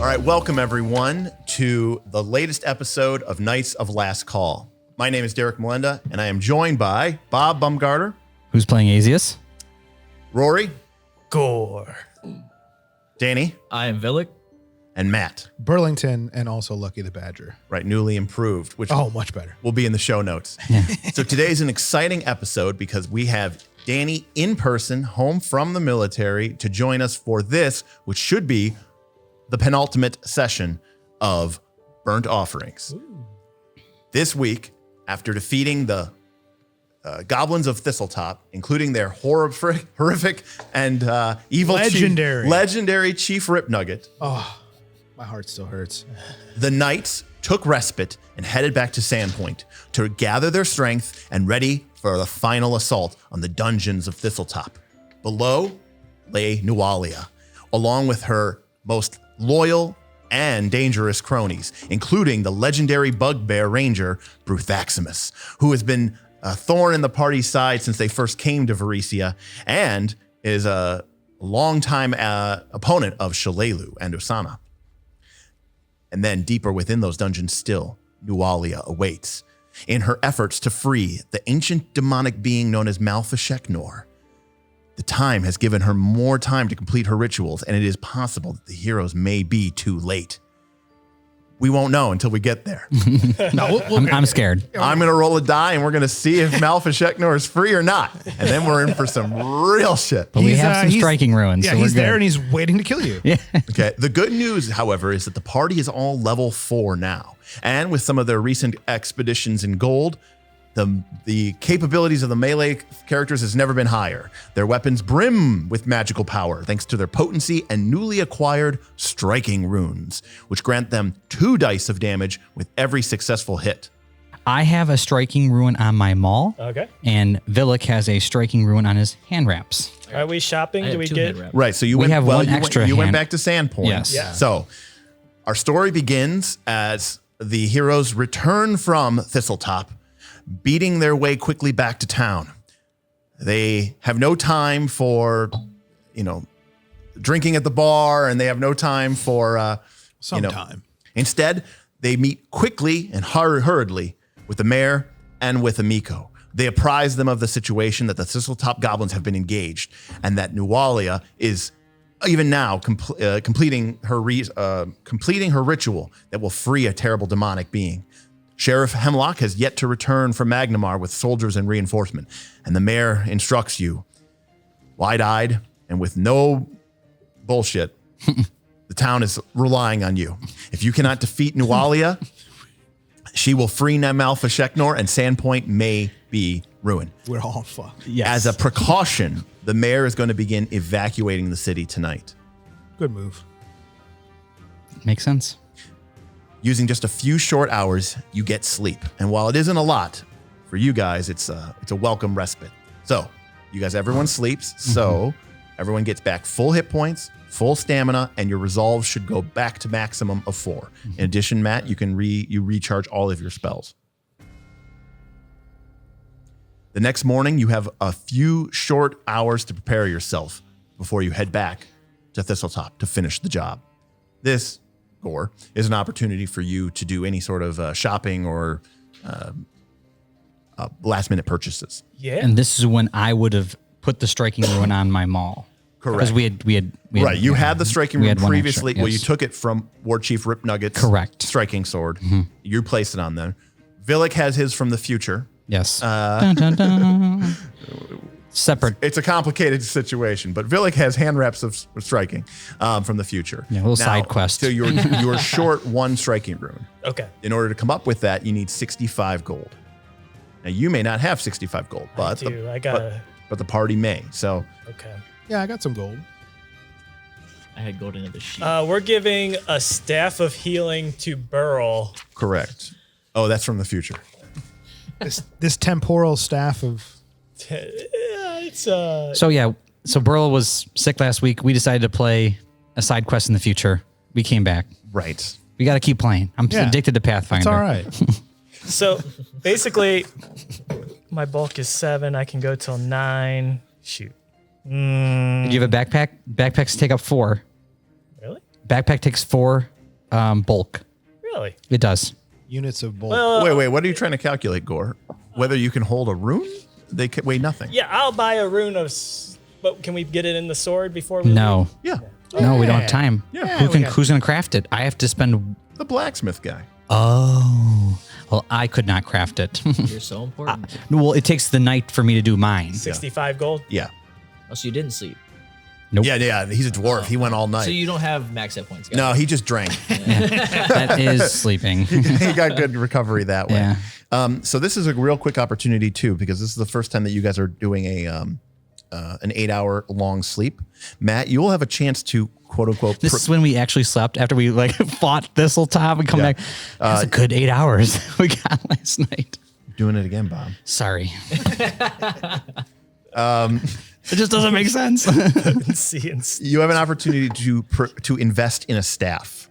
All right, welcome everyone to the latest episode of Knights of Last Call. My name is Derek Melenda, and I am joined by Bob Bumgarter. Who's playing Azeas? Rory. Gorre. Danny. I am Vilik. And Matt. Burlington, and also Lucky the Badger. Right, newly improved, which much better. will be in the show notes. So today's an exciting episode because we have Danny in person, home from the military, to join us for this, which should be the penultimate session of Burnt Offerings. Ooh. This week, after defeating the goblins of Thistletop, including their horrific and evil legendary Chief Rip Nugget. Oh, my heart still hurts. The knights took respite and headed back to Sandpoint to gather their strength and ready for the final assault on the dungeons of Thistletop. Below lay Nualia, along with her most loyal and dangerous cronies, including the legendary bugbear ranger Bruthaximus, who has been a thorn in the party's side since they first came to Varesia and is a longtime opponent of Shalelu and Osana. And then deeper within those dungeons still, Nualia awaits in her efforts to free the ancient demonic being known as Malfeshnekor. The time has given her more time to complete her rituals, and it is possible that the heroes may be too late. We won't know until we get there. I'm scared. I'm going to roll a die, and we're going to see if Malfeshnekor is free or not. And then we're in for some real shit. But we have some striking ruins. Yeah, so he's we're there, good. and he's waiting to kill you. Yeah. Okay. The good news, however, is that the party is all level 4 now. And with some of their recent expeditions in gold, the capabilities of the melee characters has never been higher. Their weapons brim with magical power thanks to their potency and newly acquired striking runes, which grant them 2 dice of damage with every successful hit. I have a striking ruin on my maul. Okay. And Vilik has a striking ruin on his hand wraps. Are we shopping? I Do have we 2 get? hand wraps. Right. So you We went, have well, one you extra went, you went hand. back to Sandpoint. Yes. Yeah. So our story begins as the heroes return from Thistletop, beating their way quickly back to town. They have no time for, drinking at the bar, and they have no time for, Sometime. Instead, they meet quickly and hurriedly with the mayor and with Amico. They apprise them of the situation that the Thistletop goblins have been engaged, and that Nualia is even now completing her ritual that will free a terrible demonic being. Sheriff Hemlock has yet to return from Magnamar with soldiers and reinforcement, and the mayor instructs you, wide-eyed and with no bullshit, the town is relying on you. If you cannot defeat Nualia, she will free Malfeshnekor, and Sandpoint may be ruined. We're all fucked. Yes. As a precaution, the mayor is going to begin evacuating the city tonight. Good move. Makes sense. Using just a few short hours, you get sleep. And while it isn't a lot, for you guys, it's a welcome respite. So, everyone sleeps. So, everyone gets back full hit points, full stamina, and your resolve should go back to maximum of 4. In addition, Matt, you can recharge all of your spells. The next morning, you have a few short hours to prepare yourself before you head back to Thistletop to finish the job. This, Gorre, is an opportunity for you to do any sort of shopping or last-minute purchases. Yeah. And this is when I would have put the striking ruin on my maul. Correct. Because we had Right, you had the striking we rune had one previously. extra, Well, you yes. took it from War Chief Rip Nugget's Correct. striking sword. You placed it on them. Vilik has his from the future. Yes. Dun, dun, dun. Separate. It's a complicated situation, but Vilik has hand wraps of striking from the future. Yeah, a little side quest. So you're short 1 striking rune. Okay. In order to come up with that, you need 65 gold. Now, you may not have 65 gold, but but the party may. So Okay. Yeah, I got some gold. I had gold into the sheet. We're giving a staff of healing to Burl. correct. Oh, that's from the future. This temporal staff of... It's So Burl was sick last week. We decided to play a side quest in the future. We came back. Right. We got to keep playing. I'm addicted to Pathfinder. It's all right. So basically, my bulk is 7. I can go till 9. Shoot. Did you have a backpack? Backpacks take up 4. Really? Backpack takes 4 bulk. Really? It does. Units of bulk. Wait. What are you trying to calculate, Gorre? Whether you can hold a rune? They weigh nothing. Yeah, I'll buy a rune of. But can we get it in the sword before we? No. Yeah. No, we don't have time. Yeah. Who's going to craft it? I have to spend. The blacksmith guy. Oh. Well, I could not craft it. You're so important. Well, it takes the night for me to do mine. 65 gold. Yeah. Oh, so you didn't sleep. Nope. Yeah. He's a dwarf. He went all night. So you don't have max hit points, guys. No, he just drank. That is sleeping. He got good recovery that way. Yeah. So this is a real quick opportunity too, because this is the first time that you guys are doing an 8-hour long sleep. Matt, you will have a chance to quote unquote. This is when we actually slept after we fought Thistletop and come back. That's a good 8 hours we got last night. Doing it again, Bob. Sorry. It just doesn't make sense. You have an opportunity to invest in a staff.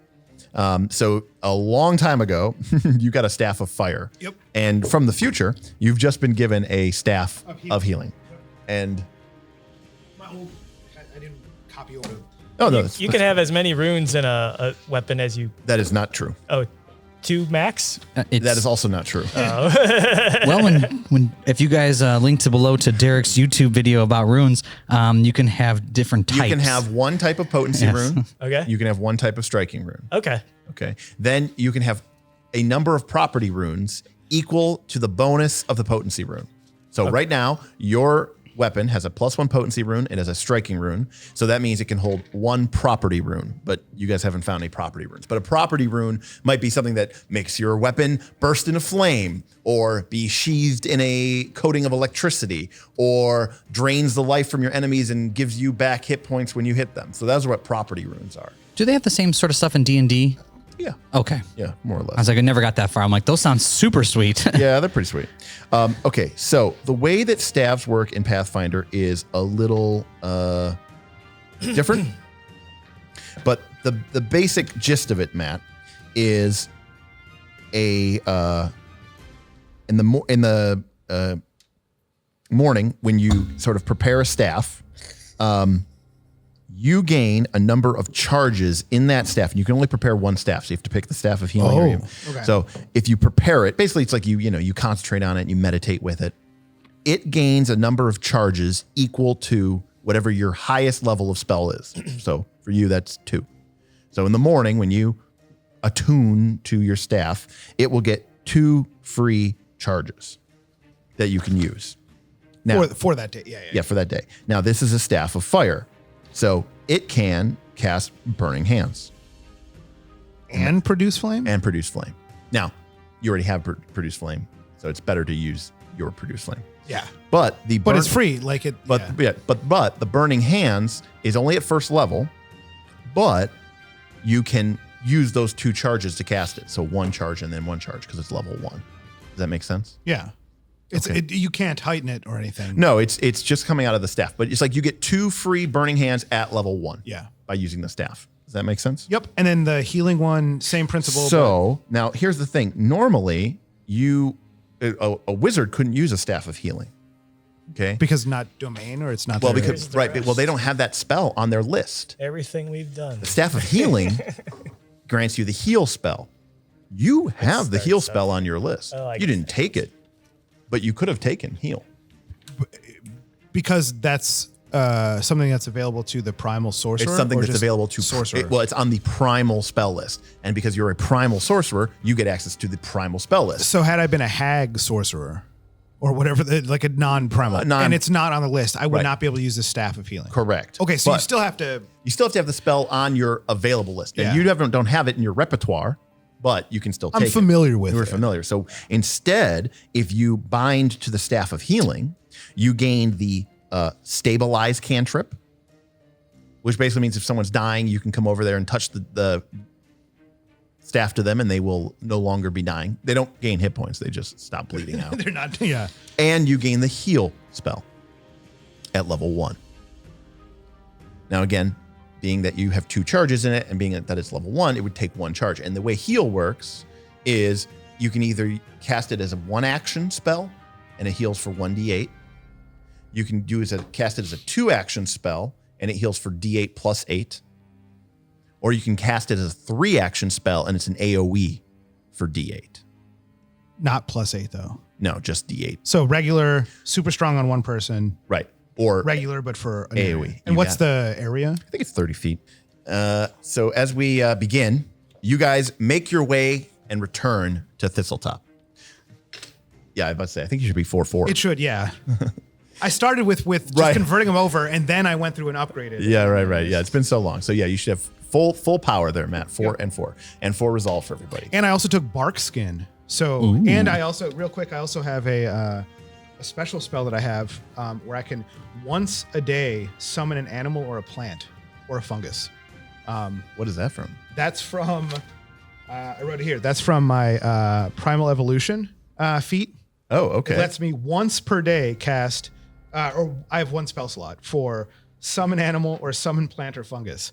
So a long time ago, you got a staff of fire. Yep. And from the future, you've just been given a staff of healing. And My old, I didn't copy over. oh no, You can have as many runes in a weapon as you. that is not true. Oh, 2 max? That is also not true. Well, when if you guys link to below to Derek's YouTube video about runes, you can have different types. You can have one type of potency rune. Okay. You can have one type of striking rune. Okay. Okay. Then you can have a number of property runes equal to the bonus of the potency rune. So right now, your weapon has a +1 potency rune. It has a striking rune. So that means it can hold 1 property rune, but you guys haven't found any property runes. But a property rune might be something that makes your weapon burst into flame, or be sheathed in a coating of electricity, or drains the life from your enemies and gives you back hit points when you hit them. So those are what property runes are. Do they have the same sort of stuff in D&D? Yeah. Okay. Yeah, more or I was less. like, I never got that far. I'm like, those sound super sweet. Yeah, they're pretty sweet. Okay, so the way that staves work in Pathfinder is a little different. But the basic gist of it, Matt, is in the morning when you sort of prepare a staff, you gain a number of charges in that staff, and you can only prepare one staff. So you have to pick the staff of healing. Okay. So if you prepare it, basically it's like you concentrate on it and you meditate with it. It gains a number of charges equal to whatever your highest level of spell is. So for you, that's 2. So in the morning, when you attune to your staff, it will get 2 free charges that you can use. Now, For that day. Yeah. for that day. Now, this is a staff of fire. So it can cast Burning Hands And produce flame? and produce flame. Now, you already have produce flame, so it's better to use your produce flame. Yeah. But But it's free. Like it. But but the Burning Hands is only at first level, but you can use those 2 charges to cast it. So 1 charge and then 1 charge because it's level 1. Does that make sense? Yeah. It's Okay. you can't heighten it or anything. No, it's just coming out of the staff, but it's like you get 2 free Burning Hands at level 1. Yeah. By using the staff. Does that make sense? Yep. And then the healing one, same principle. So now here's the thing. Normally, a wizard couldn't use a staff of healing. Okay. because not domain or it's not. Well, their- because the right. rest. Well, they don't have that spell on their list. Everything we've done. The staff of healing grants you the heal spell. You have the start heal stuff. spell on your list. I like You didn't take it, but you could have taken heal. because that's something that's available to the primal sorcerer. It's something or that's just available to sorcerer. Well, it's on the primal spell list, and because you're a primal sorcerer, you get access to the primal spell list. So had I been a hag sorcerer or whatever, like a non-primal, and it's not on the list, I would Right. not be able to use the staff of healing. Correct. Okay, so you But still have to. you still have to have the spell on your available list, and Yeah. you don't have it in your repertoire, but you can still take I'm it. familiar with You're it. familiar. So instead, if you bind to the staff of healing, you gain the stabilize cantrip, which basically means if someone's dying, you can come over there and touch the staff to them and they will no longer be dying. They don't gain hit points. They just stop bleeding out. They're not. Yeah. And you gain the heal spell at level 1. Now, again, being that you have 2 charges in it and being that it's level 1, it would take 1 charge. And the way heal works is you can either cast it as a 1 action spell and it heals for 1d8. You can cast it as a 2 action spell and it heals for d8 plus 8. or you can cast it as a 3-action spell, and it's an AoE for D8. Not +8 though. No, just D8. So regular, super strong on one person. Right. Or regular, but for an AoE. area. And what's the area? I think it's 30 feet. So as we begin, you guys make your way and return to Thistletop. Yeah, I was about to say, I think you should be 4/4. It should, yeah. I started with just converting them over, and then I went through and upgraded. Yeah, right. Yeah, it's been so long. So yeah, you should have full power there, Matt. 4 and 4. And 4 resolve for everybody. And I also took Bark Skin. So, and I also, real quick, I also have a special spell that I have where I can once a day summon an animal or a plant or a fungus. What is that from? That's from, I wrote it here. That's from my Primal Evolution feat. Oh, okay. It lets me once per day cast, or I have one spell slot for summon animal or summon plant or fungus.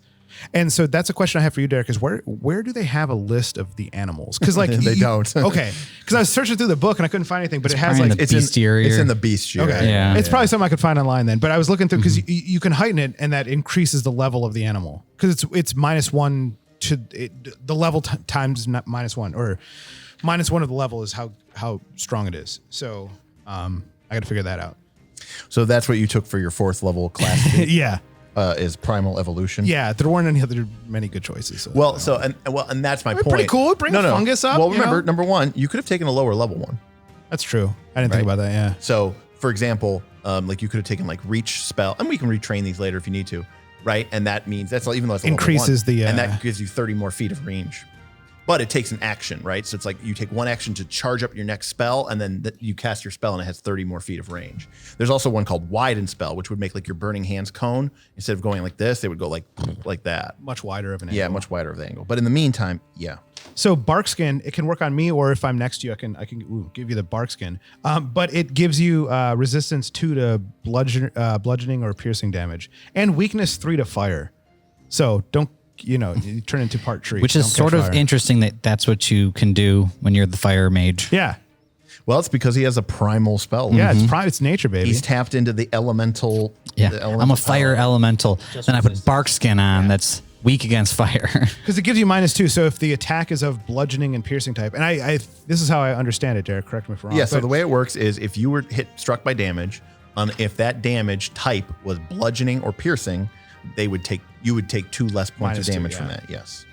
And so that's a question I have for you, Derek, is where do they have a list of the animals? Because like they don't. Okay. Because I was searching through the book and I couldn't find anything, but it has like it's bestiary. It's in the bestiary. Okay. Yeah. It's probably something I could find online then. But I was looking through because you can heighten it and that increases the level of the animal. Because it's -1 to the level times -1 or -1 of the level is how strong it is. So I got to figure that out. So that's what you took for your 4th level class. Yeah. Is Primal Evolution. Yeah, there weren't many good choices. So Well, and that's my point. pretty cool. It brings fungus up. Well, remember, number 1, you could have taken a lower level one. That's true. I didn't think about that. Yeah. So, for example, like you could have taken like Reach spell, and we can retrain these later if you need to, right? And that means that's even though it's a increases level 1, the and that gives you 30 more feet of range. But it takes an action, right? So it's like you take one action to charge up your next spell, and then you cast your spell, and it has 30 more feet of range. There's also one called Widen Spell, which would make like your Burning Hands cone. Instead of going like this, they would go like that. Much wider of an angle. Yeah, much wider of the angle. But in the meantime, yeah. So Barkskin, it can work on me, or if I'm next to you, I can give you the Barkskin. But it gives you resistance 2 to bludgeoning or piercing damage, and weakness 3 to fire. So don't. You turn into part tree. Which is sort of interesting that that's what you can do when you're the fire mage. Yeah. Well, it's because he has a primal spell. Yeah, it's nature, baby. He's tapped into the elemental. Yeah, the elemental I'm a fire elemental. Then I put resistance. bark skin on that's weak against fire. Because it gives you -2. So if the attack is of bludgeoning and piercing type, and I this is how I understand it, Derek, correct me if I'm wrong. Yeah, so the way it works is if you were struck by damage, if that damage type was bludgeoning or piercing, you would take 2 less points of -2, damage yeah. from that. Yes.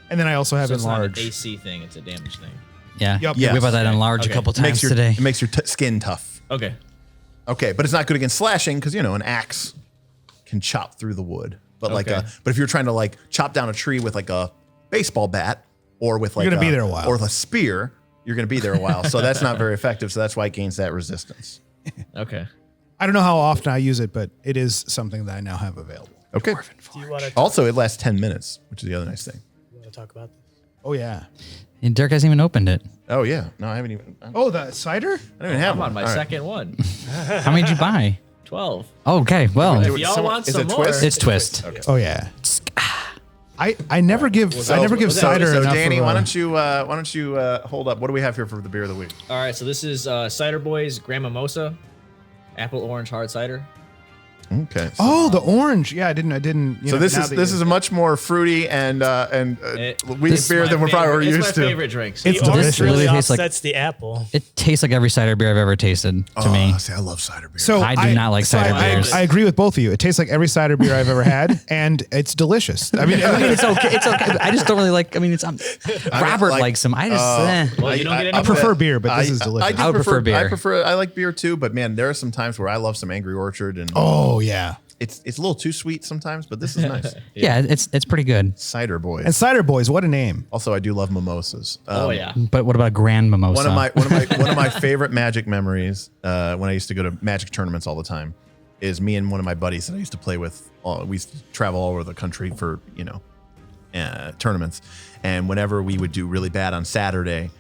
And then I also have So it's not an enlarge. AC thing, it's a damage thing. Yeah, Yep. we Yes. about that enlarge Okay. a couple times It today. makes your skin tough. Okay. Okay, but it's not good against slashing because an axe can chop through the wood. But but if you're trying to like chop down a tree with like a baseball bat or with like You're gonna be there a while. or with a spear, you're going to be there a while. So that's not very effective. So that's why it gains that resistance. Okay. I don't know how often I use it, but it is something that I now have available. Okay. Do you want to Also, it lasts 10 minutes, which is the other nice thing. talk about this? Oh yeah. And Derek hasn't even opened it. Oh yeah, no, I haven't even. Oh, the cider? I don't even have I'm one. on my All right. second one. How many did you buy? 12. Oh, okay, well, If y'all want is some it more, twist? it's twist. Oh yeah. I never give cider So enough. Danny, of, why don't you hold up? What do we have here for the beer of the week? All right, so this is Cider Boys Grand Mimosa, apple orange hard cider. Okay. Oh, the orange. Yeah, I didn't. So this is a much more fruity and wheat beer than we're probably It's used my to. favorite drink. It's The orange delicious. really Literally tastes like- offsets the apple. It tastes like every cider beer I've ever tasted to me. See, I love cider beer. So I do not like cider beers. I agree with both of you. It tastes like every cider beer I've ever had, and it's delicious. I mean, It's okay. It's okay. I just don't really like. I mean, Robert like- likes them. I just. Well, you don't get any I prefer beer, but this is delicious. I would prefer beer. I like beer too, but man, there are some times where I love some Angry Orchard, and Oh yeah. it's a little too sweet sometimes, but this is nice. Yeah, it's pretty good. Cider Boys. And Cider Boys, what a name. Also, I do love mimosas. Oh yeah. But what about Grand Mimosa? One of my favorite Magic memories when I used to go to Magic tournaments all the time is me and one of my buddies that I used to play with. We used to travel all over the country for tournaments, and whenever we would do really bad on Saturday,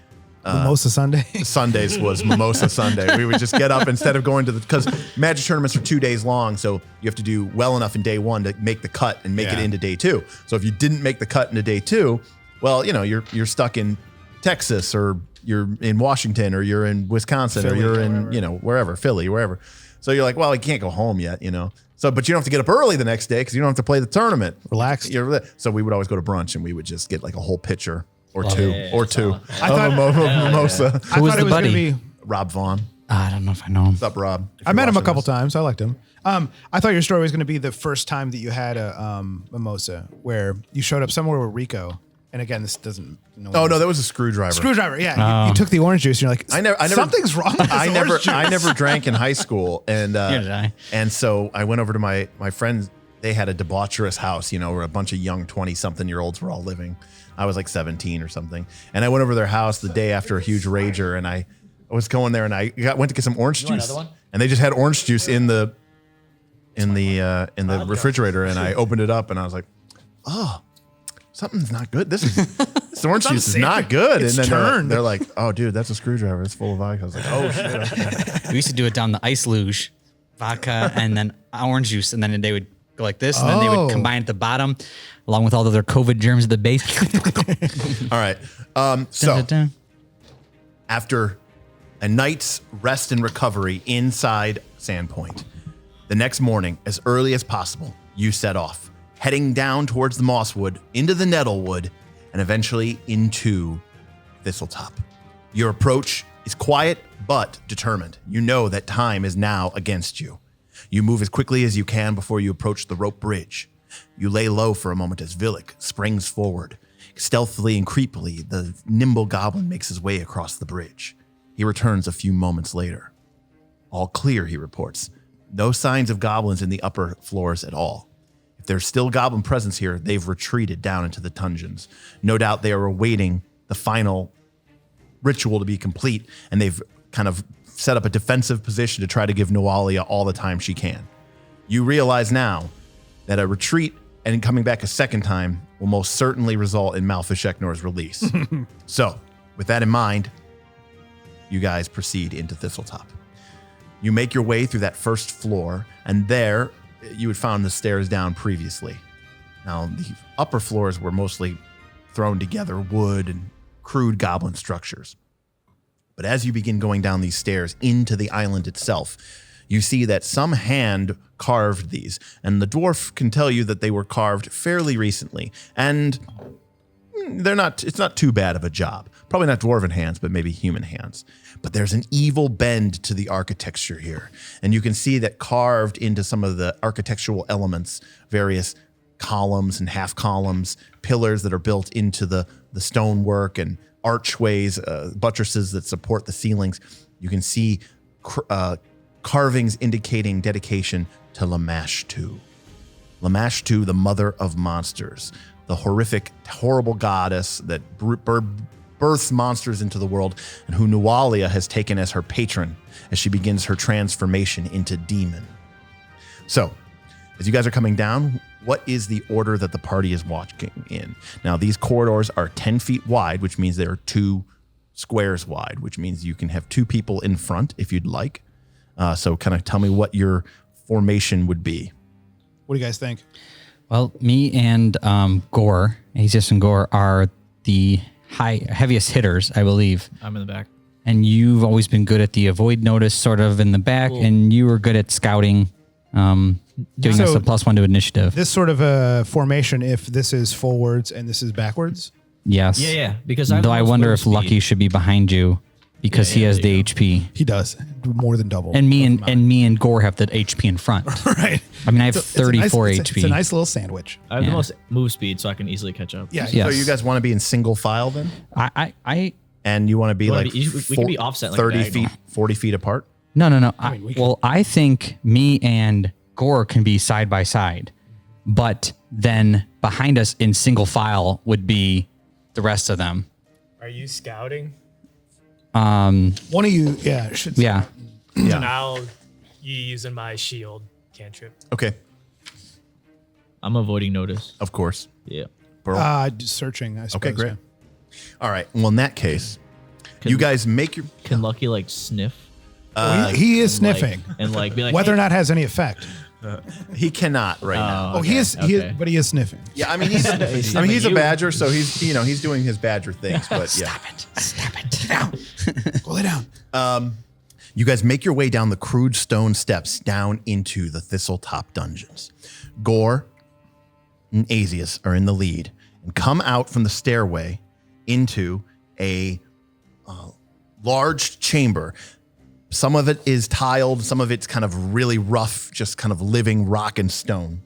Mimosa Sunday. Sundays was Mimosa Sunday. We would just get up instead of going to because Magic tournaments are 2 days long, so you have to do well enough in day 1 to make the cut and make it into day 2. So if you didn't make the cut into day 2, well, you're stuck in Texas or you're in Washington or you're in Wisconsin Philly, or you're in, wherever. you know, wherever, Philly, wherever. So you're like, well, I can't go home yet, you know. So, but you don't have to get up early the next day because you don't have to play the tournament. Relaxed. So we would always go to brunch and we would just get like a whole pitcher or two that's of solid. a mimosa. I was thought the it was going to buddy? be. Rob Vaughn. I don't know if I know him. What's up, Rob? If I you're met him a watching couple this. times. I liked him. I thought your story was going to be the first time that you had a mimosa, where you showed up somewhere with Rico. And again, this doesn't. Oh no, that was a screwdriver. Screwdriver. Yeah, you took the orange juice. And you're like, I never. something's wrong. With I this never. orange juice. I never drank in high school, and Neither did I. and so I went over to my friends. They had a debaucherous house, you know, where a bunch of young 20-something-year-olds were all living. I was like 17 or something, and I went over to their house the day after a huge rager, and I was going there, and I went to get some orange want juice, another one? and they just had orange juice in the refrigerator, and I opened it up, and I was like, oh. Something's not good. This orange juice is not good. It's and then turned. they're like, oh, dude, that's a screwdriver. It's full of vodka. I was like, oh, shit. Okay. We used to do it down the ice luge, vodka and then orange juice, and then they would go like this, and then they would Oh. combine at the bottom, along with all of their COVID germs at the base. All right. So Dun-dun-dun. after a night's rest and recovery inside Sandpoint, the next morning, as early as possible, you set off, heading down towards the Mosswood, into the Nettlewood, and eventually into Thistletop. Your approach is quiet but determined. You know that time is now against you. You move as quickly as you can before you approach the rope bridge. You lay low for a moment as Vilik springs forward. Stealthily and creepily, the nimble goblin makes his way across the bridge. He returns a few moments later. All clear, he reports. No signs of goblins in the upper floors at all. If there's still goblin presence here, they've retreated down into the dungeons. No doubt they are awaiting the final ritual to be complete, and they've kind of set up a defensive position to try to give Nualia all the time she can. You realize now that a retreat and coming back a second time will most certainly result in Malfeshnekor's release. So, with that in mind, you guys proceed into Thistletop. You make your way through that first floor, and there you had found the stairs down previously. Now, the upper floors were mostly thrown together, wood and crude goblin structures. But as you begin going down these stairs into the island itself, you see that some hand carved these, and the dwarf can tell you that they were carved fairly recently, and it's not too bad of a job. Probably not dwarven hands, but maybe human hands. But there's an evil bend to the architecture here. And you can see that carved into some of the architectural elements, various columns and half columns, pillars that are built into the stonework, and archways, buttresses that support the ceilings. You can see carvings indicating dedication to Lamashtu. Lamashtu, the mother of monsters, the horrible goddess that births monsters into the world, and who Nualia has taken as her patron as she begins her transformation into demon. So, as you guys are coming down, what is the order that the party is walking in? Now, these corridors are 10 feet wide, which means they're 2 squares wide, which means you can have 2 people in front if you'd like. So kind of tell me what your formation would be. What do you guys think? Well, me and Gorre, Azeas and Gorre, are the heaviest hitters, I believe. I'm in the back. And you've always been good at the avoid notice, sort of in the back, and you were good at scouting, giving us So- a +1 to initiative. This sort of a formation, if this is forwards and this is backwards. Yes. Yeah. Because I have Though the I most wonder move if speed. Lucky should be behind you because he has there the you go. HP, He does more than double. and me and Gorre have the HP in front. right. I mean, I have It's a nice- 34 it's a- HP. It's a nice little sandwich. I have Yeah. the most move speed, so I can easily catch up. Yeah. Yes. So you guys want to be in single file then? I And you want to be wanna like be- we can be offset, like 30 diagonal. feet, 40 feet apart? No. we can- I think me and Gorre can be side by side, but then behind us in single file would be the rest of them. Are you scouting? One of you, should. Yeah. Then I'll you using my shield cantrip. Okay, I'm avoiding notice. of course. Yeah. Burl. Just searching, I suppose. Okay, great. yeah. All right. Well, in that case, you guys make your... Can Lucky like sniff? He is and, like- sniffing. and like be like, Whether or hey, not has any effect. He cannot right now. Oh, he is. But he is sniffing. Yeah, I mean he's a badger, so he's doing his badger things. But Stop it down. Go lay down. You guys make your way down the crude stone steps down into the Thistletop dungeons. Gorre and Azeas are in the lead and come out from the stairway into a large chamber. Some of it is tiled, some of it's kind of really rough, just kind of living rock and stone.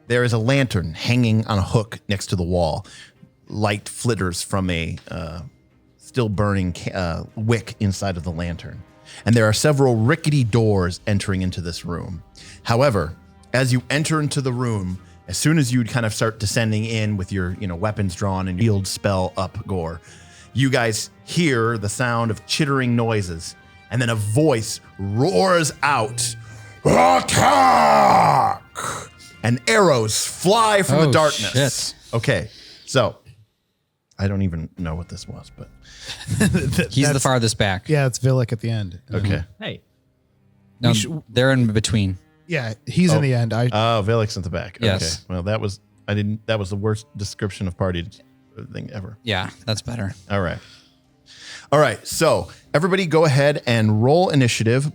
There is a lantern hanging on a hook next to the wall. Light flitters from a still burning wick inside of the lantern. And there are several rickety doors entering into this room. However, as you enter into the room, as soon as you kind of start descending in with your weapons drawn and shield spell up, Gorre, you guys hear the sound of chittering noises, and then a voice roars out, "Attack!" And arrows fly from the darkness. Shit. Okay, so I don't even know what this was, but He's the farthest back. Yeah, it's Vilik at the end. okay. Hey, No, they're in between. Yeah, he's in the end. Oh, Vilik's at the back. Yes. Okay. Well, that was the worst description of party thing ever. Yeah, that's better. All right. So everybody go ahead and roll initiative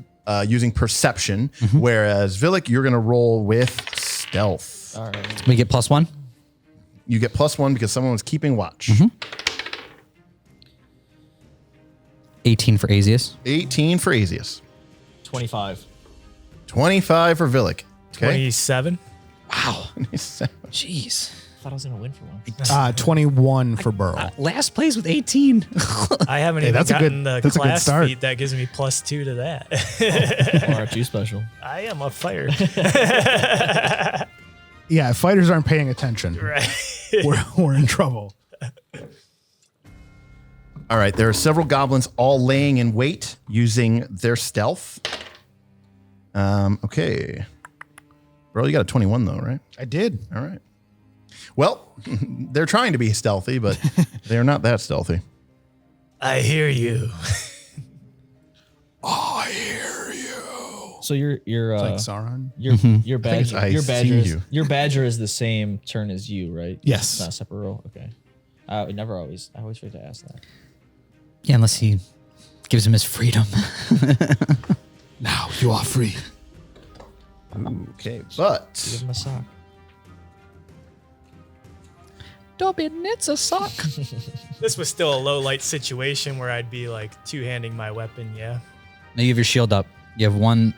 using perception, whereas Vilik, you're going to roll with stealth. all right. We get +1. You get +1 because someone was keeping watch. 18 for Azeas. 18 for Azeas. 25. 25 for Vilik. Okay. 27. Wow. 27. Jeez. I thought I was gonna win for once. 21 for Burl. Last place with 18. I haven't even that's a gotten good- the that's a good class start. feat that gives me +2 to that. Or aren't you special? I am a fire. Yeah, if fighters aren't paying attention, Right. we're in trouble. All right. There are several goblins all laying in wait using their stealth. Okay. Bro, you got a 21 though, right? I did. All right. Well, they're trying to be stealthy, but they're not that stealthy. I hear you. I hear you. So your Like Sauron. your badger I see you. your badger is the same turn as you, right? Yes. It's not a separate roll. Okay. I always forget to ask that. Yeah, unless he gives him his freedom. Now you are free. Okay, Give but him a sock. Dobby knits a sock. This was still a low light situation where I'd be like two-handing my weapon, yeah. Now you have your shield up. You have one.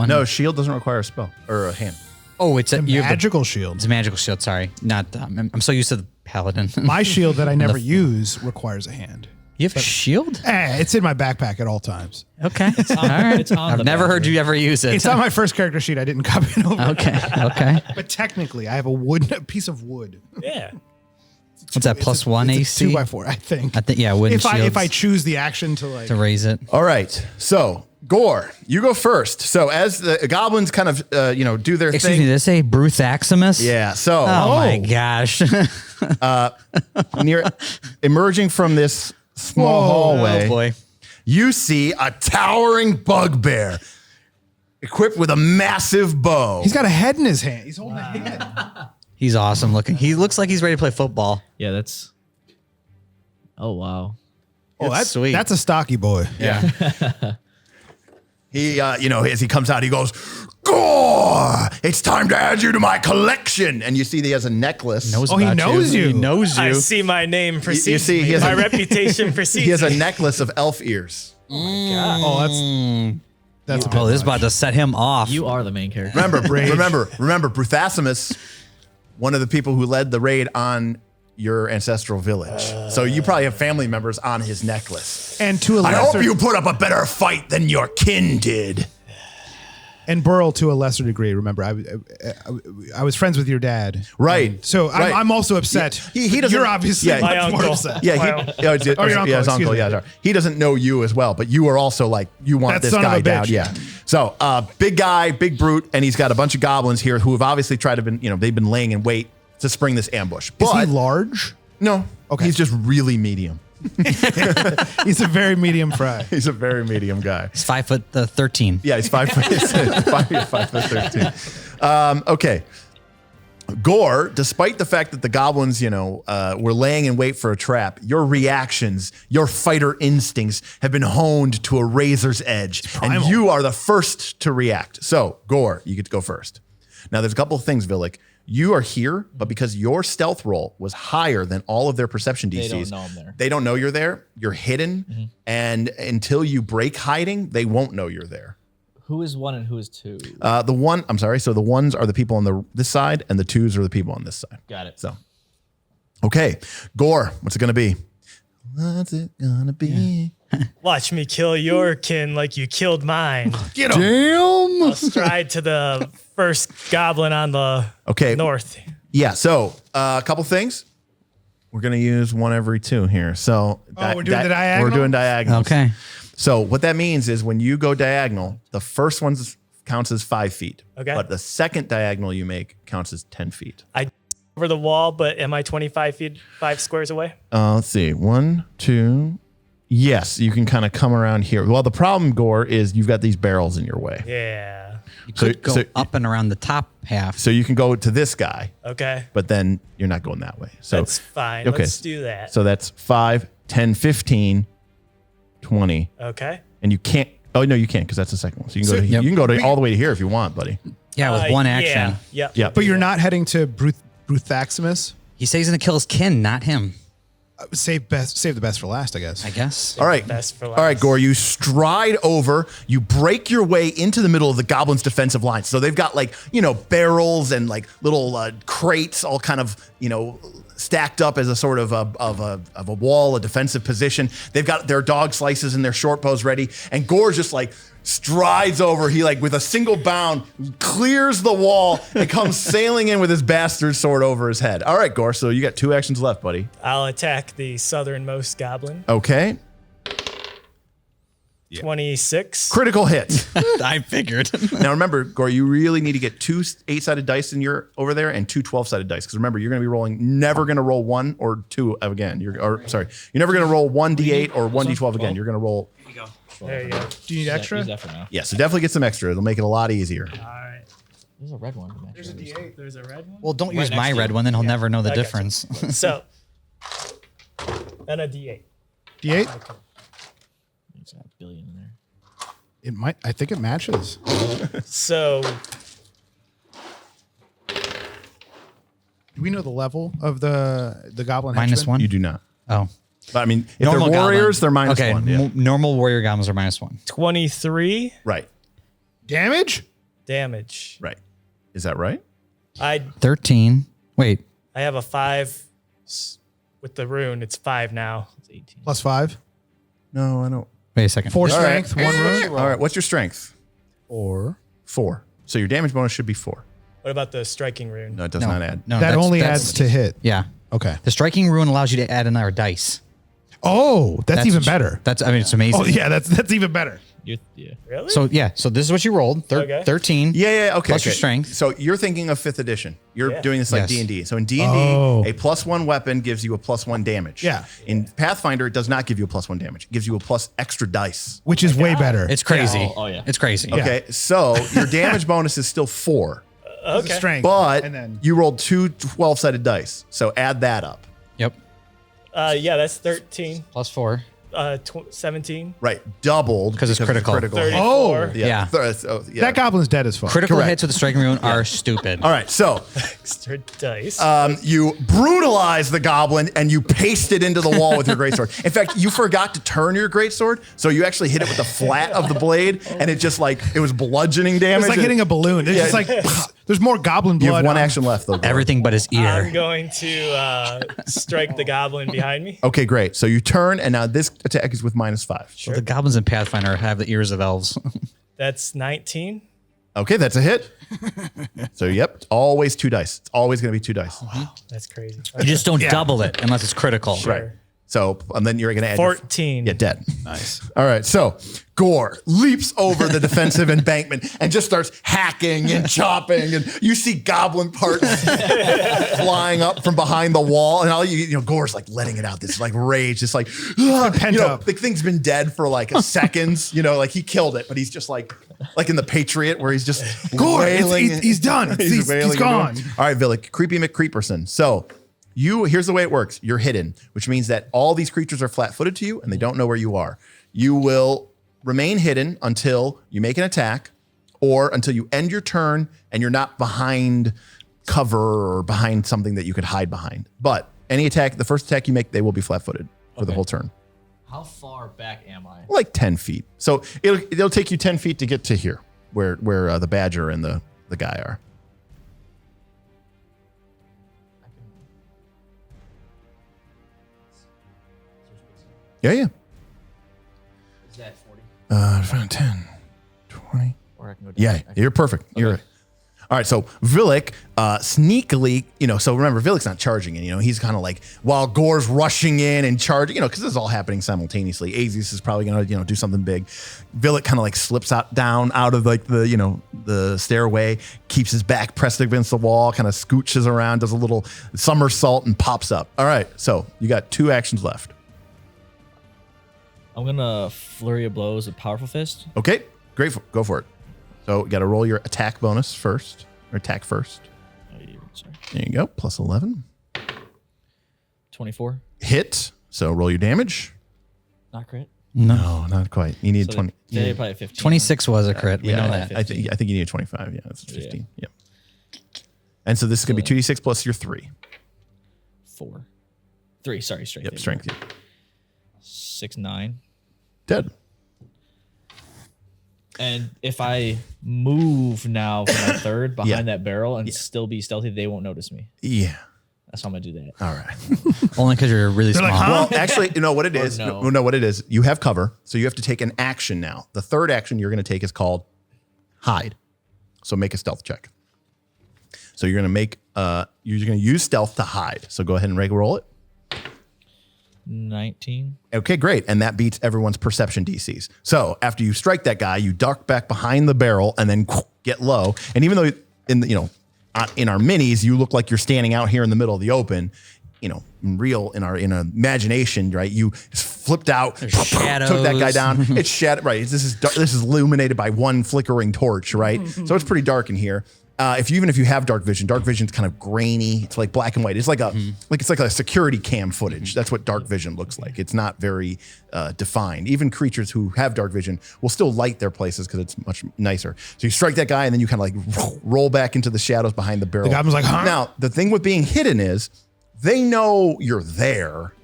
no, shield doesn't require a spell or a hand. Oh, it's a you have the- Magical shield. It's a magical shield. Sorry, not. I'm so used to the paladin. My shield that I never use requires a hand. You have a shield? It's in my backpack at all times. Okay. All right. It's on I've the never heard badger. you ever use it. It's on my first character sheet. I didn't copy it over. Okay. But technically, I have a piece of wood. Yeah. What's that? +1 AC? 2x4, I think. I think wooden if shields I choose the action to like to raise it. All right. So, Gorre, you go first. So, as the goblins kind of, do their Excuse thing. me. Did they say Bruthaximus? Yeah. So, Oh my gosh. when you're emerging from this small hallway, Oh boy. you see a towering bugbear equipped with a massive bow. he's got a head in his hand. He's holding a hand. He's awesome looking. He looks like he's ready to play football. Yeah, that's. Oh wow. Oh, that's sweet. That's a stocky boy. Yeah. He, as he comes out, he goes, "Gorre, it's time to add you to my collection." And you see he has a necklace. Knows Oh, he about knows you. He knows you. I see my name precedes see, me. he has My a- reputation precedes He has a me. necklace of elf ears. Oh, that's a bit Oh, this is much. about to set him off. You are the main character. Remember, Bruthaximus, one of the people who led the raid on your ancestral village. So you probably have family members on his necklace. And to a I lesser, hope you put up a better fight than your kin did. and Burl to a lesser degree. Remember, I was friends with your dad, Right. And so Right. I'm also upset. He doesn't. You're obviously Yeah, much My more uncle. upset. Yeah, Wow. your uncle, excuse uncle. me. Yeah, sorry. He doesn't know you as well, but you are also like you want That this son of guy a down. bitch. Yeah. So, big guy, big brute, and he's got a bunch of goblins here who have obviously tried to they've been laying in wait to spring this ambush. Is But he large? no, Okay. he's just really medium. He's a very medium fry. He's a very medium guy. He's 5'13". Yeah, he's 5 foot. 5'13". Okay. Gorre, despite the fact that the goblins, were laying in wait for a trap, your reactions, your fighter instincts have been honed to a razor's edge, and you are the first to react. So, Gorre, you get to go first. Now, there's a couple of things, Vilik. You are here, but because your stealth roll was higher than all of their perception DCs, They don't know I'm there. They don't know you're there. You're hidden, and until you break hiding, they won't know you're there. Who is 1 and who is 2? So the ones are the people on this side, and the 2s are the people on this side. Got it. So, okay, Gorre, what's it gonna be? What's it gonna be? Watch me kill your kin like you killed mine. Get him. Damn. I'll stride to the first goblin on the north. Yeah. So, a couple things. We're gonna use one every 2 here. So, we're doing the diagonal? We're doing diagonals. Okay. So what that means is when you go diagonal, the first one counts as 5 feet. Okay. But the second diagonal you make counts as 10 feet. I over the wall, but am I 25 feet, 5 squares away? Let's see. 1, 2. Yes, you can kind of come around here. Well, the problem, Gorre, is you've got these barrels in your way. Yeah. You could go up and around the top half. So you can go to this guy, Okay. but then you're not going that way. So That's fine. okay. Let's do that. So that's 5, 10, 15, 20. Okay. And you can't. Oh, no, you can't because that's the second one. So you can go you can go all the way to here if you want, buddy. Yeah, with one action. Yeah. Yeah. But you're not heading to Bruthaximus? He says he's going to kill his kin, not him, Save the best for last, I guess. I guess. All right. Best for All right, last. Gorre, you stride over, you break your way into the middle of the goblins' defensive lines. So they've got barrels and little crates all kind of, stacked up as a sort of a wall, a defensive position. They've got their dog slices and their short bows ready. And Gorge just strides over. He with a single bound clears the wall and comes sailing in with his bastard sword over his head. All right, Gorre, so you got 2 actions left, buddy. I'll attack the southernmost goblin. Okay. 26. Critical hit. I figured. Now remember, Gorre, you really need to get 2 8-sided dice in your over there and 2 12-sided dice. Because remember, you're going to be never going to roll 1 or 2 again. You're never going to roll 1d8 or 1d12 again. You're going to roll. There you go. Do you need extra? Use that for now. Yeah, so definitely get some extra. It'll make it a lot easier. All right. There's a red one. There's a D8. There's a red one. Well, don't use next my to red you. one, then he'll never know the I gotcha. difference. So, and a D8. D8? There's a billion in there. It might. I think it matches. So, Do we know the level of the goblin Minus henchman? 1? You do not. Oh. But I mean, if Normal they're goblin. warriors, they're minus okay, 1. Yeah. normal warrior goblins are -1. 23 Right. Damage? damage. Right. Is that right? I 13. Wait. have a 5 with the rune. It's 5 now. It's 18. Plus 5? No, I don't. Wait a second. 4 All right. strength, 1 rune? All right. What's your strength? Or 4. So your damage bonus should be 4. What about the striking rune? No, it does No, not add. No, that that's- only that's- adds to hit. Yeah. Okay. The striking rune allows you to add another dice. Oh, that's even better. It's amazing. Oh yeah, that's even better. Yeah. Really? So this is what you rolled. Okay. 13. Yeah, okay. Plus your okay. strength. So you're thinking of 5th edition. You're Yeah. doing this like Yes. D&D. So in D&D, Oh. a +1 weapon gives you a +1 damage. Yeah. In Pathfinder, it does not give you a +1 damage. It gives you a plus extra dice. Which is way better. It's crazy. Oh, yeah. It's crazy. Okay, so your damage bonus is still 4, It's a strength. but and then you rolled 2 12-sided dice. So add that up. Yep. Yeah, that's 13. Plus 4. 17. Right, doubled 'Cause it's because critical. 34. Oh. Yeah. Yeah. that goblin's dead as fuck. Critical Correct. hits with the striking rune are stupid. All right, so Extra dice. you brutalize the goblin and you paste it into the wall with your greatsword. In fact, you forgot to turn your greatsword, so you actually hit it with the flat of the blade, and it just it was bludgeoning damage. It's like hitting a balloon. It's Yeah. just like there's more goblin You blood. have 1 on- action left, though. Gorge. Everything but his I'm ear. going to strike the goblin behind me. Okay, great. So you turn, and now this attack is with -5. So the goblins in Pathfinder have the ears of elves. That's 19. Okay, that's a hit. So yep, it's always 2 dice. It's always going to be 2 dice. That's crazy. You just don't double it unless it's critical. Sure. Right. So, and then you're going to add 14. Yeah, dead. Nice. All right. So Gorre leaps over the defensive embankment and just starts hacking and chopping. And you see goblin parts flying up from behind the wall. And all Gorre's like letting it out. This like rage. It's like, pent up. The thing's been dead for like seconds, like he killed it, but he's just like in the Patriot where he's just wailing. He's done. He's gone. All right, Vilik, Creepy McCreeperson. So here's the way it works. You're hidden, which means that all these creatures are flat-footed to you and they don't know where you are. You will remain hidden until you make an attack or until you end your turn and you're not behind cover or behind something that you could hide behind. But any attack, the first attack you make, they will be flat-footed for the whole turn. How far back am I? Like 10 feet. So it'll take you 10 feet to get to here where the badger and the guy are. Yeah. Is that 40? 10, 20. Or I can go down. Yeah, you're perfect. You're right. All right, so Vilik sneakily, so remember, Vilik's not charging in, he's kind of like, while Gorre's rushing in and charging, because this is all happening simultaneously. Azeas is probably going to, do something big. Vilik kind of like slips down out of like the stairway, keeps his back pressed against the wall, kind of scooches around, does a little somersault and pops up. All right, so you got 2 actions left. I'm gonna flurry of blows with powerful fist. Okay, great. Go for it. So you got to roll your attack bonus first, or attack first. Oh, sorry. There you go, plus 11. 24. Hit, so roll your damage. Not crit. No, not quite. You need 20. They probably 15. 26 was a crit. We know Yeah, that. I think you need a 25. Yeah, that's 15. Yep. And so this is going to be 2d6 plus your 3. 4. 3, sorry, strength. Yep, strength. Yeah. 6, 9. Dead. And if I move now for my third behind that barrel and still be stealthy, they won't notice me. Yeah. That's how I'm gonna do that. All right. Only because you're really small. Well, actually, you know what it is? no. No, what it is, you have cover, so you have to take an action now. The third action you're going to take is called hide. So make a stealth check. So you're going to make, you're going to use stealth to hide. So go ahead and roll it. 19. Okay, great. And that beats everyone's perception DCs. So after you strike that guy, you duck back behind the barrel and then get low. And even though in our minis, you look like you're standing out here in the middle of the open, in our imagination, right? You flipped out, took that guy down. It's shadow, right? This is illuminated by one flickering torch, right? So it's pretty dark in here. Even if you have dark vision's kind of grainy. It's like black and white. It's like a security cam footage. That's what dark vision looks like. It's not very defined. Even creatures who have dark vision will still light their places because it's much nicer. So you strike that guy and then you kind of like roll back into the shadows behind the barrel. The goblin's like, huh? Now, the thing with being hidden is they know you're there,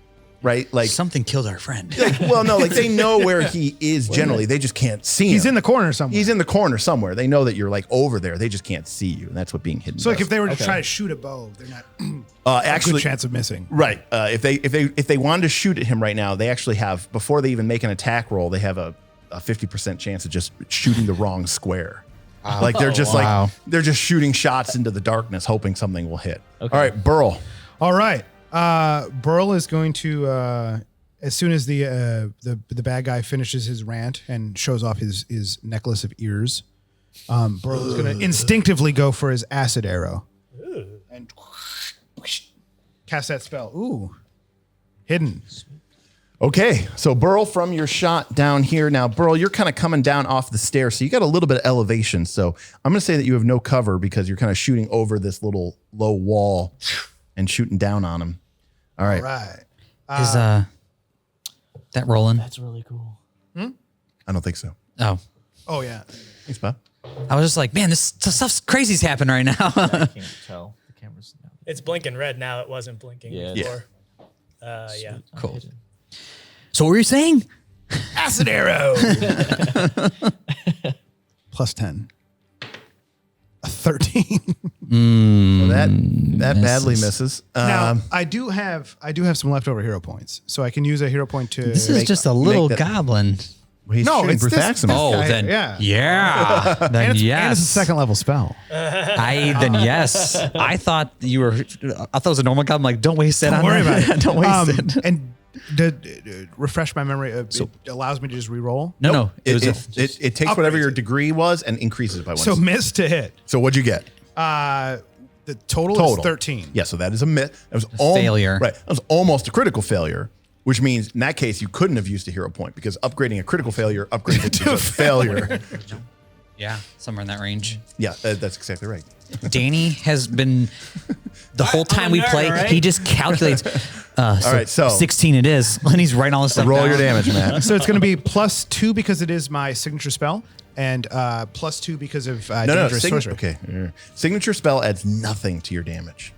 right? Like something killed our friend. They know where he is generally. They just can't see him. He's in the corner somewhere. He's in the corner somewhere. They know that you're like over there. They just can't see you. And that's what being hidden So like does. if they were to try to shoot a bow, they're not actually a good chance of missing. Right. If they wanted to shoot at him right now, they actually have, before they even make an attack roll, they have a 50% chance of just shooting the wrong square. Like they're just they're just shooting shots into the darkness, hoping something will hit. Okay. All right, Burl. All right. Burl is going to as soon as the bad guy finishes his rant and shows off his necklace of ears, Burl is going to instinctively go for his acid arrow and cast that spell. Ooh, hidden. Okay, so Burl, from your shot down here. Now, Burl, you're kind of coming down off the stairs, so you got a little bit of elevation. So I'm going to say that you have no cover because you're kind of shooting over this little low wall and shooting down on him. All right. All right. Is that rolling? That's really cool. I don't think so. Oh, Oh yeah. Thanks, Bob. I was just like, man, this stuff's crazy's happening right now. I can't tell. The camera's now. It's blinking red now. It wasn't blinking Yeah. before. Yeah. Cool. So what were you saying? Acid arrow. Plus 10. A 13. Well, that badly misses. Now I do have some leftover hero points, so I can use a hero point to. This is just a little goblin. He's No, shooting it's this Bruthaximus. guy. Oh, then yeah. then and it's yes. a second level spell. Yes. I thought it was a normal goblin. Like, don't waste that. Don't worry about it. Don't waste it. And Refresh my memory. It allows me to just re-roll. No. It takes whatever your degree was and increases it by 1. So miss to hit. So what'd you get? The total is 13. Yeah, so that is a miss. That was failure. Right. That was almost a critical failure, which means in that case you couldn't have used a hero point because upgrading a critical failure upgrades it to a failure. Yeah, somewhere in that range. Yeah, that's exactly right. Danny has been the whole time we play. right? He just calculates. All right, so 16 it is, and he's writing all this stuff. Roll down. your damage, man. So it's going to be +2 because it is my signature spell, and +2 because of dangerous sorcery. Okay. Signature spell adds nothing to your damage.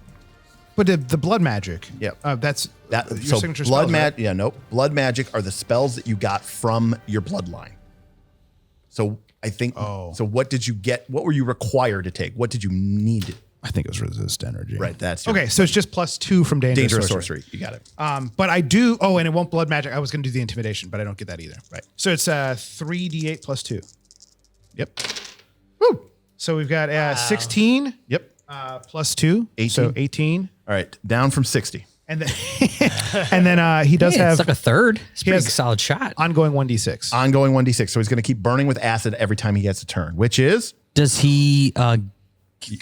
But the blood magic. Yeah. That's That your so signature blood spells, right? magic. Yeah, nope. Blood magic are the spells that you got from your bloodline. So I think. Oh. So what did you get? What were you required to take? What did you need? I think it was resist energy. Right. That's your Okay, so it's just +2 from dangerous sorcery. You got it. But I do. Oh, and it won't blood magic. I was going to do the intimidation, but I don't get that either. Right. So it's 3d8 +2. Yep. Woo. So we've got 16 Yep. +2, 18. so 18, All right. Down from 60. and then he does Hey, have it's like a third. It's a pretty has- solid shot. ongoing 1d6. Ongoing 1d6. So he's going to keep burning with acid every time he gets a turn, which is Does he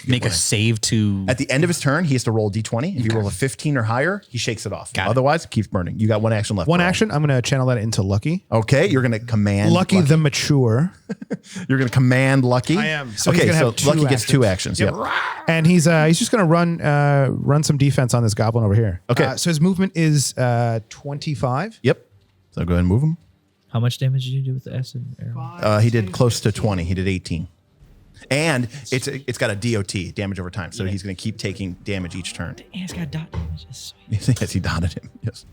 make a save to? at the end of his turn, he has to roll d20. If he rolls a 15 or higher, he shakes it off. Got it. Otherwise, it keeps burning. You got one action left. One Burl. action. I'm going to channel that into Lucky. Okay. You're going to command Lucky the mature, You're going to command Lucky. I am. So he's okay. gonna So have 2 Lucky gets 2 actions. Yep. Yep. and he's just going to run some defense on this goblin over here. Okay. So his movement is 25. Yep. So go ahead and move him. How much damage did you do with the acid arrow? He did close to 20. He did 18. And it's got a DOT, damage over time. So he's going to keep taking damage each turn. Yeah, it's got dot damage. That's sweet. Yes, he dotted him. Yes.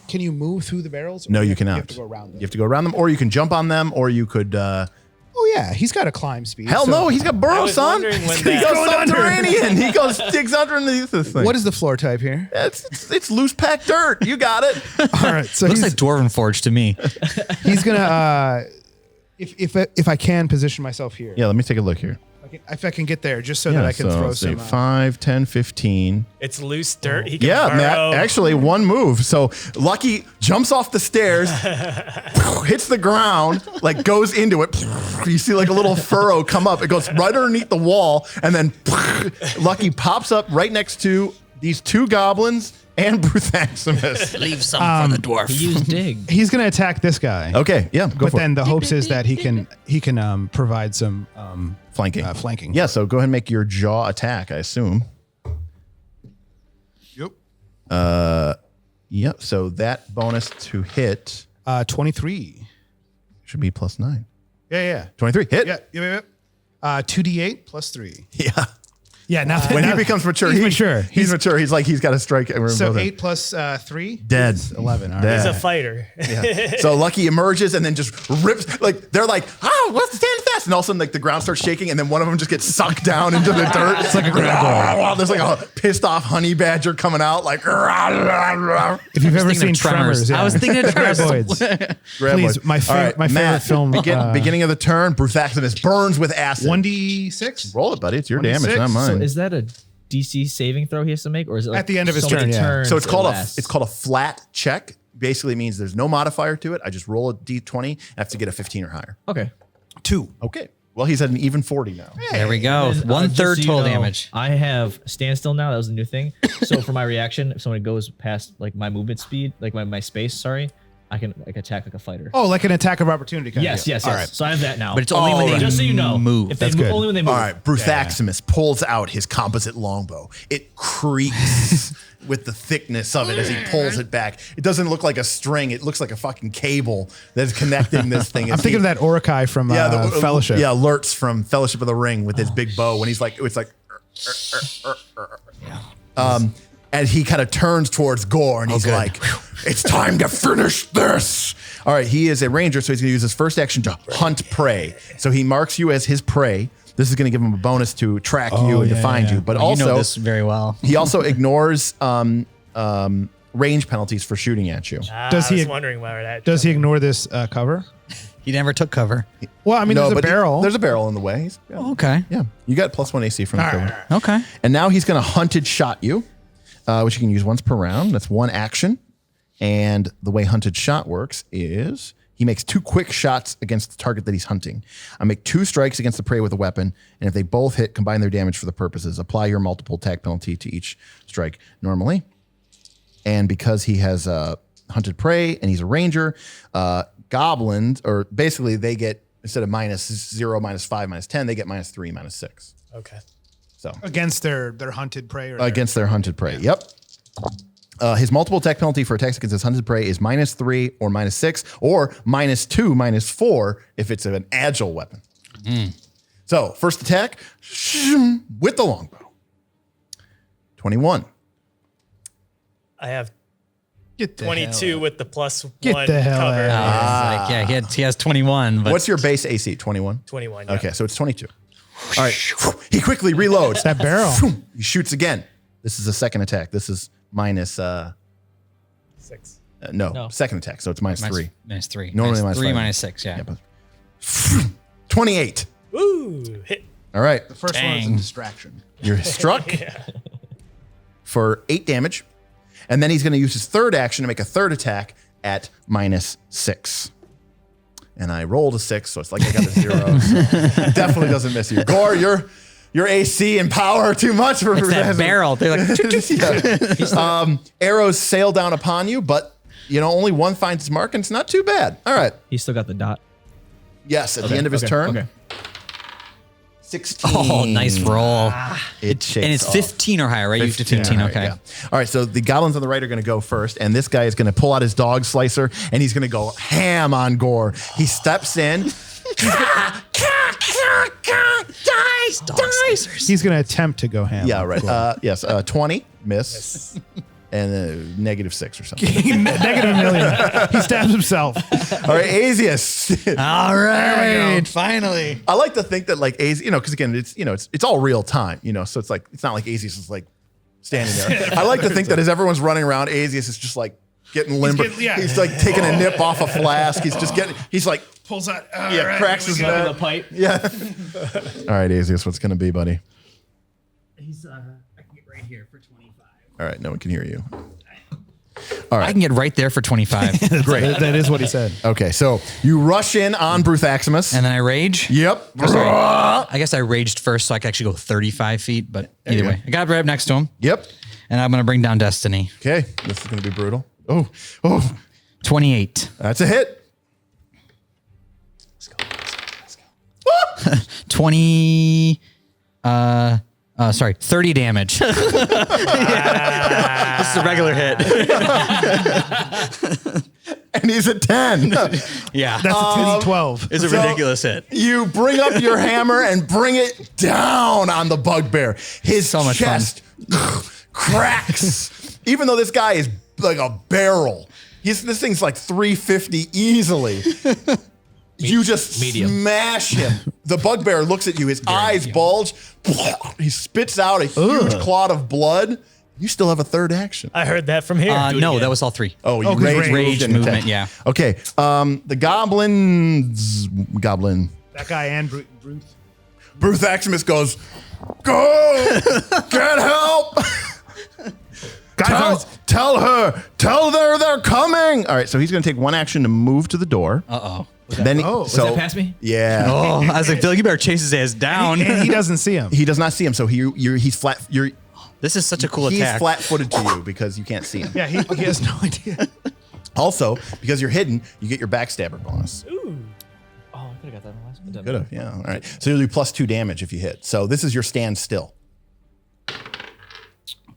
Can you move through the barrels? Or No, do you have to- cannot. You have to go around them. You have to go around them, or you can jump on them, or you could. Oh yeah, he's got a climb speed. Hell so- no, he's got I burrow, was son. wondering when He that- goes Going under. subterranean. He goes digs underneath this thing. What is the floor type here? It's loose packed dirt. You got it. All right, so Looks he's, like Dwarven Forge to me. he's gonna. If I can position myself here, Yeah, let me take a look here. if I can get there, just so that I can so throw let's see, some. 5, 10, 15. It's loose dirt. He can Yeah, burrow. Matt, actually one move. So Lucky jumps off the stairs, hits the ground, like goes into it. You see like a little furrow come up. It goes right underneath the wall, and then Lucky pops up right next to these 2 goblins and Bruthaximus. Leave some for the dwarf. He used dig. He's gonna attack this guy. Okay, yeah, go But for then it. the hopes is that he can provide some Flanking. flanking. Yeah, so go ahead and make your jaw attack, I assume. Yep. Yep, so that bonus to hit 23. should be +9. Yeah. 23, hit. Yeah. 2d8 +3. Yeah. Yeah. Nothing. When he becomes mature, he's mature. He's mature. He's like, he's got to strike. So 8 + 3. Dead. is 11. All right. Dead. He's a fighter. So Lucky emerges and then just rips, like, they're like, oh, let's stand fast. And all of a sudden, like, the ground starts shaking and then one of them just gets sucked down into the dirt. It's like a grab. There's like a pissed off honey badger coming out, like, If you've ever seen Tremors, yeah. I was thinking of Tremors. Graboids. Please, my favorite film. Beginning of the turn, Bruthaximus burns with acid. 1d6 Roll it, buddy. It's your 1d6. damage, not So mine. is that a DC saving throw he has to make, or is it like At the end of his so many turn, yeah. turns So it's or called less? a flat check. Basically means there's no modifier to it. I just roll a d20. I have to get a 15 or higher. Okay. 2. Okay. Well, he's at an even 40 now. There we go. And, One just third so you total know, damage. I have standstill now. That was a new thing. So for my reaction, if someone goes past like my movement speed, like my space, sorry, I can like attack like a fighter. Oh, like an attack of opportunity kind yes, of deal. yes. All right. So I have that now. But it's only when they just so you know, move. If they That's move, good. only when they move. All right, Bruthaximus pulls out his composite longbow. It creaks with the thickness of it as he pulls it back. It doesn't look like a string. It looks like a fucking cable that's connecting this thing. I'm thinking of that Orakai from Fellowship. Yeah, Lurtz from Fellowship of the Ring with his big bow when he's like, it's like, and he kind of turns towards Gorre and he's like, it's time to finish this. All right, he is a ranger, so he's going to use his first action to hunt prey. So he marks you as his prey. This is going to give him a bonus to track you and to find you. But Oh, also, you know this very well. he also ignores range penalties for shooting at you. Does I he- was wondering where that. Does he ignore this cover? He never took cover. Well, I mean, there's a but barrel. There's a barrel in the way. Yeah. Okay. Yeah, you got +1 AC from the cover. Okay. And now he's going to hunted shot you, which you can use once per round. That's one action. And the way hunted shot works is he makes 2 quick shots against the target that he's hunting. I make 2 strikes against the prey with a weapon, and if they both hit, combine their damage for the purposes. Apply your multiple attack penalty to each strike normally. And because he has hunted prey and he's a ranger, goblins, or basically they get, instead of -0, -5, -10, they get -3, -6. Okay. So Against their hunted prey or against their hunted prey. Yep. His multiple attack penalty for attacks against his hunted prey is -3 or -6 or -2, -4 if it's an agile weapon. So first attack with the longbow. 21. I have Get the 22 hell with the +1 Get the hell cover. out. He has 21. But What's your base AC? 21? 21. Yeah. Okay, so it's 22. All right. He quickly reloads. That barrel. He shoots again. This is a second attack. This is minus 6. no, second attack. So it's -3. -3. Normally -3, -5. -6. Yeah. 28. Ooh, hit. All right. The first one is a Dang. distraction. You're struck for 8 damage. And then he's going to use his third action to make a third attack at -6. And I rolled a 6, so it's like I got a 0. So definitely doesn't miss you. Gorre, your AC and power are too much for It's that barrel. They're like, Yeah. Arrows sail down upon you, but only one finds his mark, and it's not too bad. All right. He's still got the dot. Yes, at the end of his turn. Okay. 16. oh, nice roll. It shakes And it's off. 15 or higher, right? You have to 15. All right, Okay. yeah. All right, so the goblins on the right are going to go first, and this guy is going to pull out his dog slicer, and he's going to go ham on Gorre. He steps in. He's going to attempt to go ham. Yeah, right. Yes, 20, miss, and -6 or something. Negative $1 million. He stabs himself. All right, Azeas. All right. Finally. I like to think that like Azeas, because again, it's all real time, so it's like, it's not like Azeas is like standing there. I like to think that as everyone's running around, Azeas is just like getting limber. He's like taking a nip off a flask. He's like, Pulls out. cracks his Got neck. the pipe. Yeah. All right, Azeas, what's going to be, buddy? He's, I can get right here for 25. All right, no one can hear you. I can get right there for 25. Great. That is what he said. Okay, so you rush in on Bruthaximus. And then I rage. Yep. I guess I raged first, so I could actually go 35 feet. But either way, I got right up next to him. Yep. And I'm going to bring down Destiny. Okay, this is going to be brutal. Oh, 28. that's a hit. 20. 30 damage. This is a regular hit. And he's at 10. Yeah. That's a 12. It's a ridiculous hit. You bring up your hammer and bring it down on the bugbear. His So much fun. chest cracks. Even though this guy is like a barrel. This thing's like 350 easily. You just Medium. smash him. The bugbear looks at you. His eyes bulge. He spits out a huge clot of blood. You still have a third action. I heard that from here. Do it No, again. that was all 3. Oh, you 'cause Rage and movement, attack. yeah. Okay. The goblin. That guy and Bruce. Bruthaximus goes, go! Get help! Tell her they're coming. All right, so he's going to take one action to move to the door. Uh-oh. Then Was that past me? Yeah. Oh, I was like, Phil, you better chase his ass down. And he doesn't see him. He does not see him, so he's flat. This is such a cool He's attack. flat-footed to you because you can't see him. Yeah, he has no idea. Also, because you're hidden, you get your backstabber bonus. Ooh. Oh, I could have got that in the last one. Could have, yeah. All right. So you'll do +2 damage if you hit. So this is your stand still.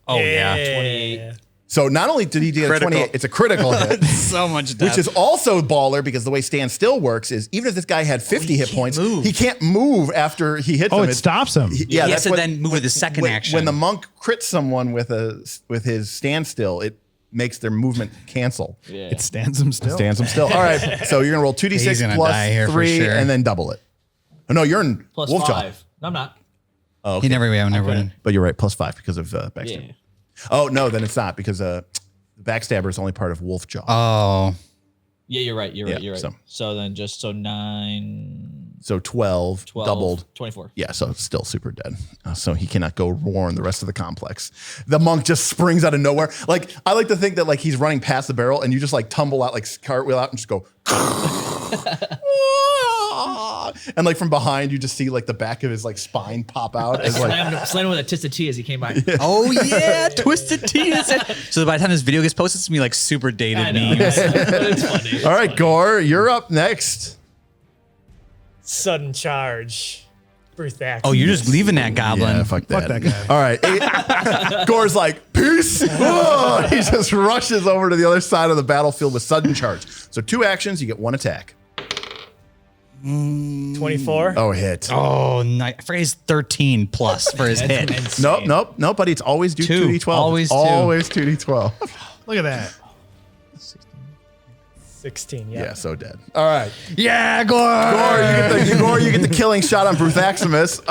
Oh, yeah. 28. So not only did he get a Critical. 28, it's a critical hit. So much death. Which is also baller because the way stand still works is even if this guy had 50 hit points, move. he can't move after he hits Oh, him. it stops him. He has to then move with his second when, action. When the monk crits someone with his standstill, it makes their movement cancel. Yeah. It stands him still. Stands them still. All right, so you're gonna roll 2d6 He's gonna plus die here for 3 sure. and then double it. Oh no, you're in Plus Wolfjaw. 5. No, I'm not. Oh, okay. He never win. But you're right, +5 because of backstabber. Yeah. Oh no, then it's not because the backstabber is only part of Wolfjaw. Oh. Yeah, you're right. You're Yeah, right. You're right. so- So then so 9. So 12, 12, doubled. 24. Yeah, so it's still super dead. So he cannot go warn the rest of the complex. The monk just springs out of nowhere. Like, I like to think that like he's running past the barrel and you just like tumble out, like cartwheel out and just go. And like from behind, you just see like the back of his like spine pop out. As, like, Slammed him with a twisted T as he came by. Oh yeah, Twisted Tea. So by the time this video gets posted, it's gonna be like super dated I know, memes. but it's funny. all right, Gorre, you're up next. Sudden charge. Bruthaximus. Oh, you're just leaving that goblin. Yeah, fuck that. Fuck that guy. All right. Gore's like, peace. Oh, he just rushes over to the other side of the battlefield with sudden charge. So 2 actions, you get 1 attack. 24. Oh, hit. Oh, nice. I forget he's 13 plus for his hit. Nope, buddy. It's always do 2. 2d12. Always 2. Always 2d12. Look at that. 16. Yeah. Yeah, so dead. All right. Yeah, Gorre. Gorre, you get the killing shot on Bruthaximus.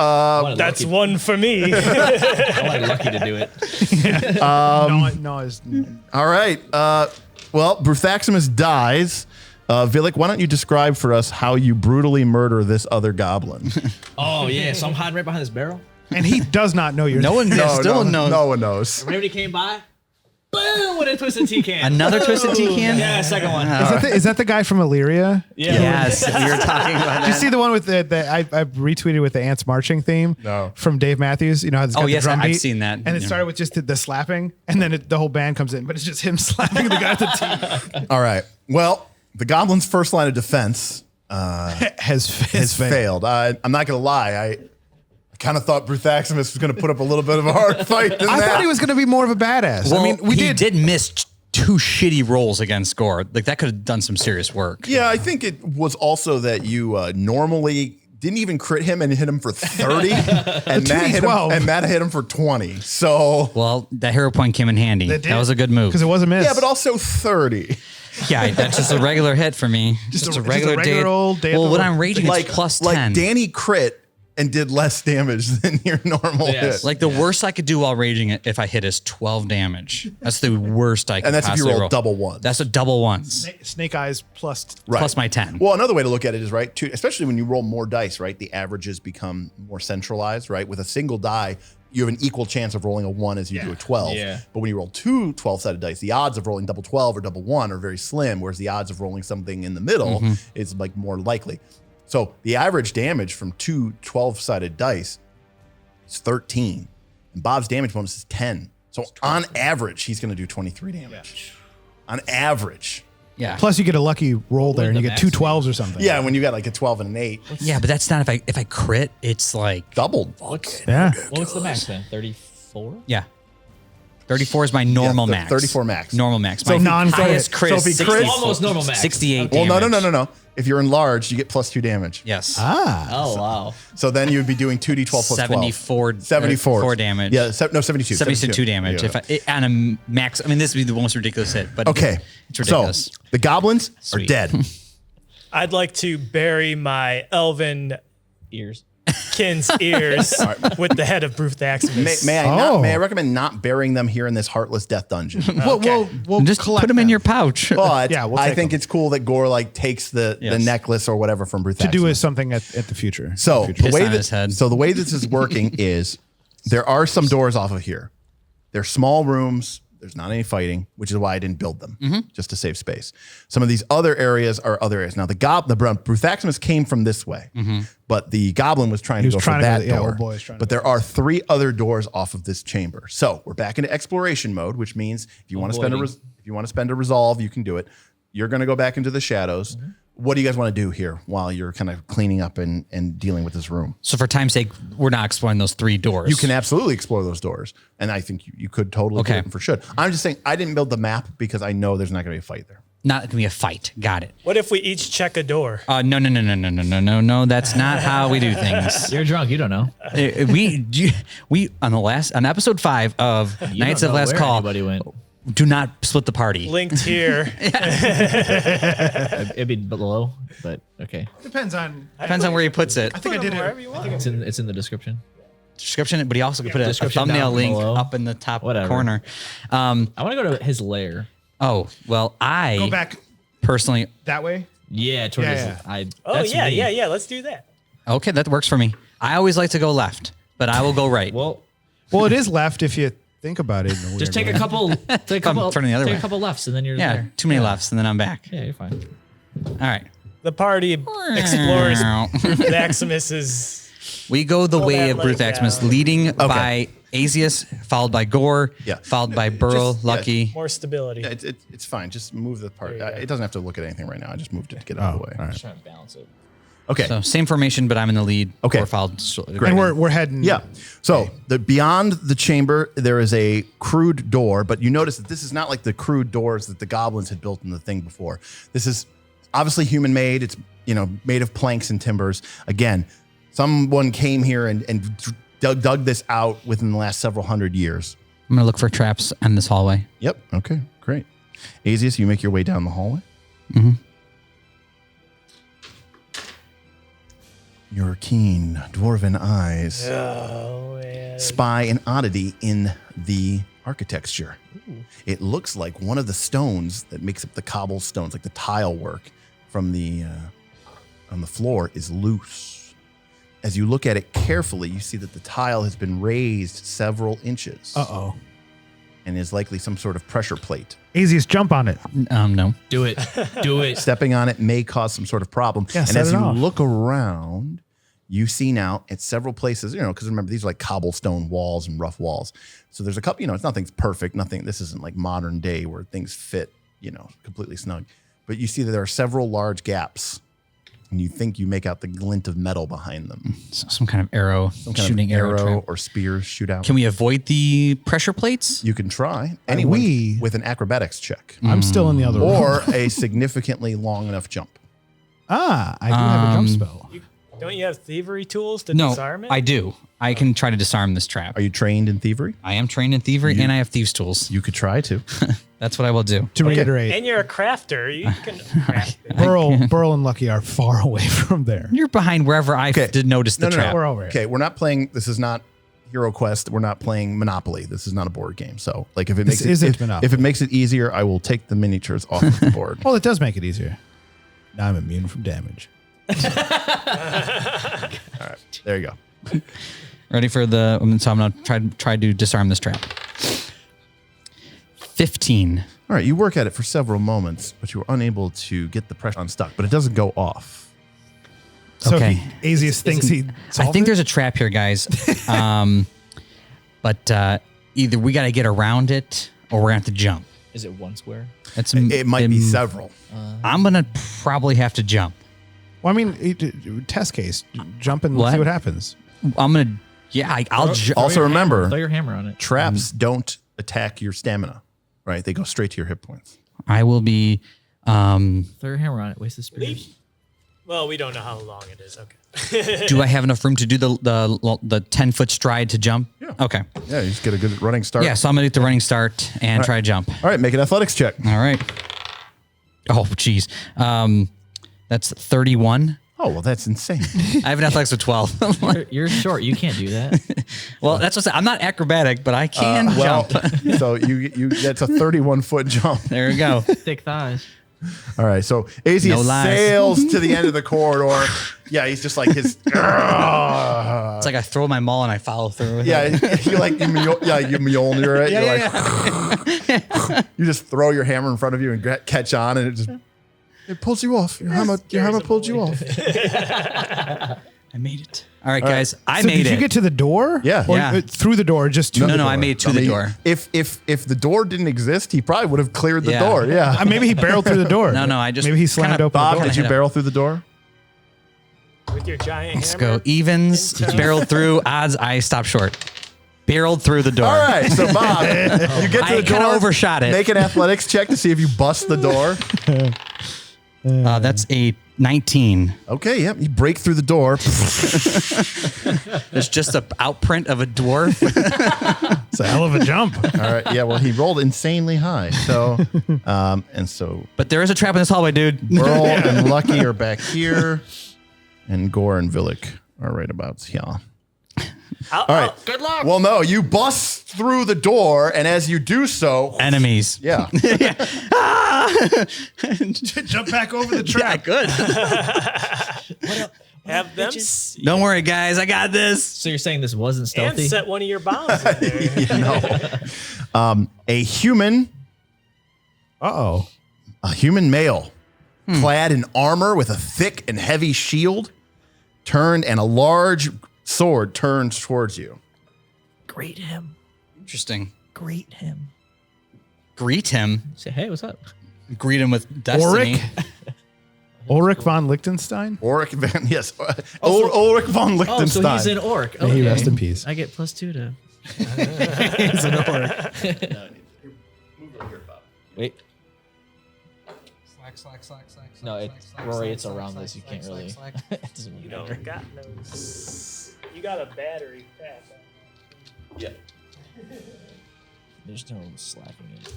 That's one for me. I wanted Lucky to do it. No, it's All right. Well, Bruthaximus dies. Vilik, why don't you describe for us how you brutally murder this other goblin? Oh, yeah. So I'm hiding right behind this barrel. and he does not know you're No one still knows. No one knows. Whenever he came by, boom, with a twisted tea can. Another Twisted Tea can? Yeah, second one. Is that the guy from Illyria? Yeah. Yes, we were talking about Did you that. see the one with the I retweeted with the ants marching theme? No. From Dave Matthews. You know how it's got the yes, drum I've beat? seen that. And it Yeah. started with just the slapping, and then the whole band comes in, but it's just him slapping the guy at the team. All right. Well, the goblin's first line of defense has failed. I'm not going to lie. I kind of thought Bruthaximus was going to put up a little bit of a hard fight than I that. thought he was going to be more of a badass. Well, I mean, we he did. miss 2 shitty rolls against Gorre. Like that could have done some serious work. Yeah, I think it was also that you normally didn't even crit him and hit him for 30, and Matt hit him for 20. So Well, that hero point came in handy. That was a good move. because it was a miss. yeah, but also 30. Yeah, that's just a regular hit for me. Just a regular old day. Well, when I'm raging, Like it's plus 10. Like Danny crit and did less damage than your normal Yes. hit. Like the worst I could do while raging it if I hit is 12 damage. That's the worst I could and that's if you possibly roll double ones. That's a double ones. Snake Eyes plus. Right. Plus my 10. Well, another way to look at it is, right, especially when you roll more dice, right, the averages become more centralized, right? With a single die, you have an equal chance of rolling a 1 as you do a 12. Yeah. But when you roll 2 12-sided dice, the odds of rolling double 12 or double 1 are very slim, whereas the odds of rolling something in the middle is like more likely. So the average damage from 2 12-sided dice is 13. And Bob's damage bonus is 10. So on average, he's going to do 23 damage. On average. Yeah. Plus, you get a lucky roll there, and you the get 2 max 12s or something. Yeah, when you got like a 12 and an 8, Yeah, but that's not if I crit, it's like doubled. Yeah. What's the max then? 34? yeah. 34 is my normal Yeah, max. 34 max. Normal max. So My if he- highest crit so is if he 60 crits- Almost normal max. 68 Well, damage. no. If you're enlarged, you get plus 2 damage. Yes. Oh, wow. So then you would be doing 2d12 plus 12. 74 74 damage. Yeah, 72. 72 damage. Yeah. If on a max, I mean, this would be the most ridiculous hit, but Okay. it's ridiculous. So the goblins are Sweet. dead. I'd like to bury my elven Ears. kin's ears with the head of Bruthaximus. May Oh. I recommend not burying them here in this heartless death dungeon? We'll just collect put them in your pouch. But Yeah, we'll I take think them. it's cool that Gorre like takes the Yes. necklace or whatever from Bruthaximus. to do is something at the future. So Future. the way on his head. the way this is working is there are some doors off of here. They're small rooms. There's not any fighting, which is why I didn't build them, just to save space. Some of these other areas are other areas. Now the Bruthaximus came from this way, but the goblin was trying to go for that door. old boy was trying to But there are 3 other doors off of this chamber. So we're back into exploration mode, which means if you want to spend a resolve, you can do it. You're going to go back into the shadows. What do you guys want to do here while you're kind of cleaning up and dealing with this room? So for time's sake, we're not exploring those 3 doors. You can absolutely explore those doors. And I think you could totally do Okay. it for sure. I'm just saying I didn't build the map because I know there's not going to be a fight there. Not going to be a fight. Got it. What if we each check a door? No. That's not how we do things. You're drunk. You don't know. We on episode 5 of You Knights don't of know Last where Call. anybody went. Do not split the party. Linked here. It'd be below, but okay. Depends on. Depends on where he puts it. I think I did wherever it. you want. It's in the description. Description, but he also could put a Description thumbnail down link below. up in the top Whatever. corner. I want to go to his lair. Oh, well, Go back personally, that way. Yeah, toward Yeah, his. Oh, that's yeah, me. yeah. Let's do that. Okay, that works for me. I always like to go left, but I will go right. Well, Well, it is left if you think about it. In a weird just take way. a couple. Take a couple. turning the other take way. a couple lefts, and then you're Yeah, there. too many lefts, and then I'm back. Yeah, you're fine. All right. The party explores Bruthaximus's. We go the Pull way that of leg Bruthaximus, down. leading by Azeas, followed by Gorre, Yeah. followed by Burl, Just- yeah. Lucky. More stability. Yeah, it's fine. Just move the part. There you go. It doesn't have to look at anything right now. I just moved it to get out of the way. all right. Just trying to balance it. Okay. So same formation, but I'm in the lead. Okay. Gorre followed. And we're heading. Yeah. So beyond the chamber, there is a crude door, but you notice that this is not like the crude doors that the goblins had built in the thing before. This is obviously human made. It's made of planks and timbers. Again, someone came here and dug this out within the last several hundred years. I'm going to look for traps in this hallway. Yep. Okay. Great. Azeas, you make your way down the hallway. Mm-hmm. Your keen dwarven eyes Oh, man. spy an oddity in the architecture. It looks like one of the stones that makes up the cobblestones, like the tile work from the on the floor, is loose. As you look at it carefully, you see that the tile has been raised several inches Uh-oh. and is likely some sort of pressure plate. Easiest jump on it. No. Do it. Do it. Stepping on it may cause some sort of problem. Yeah, and set as it you off. look around, you see now at several places, because remember, these are like cobblestone walls and rough walls. So there's a couple, it's nothing's perfect. This isn't like modern day where things fit, completely snug. But you see that there are several large gaps, and you think you make out the glint of metal behind them. Some kind of arrow, Some kind shooting of arrow. trap. or spears shoot out. Can we avoid the pressure plates? You can try anyone we- with an acrobatics check I'm still in the other room. or a significantly long enough jump. I do have a jump spell. Don't you have thievery tools to No, disarm it? I do. I can try to disarm this trap. Are you trained in thievery? I am trained in thievery, and I have thieves' tools. You could try to. That's what I will do. To reiterate, And you're a crafter. You can craft it. Burl and Lucky are far away from there. You're behind wherever I did notice the trap. We're over here. Okay, we're not playing. This is not Hero Quest. We're not playing Monopoly. This is not a board game. So, like, if it This makes it isn't Monopoly. if it makes it easier, I will take the miniatures off of the board. Well, it does make it easier. Now I'm immune from damage. All right, there you go. Ready for the? So I'm gonna try to disarm this trap. 15. All right, you work at it for several moments, but you are unable to get the pressure unstuck. But it doesn't go off. So Okay. Azeas thinks he I think there's a trap here, guys. But either we got to get around it, or we're gonna have to jump. Is it one square? It's It might be several. I'm gonna probably have to jump. Well, I mean, test case. Jump and What? see what happens. I'm gonna. Yeah, I'll jump. Also, remember, Throw your hammer on it. traps don't attack your stamina. Right? They go straight to your hit points. I will be. Throw your hammer on it. Waste the spears. Well, we don't know how long it is. Okay. Do I have enough room to do the 10-foot stride to jump? Yeah. Okay. Yeah, you just get a good running start. Yeah, so I'm gonna get the running start and try to jump. All right, make an athletics check. All right. Oh, geez. That's 31. Oh, well, that's insane. I have an athletics of 12. You're short. You can't do that. Well, that's what I'm not acrobatic, but I can jump. So that's a 31-foot jump. There we go. Thick thighs. All right, so Azeas No lies. sails to the end of the corridor. Yeah, he's just like his. It's like I throw my maul and I follow through with it. Yeah, you Mjolnir it. You just throw your hammer in front of you and catch on, and it pulls you off. Your hammer pulled you off. I made it. All right, guys. I So made did it. you get to the door? Yeah. Or Yeah. through the door, just to the No, door? I made it to the door. If the door didn't exist, he probably would have cleared the Yeah. door. Yeah. Maybe he barreled through the door. No, I just maybe he slammed kinda- open Bob, the door. did you Yeah. barrel through the door? With your giant Let's hammer. go. Evens. Into- Barreled through. Odds. I stopped short. Barreled through the door. All right, so Bob, you get to I the door. kinda overshot it. Make an athletics check to see if you bust the door. That's a 19. Okay, yep. You break through the door. There's just a outprint of a dwarf. It's a hell of a jump. All right. Yeah. Well, he rolled insanely high. So, But there is a trap in this hallway, dude. Burl and Lucky are back here, and Gorre and Vilik are right about here. All right. Good luck. Well, no, you bust through the door, and as you do so, Enemies. yeah, Jump back over the trap. Good. Have them Don't worry, guys. I got this. So you're saying this wasn't and stealthy? set one of your bombs in there. A human Uh-oh. A human male, clad in armor with a thick and heavy shield, turned and a large sword turns towards you. Greet him. Interesting. Greet him. Greet him. Say, hey, what's up? Greet him with destiny. Ulrich von Liechtenstein? Ulrich von Liechtenstein. Oh, so he's an orc. May he Okay. rest in peace. I get +2 to. He's an orc. Wait. Slack. No, Rory, it's around this. You can't really. It doesn't really You don't matter. got no. You got a battery pack. Yeah. There's no slacking it.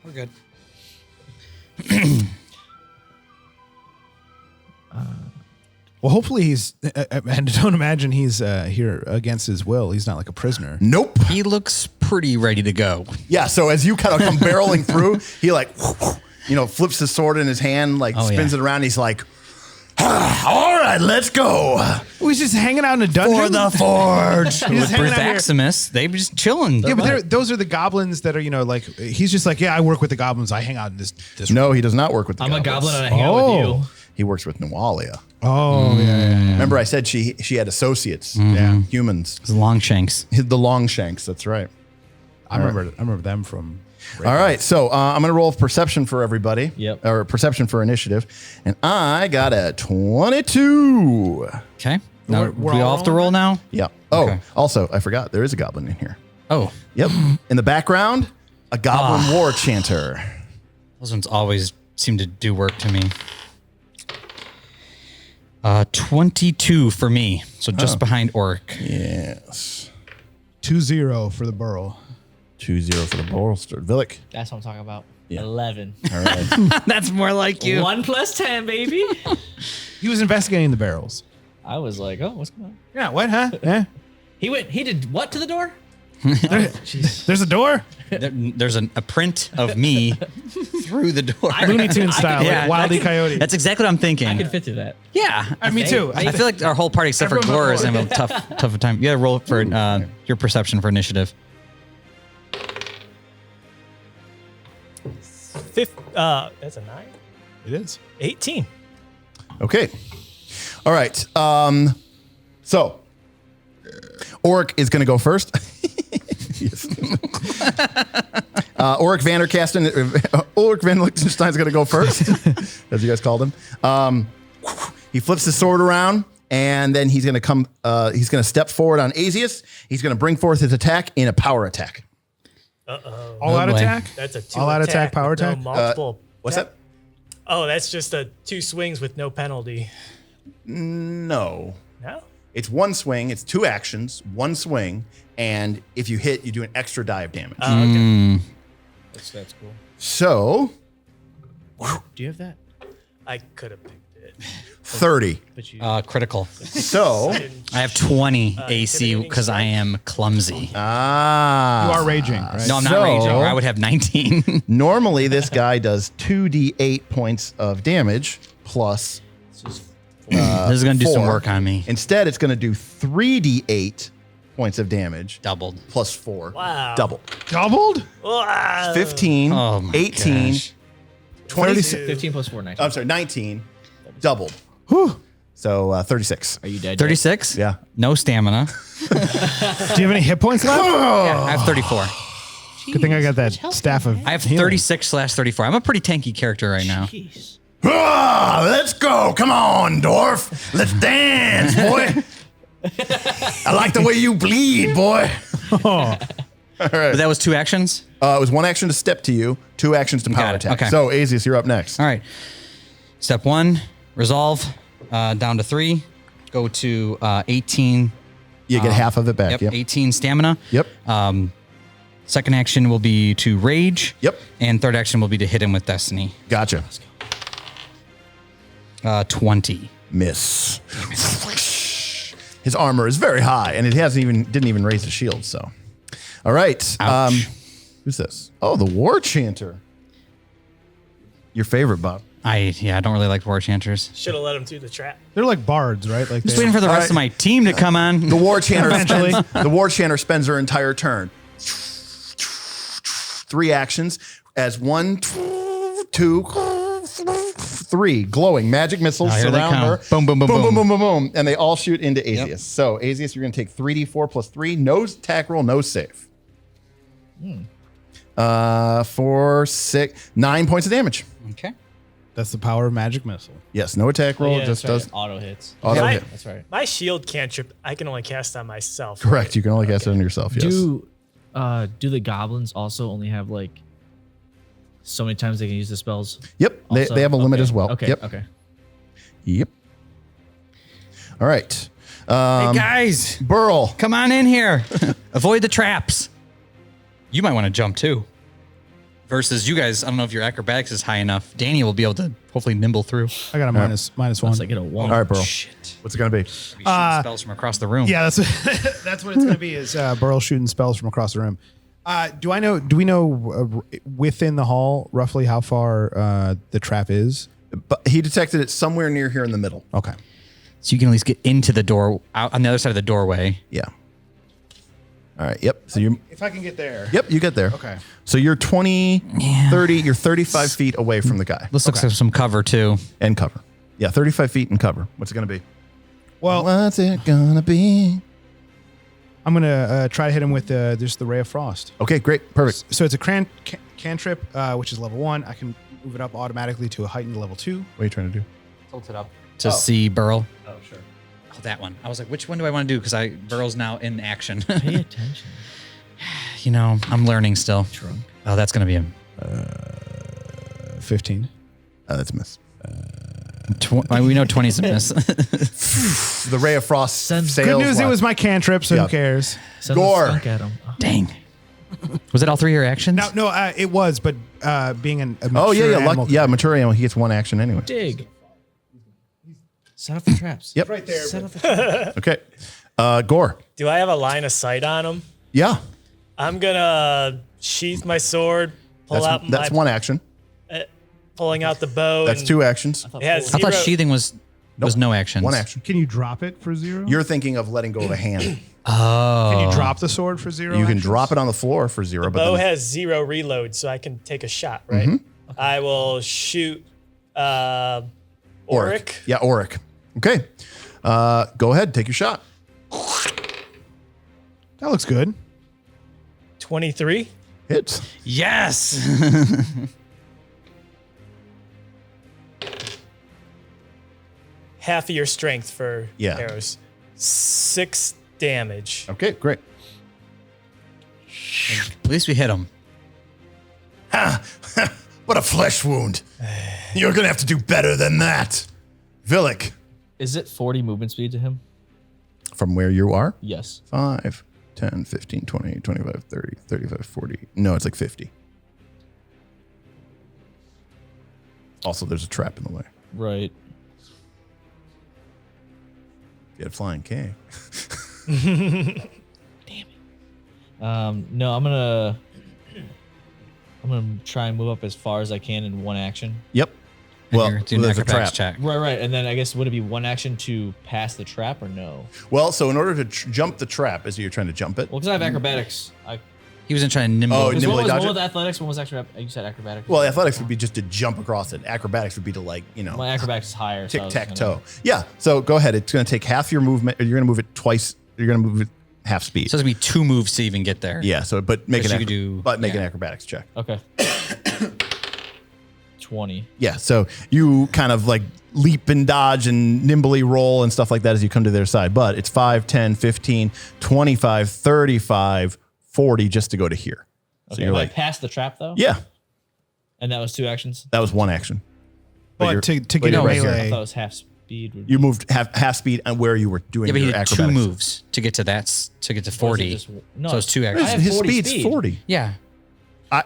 We're good. Well, hopefully he's, and don't imagine he's here against his will. He's not like a prisoner. Nope. He looks pretty ready to go. Yeah, so as you kind of come barreling through, he like, flips his sword in his hand, like spins it around. He's like, all right, let's go. Oh, he's just hanging out in a dungeon? For the forge. He's With just hanging out here. Bruthaximus, they were just chilling. Yeah, but those are the goblins that are, like, he's just like, yeah, I work with the goblins. I hang out in this No, he does not work with the I'm a goblins. goblin and I hang out with you. He works with Nualia. Oh, yeah. Remember I said she had associates. Yeah. Humans. It's Longshanks. The Longshanks, that's right. I remember them from. All right, so I'm going to roll perception for everybody. Yep. Or perception for initiative. And I got a 22. Okay. Now, We're we all all have to roll now? Yeah. Oh, Okay. also, I forgot, there is a goblin in here. Oh, Yep. In the background, a goblin war chanter. those ones always seem to do work to me. 22 for me. So just behind Orc. Yes. 2-0 for the Burl. 2-0 for the bolster. Vilik. That's what I'm talking about. Yeah. 11. All right. That's more like you. 1 + 10, baby. He was investigating the barrels. I was like, oh, what's going on? Yeah, what, huh? Yeah. He did what to the door? There's a door? There's a print of me through the door. Looney Tunes style, Yeah, like Wile E. that's- Coyote. That's exactly what I'm thinking. I could fit through that. Yeah. Me too. I feel like our whole party, except for Everyone Gorre, is but having a tough time. You gotta roll for your perception for initiative. That's a 9. It is. 18. Okay. All right. So, Oric is going to go first. Yes. Ulrich van Liechtenstein is going to go first, as you guys called him. He flips his sword around, and then he's going to come. He's going to step forward on Azeas. He's going to bring forth his attack in a power attack. All out boy. attack? That's a 2 All out attack, power with no attack? multiple. What's that? Oh, that's just a 2 swings with no penalty. No. No? It's one swing. It's 2 actions, 1 swing, and if you hit, you do an extra die of damage. Oh, okay. That's cool. So, Do you have that? I could have picked it. 30. But you. Critical. So, I have 20 AC because I am clumsy. You are raging, right? No, I'm not So- raging. Or I would have 19. normally this guy does 2d8 points of damage plus. This is gonna do some 4. work on me. Instead, it's going to do 3d8 points of damage Doubled. plus 4. Wow. Double. Doubled? Wow. 15, Oh my 18, gosh. 26. 15 + 4, 19. I'm sorry, 19. Doubled. Whew. So 36. Are you dead? 36? Yeah. No stamina. Do you have any hit points left? Yeah, I have 34. Good thing I got that staff of I have healing. 36/34. I'm a pretty tanky character right now. Jeez. Let's go. Come on, dwarf. Let's dance, boy. I like the way you bleed, boy. But that was 2 actions? It was 1 action to step to you, 2 actions to power it. attack. Okay. So, Azeas, you're up next. All right. Step 1, resolve, down to 3. Go to 18. You get half of it back. Yep. 18 stamina. Yep. Second action will be to rage. Yep. And third action will be to hit him with destiny. Gotcha. 20. Miss. His armor is very high, and it didn't even raise the shield. So, all right. Ouch. Who's this? Oh, the war chanter. Your favorite, Bob. I don't really like war chanters. Should have let him through the trap. They're like bards, right? Like Just waiting for the rest of my team to come on. The war chanter Eventually. spends her entire turn. 3 actions as 1, 2, 3 glowing magic missiles here they surround come. her. Boom, boom, boom, boom, boom. boom, boom, boom, and they all shoot into Azeas. So Azeas, you're going to take 3d4 plus 3. No attack roll, no save. 4, 6, 9 points of damage. Okay. That's the power of magic missile. Yes, no attack roll. Yeah, Just that's does right. Auto hits. auto I- hit. That's right. My shield cantrip, I can only cast on myself. Correct. You can only cast it on yourself. Yes. Do the goblins also only have like so many times they can use the spells? Yep. Also? They have a limit Okay, as well. Okay. Yep. Okay. Yep. All right. Hey guys, Burl. come on in here. Avoid the traps. You might want to jump too. Versus you guys, I don't know if your acrobatics is high enough. Danny will be able to hopefully nimble through. I got a minus one. Once I get a 1. All right, Burl. Shit. What's it going to be? We shoot spells from across the room. Yeah, that's that's what it's going to be. Is Burl shooting spells from across the room? Do we know within the hall roughly how far the trap is? But he detected it somewhere near here in the middle. Okay. So you can at least get into the door, out on the other side of the doorway. Yeah. All right. Yep. So you. If I can get there. Yep. You get there. Okay. So you're 20, 30. You're 35 feet away from the guy Let's look for some cover too. and cover. Yeah, 35 feet and cover. What's it going to be? Well, What's it going to be? I'm going to try to hit him with just the Ray of Frost. Okay. Great. Perfect. So it's a cantrip, which is level 1. I can move it up automatically to a heightened level 2. What are you trying to do? Tilt it up to see Burl. Oh, sure. Oh, that one. I was like, which one do I want to do? Because Burl's now in action. Pay attention. You know, I'm learning still. Drunk. Oh, that's gonna be a 15. That's a miss. we know 20's a miss. The ray of frost Send- sails. Good news, it west. was my cantrip, so Yeah. who cares? Send Gore. the skunk at him. Oh. Dang. Was it all 3 of your actions? No, it was, but being a mature Oh yeah, yeah, animal, mature animal. He gets 1 action anyway. Dig. Set up the traps. Yep. right there. Set up the traps. Okay. Gore. Do I have a line of sight on him? Yeah. I'm gonna sheath my sword, pull out That's my 1 action. pulling out the bow. That's and 2 actions. It has I thought zero- sheathing was no actions. 1 action. Can you drop it for 0? You're thinking of letting go of a hand. Oh. Can you drop the sword for 0? You can actions? drop it on the floor for 0, but bow then has 0 reload, so I can take a shot, right? I will shoot Auric. Yeah, Auric. Okay. Go ahead. Take your shot. That looks good. 23. Hits. Yes. Half of your strength for Yeah. arrows. 6 damage. Okay, great. At least we hit him. What a flesh wound. You're going to have to do better than that. Vilik, Is it 40 movement speed to him? from where you are, Yes. 5, 10, 15, 20, 25, 30, 35, 40. No, it's like 50. Also, there's a trap in the way. Right. You had flying K. No, I'm gonna try and move up as far as I can in 1 action. Yep. Well, Here, do an there's a acrobatics trap. check. Right. And then I guess would it be 1 action to pass the trap or no? Well, so in order to jump the trap, as you're trying to jump it. Well, because I have acrobatics. He wasn't trying to nimble. Oh, Because nimbly one dodge was it? athletics, one was you said acrobatics. Well, athletics would be just to jump across it. Acrobatics would be to My acrobatics is higher. so I tic was tac just toe. gonna- Yeah. So go ahead. It's going to take half your movement. Or you're going to move it twice. You're going to move it half speed. So it's gonna be 2 moves to even get there. Yeah. So, but make But an you could do- make an yeah. acrobatics check. Okay. 20. Yeah. So you kind of like leap and dodge and nimbly roll and stuff like that as you come to their side. But it's 5, 10, 15, 25, 35, 40 just to go to here. So Okay. you're Am I like, past the trap though? yeah, And that was 2 actions. that was 1 action. But you're- to but get you're a right here. I melee, thought it was half speed. You moved half speed and where you were doing Yeah, but he your did 2 acrobatics. moves to get to that to get to Or is it 40. just- no, So it's 2 I actions. have His 40 speed's speed. 40. Yeah.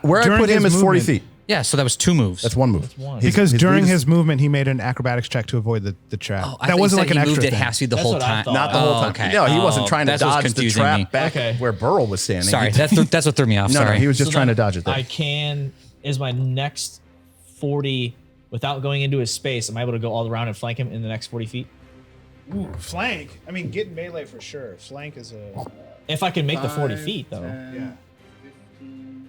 Where I During put him his is 40 movement- feet. Yeah. So that was 2 moves. That's 1 move. That's one. because during lead is- his movement, he made an acrobatics check to avoid the trap. Oh, I that thought wasn't you like said an he moved extra at thing. half speed the That's whole what I time. thought. Not the whole time. Okay. No, he wasn't trying to that's what's dodge the confusing trap me. back Okay. where Burl was standing. Sorry, He- that's what threw me off. no, Sorry. he was just So trying to then dodge it there. Is my next 40 without going into his space, am I able to go all around and flank him in the next 40 feet? Ooh, flank. I mean, get melee for sure. Flank is a. If I can make the 40 feet, though. 10, Yeah. 15,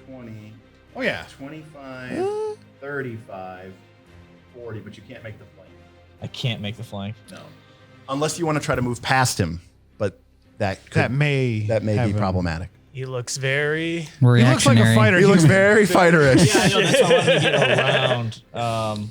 20. Oh yeah. 25, 35, 40, but you can't make the flank. I can't make the flank. No. Unless you want to try to move past him, but that may be have him. problematic. He looks very. He looks like a Reactionary. fighter. He looks human. very fighterish. Yeah, I know. That's why I wanted to get around.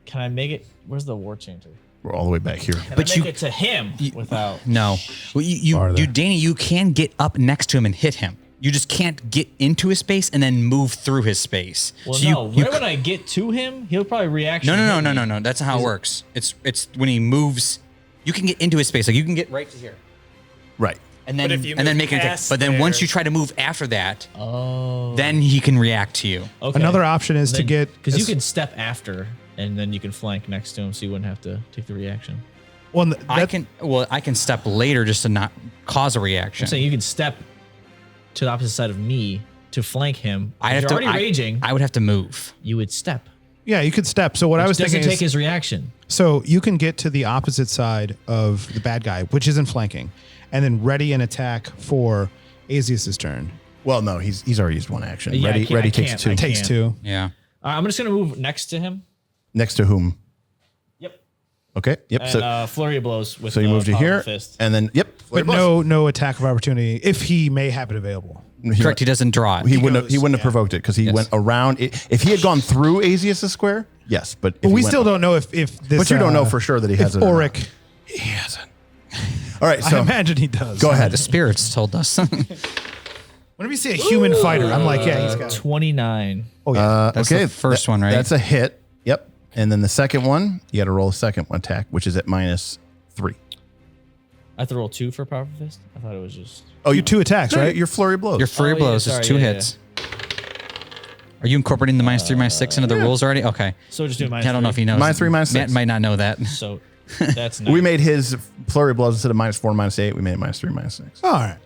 Can I make it? Where's the war changer? We're all the way back here. Can But I you- make it to him without? No. Well, Farther. Danny, you can get up next to him and hit him. You just can't get into his space and then move through his space. Well, So no. you Right when I get to him, he'll probably react. No. That's not how it works. It's when he moves, you can get into his space. Like you can get right to here. Right. And then But if you and then move make an attack. past But then once there- you try to move after that, Oh. then he can react to you. Okay. Another option is to get because you can step after, and then you can flank next to him, so you wouldn't have to take the reaction. Well, I can step later just to not cause a reaction. I'm saying you can step to the opposite side of me to flank him. I'd If have you're to already raging. I would have to move. You would step. Yeah, you could step. So what I was Doesn't thinking take is, his reaction. so you can get to the opposite side of the bad guy, which isn't flanking, and then ready an attack for Azeas' turn. Well, no, he's already used one action. Yeah, I ready can't- I takes can't- two. I can't. Takes two. Yeah. I'm just gonna move next to him. Next to whom? Yep. Okay. Yep. And flurry of blows with. So you the move to power of here, the fist. and then But no attack of opportunity if he may have it available. Correct. He doesn't draw it. He wouldn't goes, have yeah. provoked it because he Yes. went around. If he had gone through Azeas' square, yes, but if But he we went- still don't know if this. But you don't know for sure that he if has it. or not. Auric. He hasn't. All right. I So imagine he does. go ahead. The spirits told us. Whenever you see a human fighter, I'm like, yeah, he's got. 29. Oh yeah. That's the first one, right? That's a hit. Yep. And then the second one, you got to roll a second attack, which is at -3. I have to roll 2 for power of the fist. I thought it was just. Oh, You two attacks, no, right? Your flurry of blows. Your flurry Oh, yeah, blows sorry, is 2 yeah, hits. Are you incorporating the -3, -6 into the rules already? Okay. So just do I don't know if he knows. -3, -6. Matt might not know that. So that's nice. We made his flurry of blows instead of -4, -8. We made it -3, -6. All right.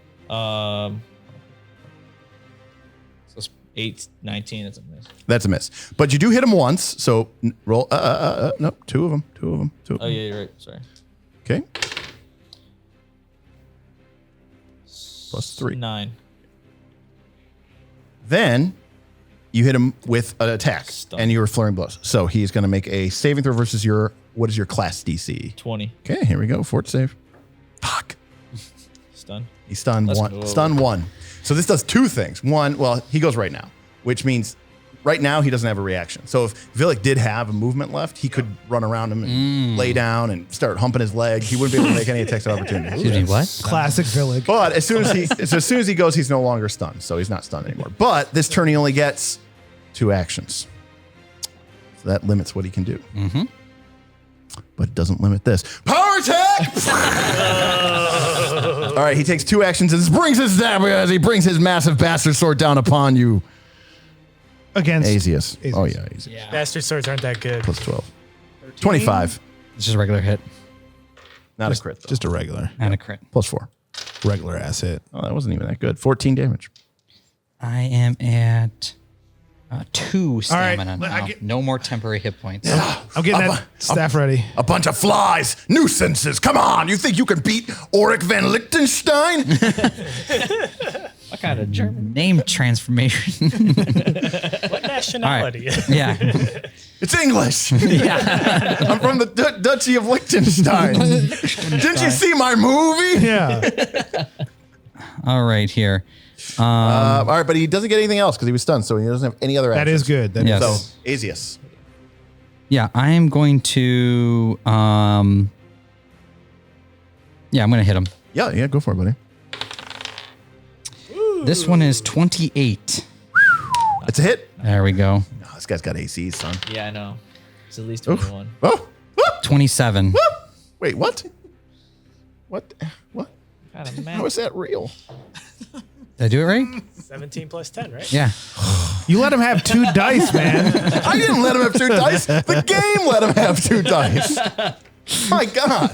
So it's 8, 19. That's a miss. That's a miss. But you do hit him once. So roll. No, two of them. Oh yeah, you're right. Sorry. Okay. +3. 9. Then you hit him with an attack, Stun. and you were flurrying blows. So he's going to make a saving throw versus what is your class DC? 20. Okay, here we go. Fort save. Fuck. Stun. He stunned Let's one. go. Stun one. So this does two things. One, well, he goes right now, which means right now he doesn't have a reaction. So if Vilik did have a movement left, he could run around him and lay down and start humping his leg. He wouldn't be able to make any attacks of opportunity. Excuse me, what? Classic Vilik. But as soon as he goes, he's no longer stunned. So he's not stunned anymore. But this turn he only gets 2 actions. So that limits what he can do. Mm-hmm. But it doesn't limit this. Power attack! All right, he takes 2 actions and brings his stab as he brings his massive bastard sword down upon you. Against Azeas. Oh yeah, Azeas. Yeah. Bastard swords aren't that good. Plus 12. 25. It's just a regular hit. Not a crit, though. just a regular And a crit. Plus 4. ass hit. Oh, that wasn't even that good. 14 damage. I am at 2 right, stamina I now. get- No more temporary hit points. I'm getting that staff ready. A bunch of flies, nuisances. Come on, you think you can beat Auric van Liechtenstein? What kind of German? Name transformation. What nationality? Yeah. It's English. Yeah. I'm from the Duchy of Liechtenstein. Didn't you see my movie? Yeah. All right, here. All right, but he doesn't get anything else because he was stunned, so he doesn't have any other That actions. is good. That Yes. is- So, Azeas. Yeah, I am going to I'm gonna hit him. Yeah, go for it, buddy. This one is 28. It's a hit. There we go. No, this guy's got ACs, son. Yeah, I know. It's at least Oof. 21. Oh, whoop, 27. whoop. Wait, what? What? Kind of How is that real? Did I do it right? 17 plus 10, right? Yeah. You let him have 2 dice, man. I didn't let him have 2 dice. The game let him have 2 dice. My God.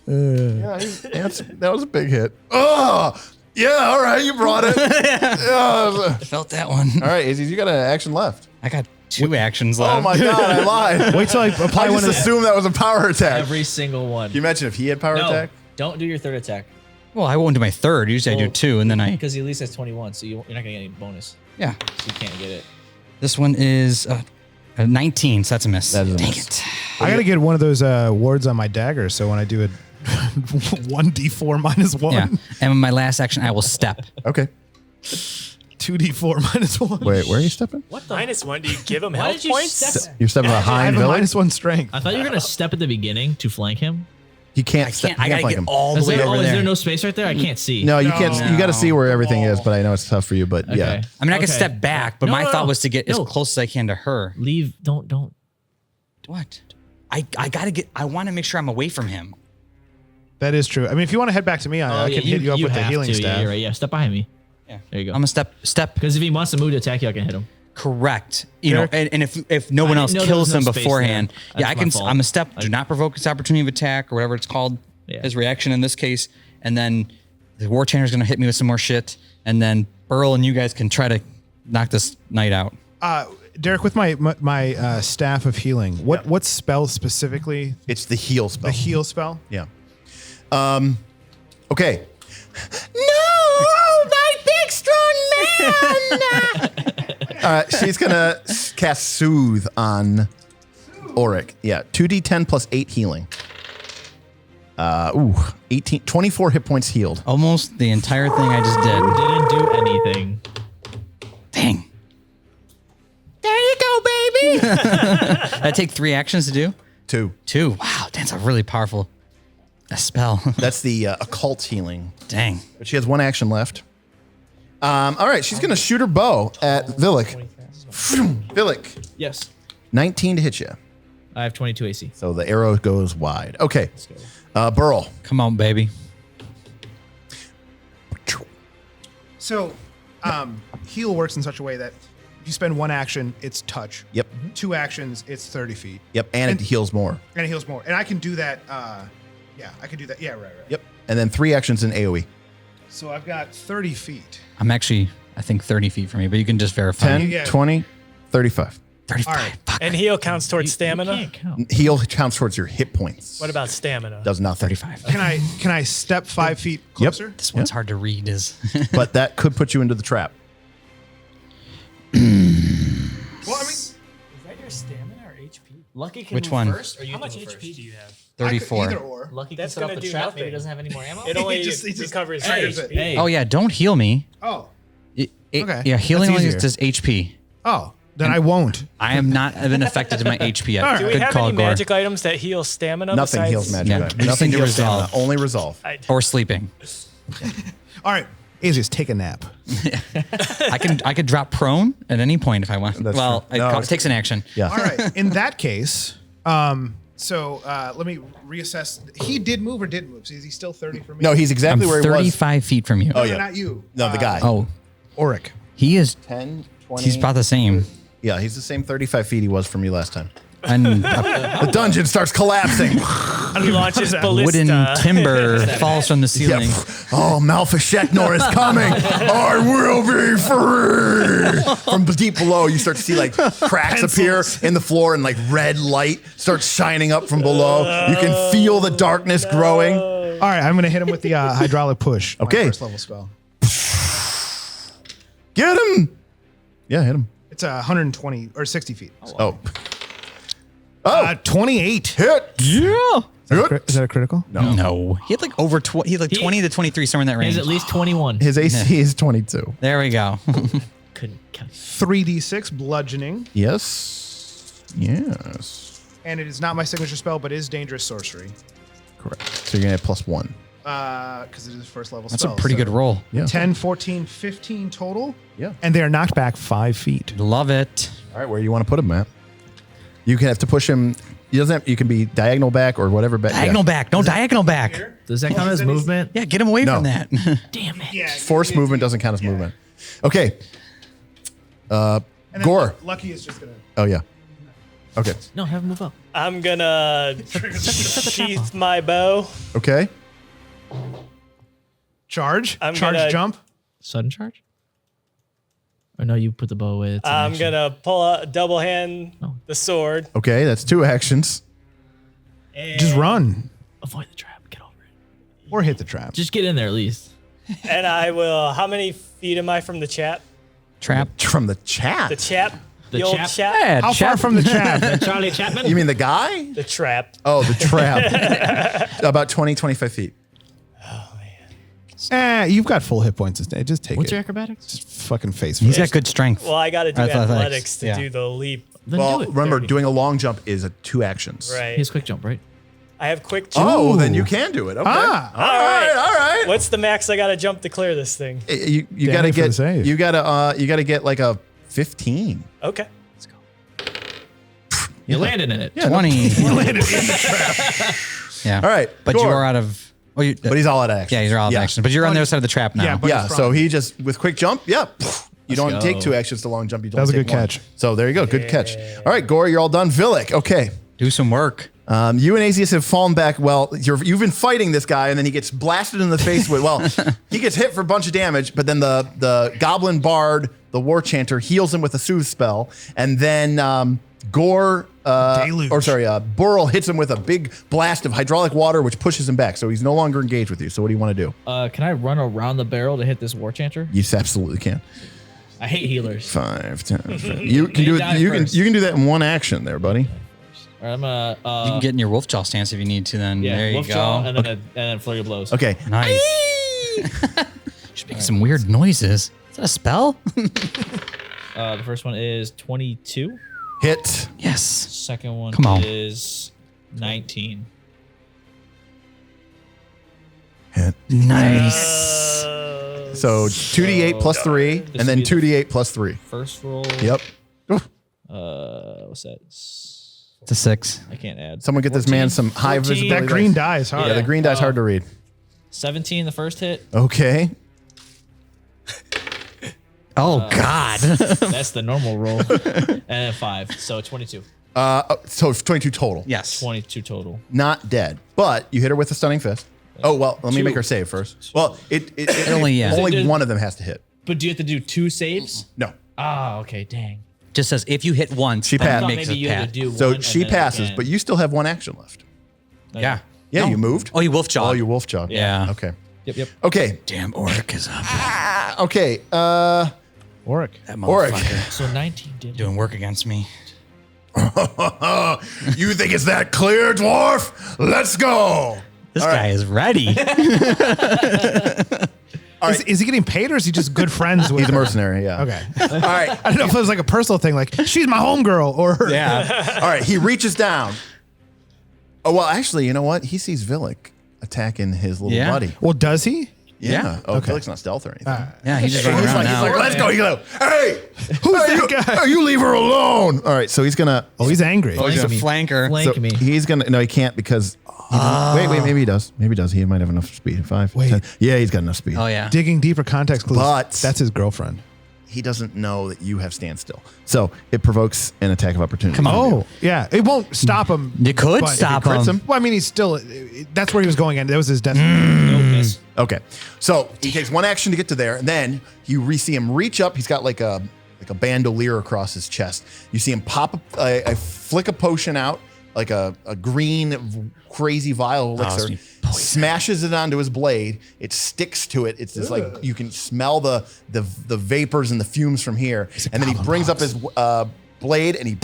Yeah, that was a big hit. Oh, yeah, all right, you brought it. Yeah. Felt that one. All right, Aziz, you got an action left. I got 2 actions left. Oh my god, I lied. Wait till I apply I one just of the, assumed that was a power attack. Every single one. Can you imagine if he had power No, attack? don't do your third attack. Well, I won't do my third. Usually I do 2, and then I. Because he at least has 21, so you're not gonna get any bonus. Yeah. So you can't get it. This one is a 19, so that's a miss. That is a Dang miss. it. I gotta get one of those wards on my dagger, so when I do it 1d4 minus 1, Yeah. And with my last action, I will step. Okay. 2d4 minus 1. Wait, where are you stepping? What the? -1. Do you give him Why health did you points? step? You're stepping I behind have a Vilik. -1 strength. I thought you were gonna step at the beginning to flank him. He can't. I gotta flank get him. all the Is way there, over is there there. no space right there? I can't see. No, you can't. You got to see where everything is, Oh. but I know it's tough for you. But yeah, Okay. I mean, I could Okay. step back, but No, my no, thought no. was to get as No. close as I can to her. Leave. Don't. What? I gotta get. I want to make sure I'm away from him. That is true. I mean, if you want to head back to me, I can hit you up with the have healing to. staff. Yeah, you're right. Yeah, step behind me. Yeah. There you go. I'm gonna step. Because if he wants to move to attack you, I can hit him. Correct. You know, Derek? and if no one I else didn't know there kills was no him space beforehand, there. yeah, I That's can. my fault. I'm a step. Do not provoke his opportunity of attack or whatever it's called. Yeah. His reaction in this case, and then the War Chanter's gonna hit me with some more shit, and then Burl and you guys can try to knock this knight out. Derek, with my staff of healing, what spell specifically? it's the heal spell. The heal spell? Yeah. Okay. No, my big strong man. She's gonna cast Soothe on Auric. Yeah, 2d10 plus 8 healing. 24 hit points healed. Almost the entire thing I just did. Didn't do anything. Dang. There you go, baby. I take 3 actions to do. 2. 2. Wow, that's a really powerful spell. That's the occult healing. Dang. But she has 1 action left. All right, she's gonna shoot her bow at Vilik. Vilik, Yes. 19 to hit you. I have 22 AC. So the arrow goes wide. Okay. Burl. Come on, baby. So, heal works in such a way that if you spend 1 action, it's touch. Yep. 2 actions, it's 30 feet. Yep. And it heals more. And it heals more. And I can do that. Yeah, I can do that. Yeah, right. Yep. And then 3 actions in AoE. So I've got 30 feet. I'm actually, I think 30 feet from you, but you can just verify. 10, Yeah. 20, 35. 35. All right. Fuck. And heal counts towards You stamina. can't count. Heal counts towards your hit points. What about stamina? Does nothing. 35. Can I step 5 feet closer? This one's hard to read. Is But that could put you into the trap. Well, I mean, Is that your stamina or HP? Lucky can Which move one? first, or you How can much move HP first? do you have? 34. Either or. Lucky That's can set gonna off the do trap. nothing. Maybe it doesn't have any more ammo. It only He just recovers triggers it. HP. Hey. Oh yeah, don't heal me. Oh. Yeah, That's healing only easier. does HP. Oh. Then I won't. I am not been affected to my HP yet. All right. Do we Good have call, any Gore. magic items that heal stamina? Nothing besides- heals magic. Yeah, items. we just Nothing need to heals stamina. resolve. Only resolve. Or sleeping. All right. Azeas, take a nap. I could drop prone at any point if I want. That's Well, true. No. it takes an action. Yeah. All right. In that case, so let me reassess. He did move or didn't move? So is he still 30 for me? No, he's exactly I'm where he was. 35 feet from you. No, yeah. not you. No, the guy. Oh, Auric. he is. 10, 20. He's about the same. Yeah, he's the same 35 feet he was from you last time. And The dungeon starts collapsing. He launches ballista. wooden timber falls from the Yeah. ceiling. Oh, Malfeshnekor is coming. I will be free. From deep below, you start to see like cracks appear in the floor and like red light starts shining up from below. You can feel the darkness growing. All right. I'm going to hit him with the hydraulic push. Okay. My first level spell. Get him. Yeah, hit him. It's 120 or 60 feet. Oh. 28. Hit. Yeah. Is that a critical? No. He had like over 20. He had like 20 to 23, somewhere in that He range. has at least 21. His AC is 22. There we go. Couldn't count. 3d6 bludgeoning. Yes. Yes. And it is not my signature spell, but is dangerous sorcery. Correct. So you're going to have +1. Because it is first level That's spell. a pretty good roll. Yeah. 10, 14, 15 total. Yeah. And they are knocked back 5 feet. Love it. All right, where do you want to put him, Matt? You can have to push him. He doesn't have, you can be diagonal back or whatever. Diagonal back. No, diagonal back. Does that count as movement? Yeah, get him away No. from that. Damn it. Yeah. Force movement doesn't count as movement. Okay. And then Gore. Lucky is just going to. Oh, yeah. Okay. No, have him move up. I'm gonna sheath my bow. Okay. Charge. I'm Charge gonna- jump. Sudden charge? Or no, you put the bow away. It's an I'm action. gonna pull a double hand Oh. the sword. Okay, that's 2 actions. And, Just run Avoid the trap. Get over it. or hit the trap. Just get in there at least. And I will. How many feet am I from the chap? Trap. From the chat. The chap. The The old chap? chap. Yeah, How far from the trap? Charlie Chapman. You mean the guy? The trap. Oh, the trap. About 20, 25 feet. You've got full hit points. Just take What's it. your acrobatics? Just fucking face He's first. got good strength. Well, I got to do Athletics, athletics to yeah. do the leap. Then Well, do it. remember, 30. doing a long jump is 2 actions. Right. He has quick jump, right? I have quick jump. Oh, Ooh. then you can do it. Okay. Ah. all right. All right. What's the max I got to jump to clear this thing? You Danny gotta for the get save. you gotta get like a 15. Okay. You landed in it. 20. Yeah. All right, But Gorre. you are out of. Oh, you, But he's all out of action. yeah, he's all out of action. But you're on the other side of the trap now. Yeah, but- Yeah, he's so from- he just with quick jump. Yeah, you don't go. take 2 actions to long jump. You don't That was a take good one. catch. So there you go. Good catch. All right, Gorre, you're all done. Vilik, okay. Do some work. You and Azeas have fallen back. Well, you've been fighting this guy, and then he gets blasted in the face with. Well, he gets hit for a bunch of damage, but then the Goblin Bard, the War Chanter, heals him with a soothe spell, and then Gorre, Deluge. Burl hits him with a big blast of hydraulic water, which pushes him back. So he's no longer engaged with you. So what do you want to do? Can I run around the barrel to hit this war chanter? You absolutely can. I hate healers. 5, 10. 15. You can do it. die You can first. do that in 1 action, there, buddy. All right, I'm gonna. You can get in your wolf jaw stance if you need to. Then there you wolf go. jaw, and then flurry of blows. Okay. Nice. Just making some weird noises. Is that a spell? The first one is 22. Hit. Yes. Second one Come on. is 19. Hit. Nice. So 2d8 plus 3, This and then would be 2d8 plus 3. First roll. Yep. Oof. What's that? It's a 6. I can't add. Someone get this man some high 14. visibility. That green dice. die is hard. Yeah, the green die's hard to read. 17 the first hit. Okay. Oh God. That's the normal roll. And then 5. So 22. So it's 22 total. Yes. 22 total. Not dead, but you hit her with a stunning fist. Oh well, let me 2. make her save first. Well, Only, yeah. only Did- one of them has to hit. But do you have to do 2 saves? No. Ah, okay, dang. Just says if you hit once, She then passed. it I thought makes maybe it you had pass. to do So one and she then passes, again. but you still have 1 action left. Yeah. Yeah, No. you moved. Oh, you wolf jaw. Oh, you wolf jaw. Yeah. Okay. Yep. Okay. Damn orc is up. Okay. Oric. That Oric. motherfucker So 19 did. doing work against me. You think it's that clear, dwarf? Let's go. This guy is ready. Is he getting paid or is he just good friends with He's a her? mercenary. Yeah. Okay. All right. I don't know if it was like a personal thing, like she's my homegirl or yeah. All right. He reaches down. Oh well, actually, you know what? He sees Vilik attacking his little Yeah. buddy. Well, does he? Yeah. Oh, Okay. Vilik's not stealth or anything. Yeah. He's just running He's around like, now. let's go. You go. Hey, Who's that guy? You leave her alone. All right. So he's gonna. Oh, he's angry. He's a me. flanker. Flank So me. he's gonna. No, he can't because. Wait. Maybe he does. Maybe he does. He might have enough speed. 5. Wait. 10. Yeah, he's got enough speed. Oh yeah. Digging deeper context clues. But- that's his girlfriend. He doesn't know that you have standstill. So it provokes an attack of opportunity. Come on. Oh, yeah. It won't stop him. You could but if stop it crits him. Well, I mean, he's still. That's where he was going, and that was his destiny. Nope, miss. Okay. So he takes 1 action to get to there, and then you see him reach up. He's got like a bandolier across his chest. You see him pop a flick a potion out, like a green crazy vial of elixir, sweet poison. smashes it onto his blade. It sticks to it. It's just like you can smell the vapors and the fumes from here. And then he brings up his blade and he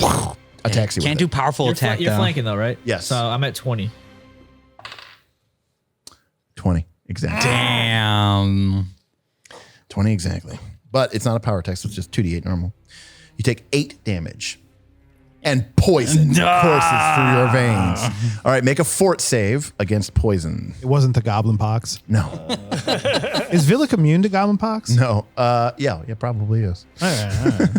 attacks you. Can't with do powerful You're, attack you're though. flanking though, right? Yes. So I'm at 20. 20 exactly. Damn. 20 exactly. But it's not a power attack, so it's just 2d8 normal. You take 8 damage. And poison courses through your veins. All right, make a fort save against poison. It wasn't the goblin pox. No, Is Vilik immune to goblin pox? no. Yeah, probably is. All right.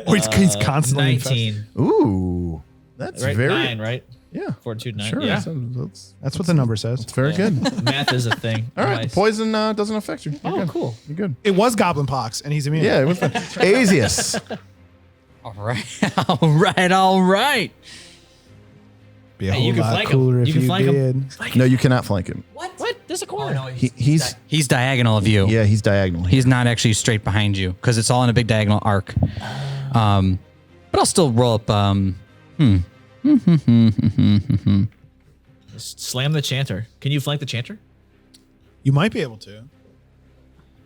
Or he's constantly infested. 19. Ooh, that's Right? very 9, right? yeah. Fortitude 9. Sure, Yeah. That's what the number says. it's very good. Math is a thing. All right, Nice. the poison doesn't affect you. You're Oh, good. cool. You're good. It was goblin pox, and he's immune. Yeah, it was fun. Azeas. All right. All right. Be a Hey, whole you can lot flank him. cooler if You can you flank him. did. No, you cannot flank him. What? There's a corner. He's diagonal of you. yeah, he's diagonal. He's not actually straight behind you because it's all in a big diagonal arc. But I'll still roll up. Slam the chanter. Can you flank the chanter? You might be able to.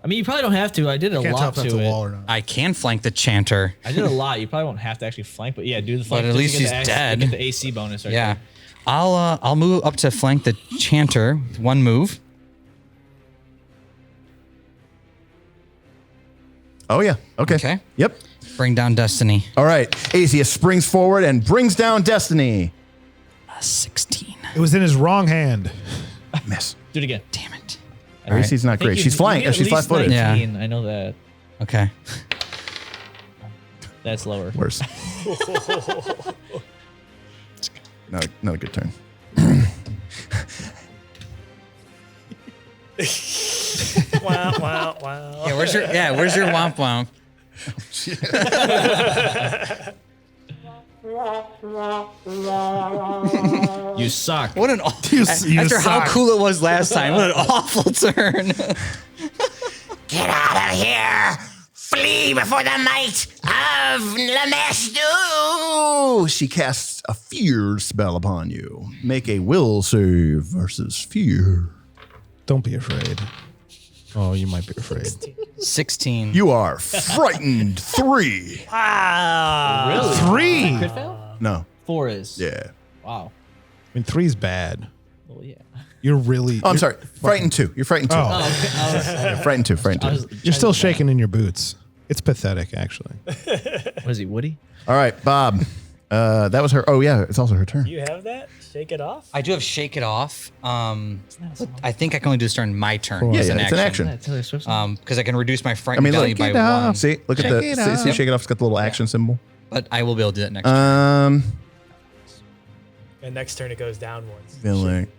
I mean, you probably don't have to. I did a Can't tell lot if that's to a it. wall or not. I can flank the chanter. I did a lot. You probably won't have to actually flank, but yeah, do the flank. But at just to least get he's the dead. Get the AC bonus. Right Yeah, there. I'll move up to flank the chanter. With one move. Oh yeah. Okay. Okay. Yep. Bring down Destiny. All right. Azeas springs forward and brings down Destiny. 16. It was in his wrong hand. Miss. Do it again. Damn it. Ace's not I think great. you- She's you flying. need at She's least flat-footed. 19. I know that. Okay. That's lower. Worse. not a good turn. Wow, wow, wow. Yeah, where's your womp womp? You suck. What an You after how suck. cool it was last time. What an awful turn. Get out of here! Flee before the might of Lameshdu! She casts a fear spell upon you. Make a will save versus fear. Don't be afraid. Oh, you might be afraid. 16. You are frightened 3. Wow. Three. Crit fail? No. 4 is. Yeah. Wow. I mean, three's bad. Well, yeah. You're really. Oh, I'm sorry. Frightened 2. You're frightened 2. Oh. Oh, okay. Yeah, frightened 2. Frightened 2. You're still shaking in your boots. It's pathetic, actually. What is he, Woody? All right, Bob. That was her. Oh, yeah. It's also her turn. You have that? Shake it off? I do have Shake It Off. But I think I can only do this during my turn. Yeah, as yeah, it's an action. Yeah, Taylor Swift's Because I can reduce my I frightened mean, value look by it up. 1. See, look at Check the. it See, out. shake it off. It's got the little action symbol. But I will be able to do that next turn. And next turn it goes downwards. Vilik.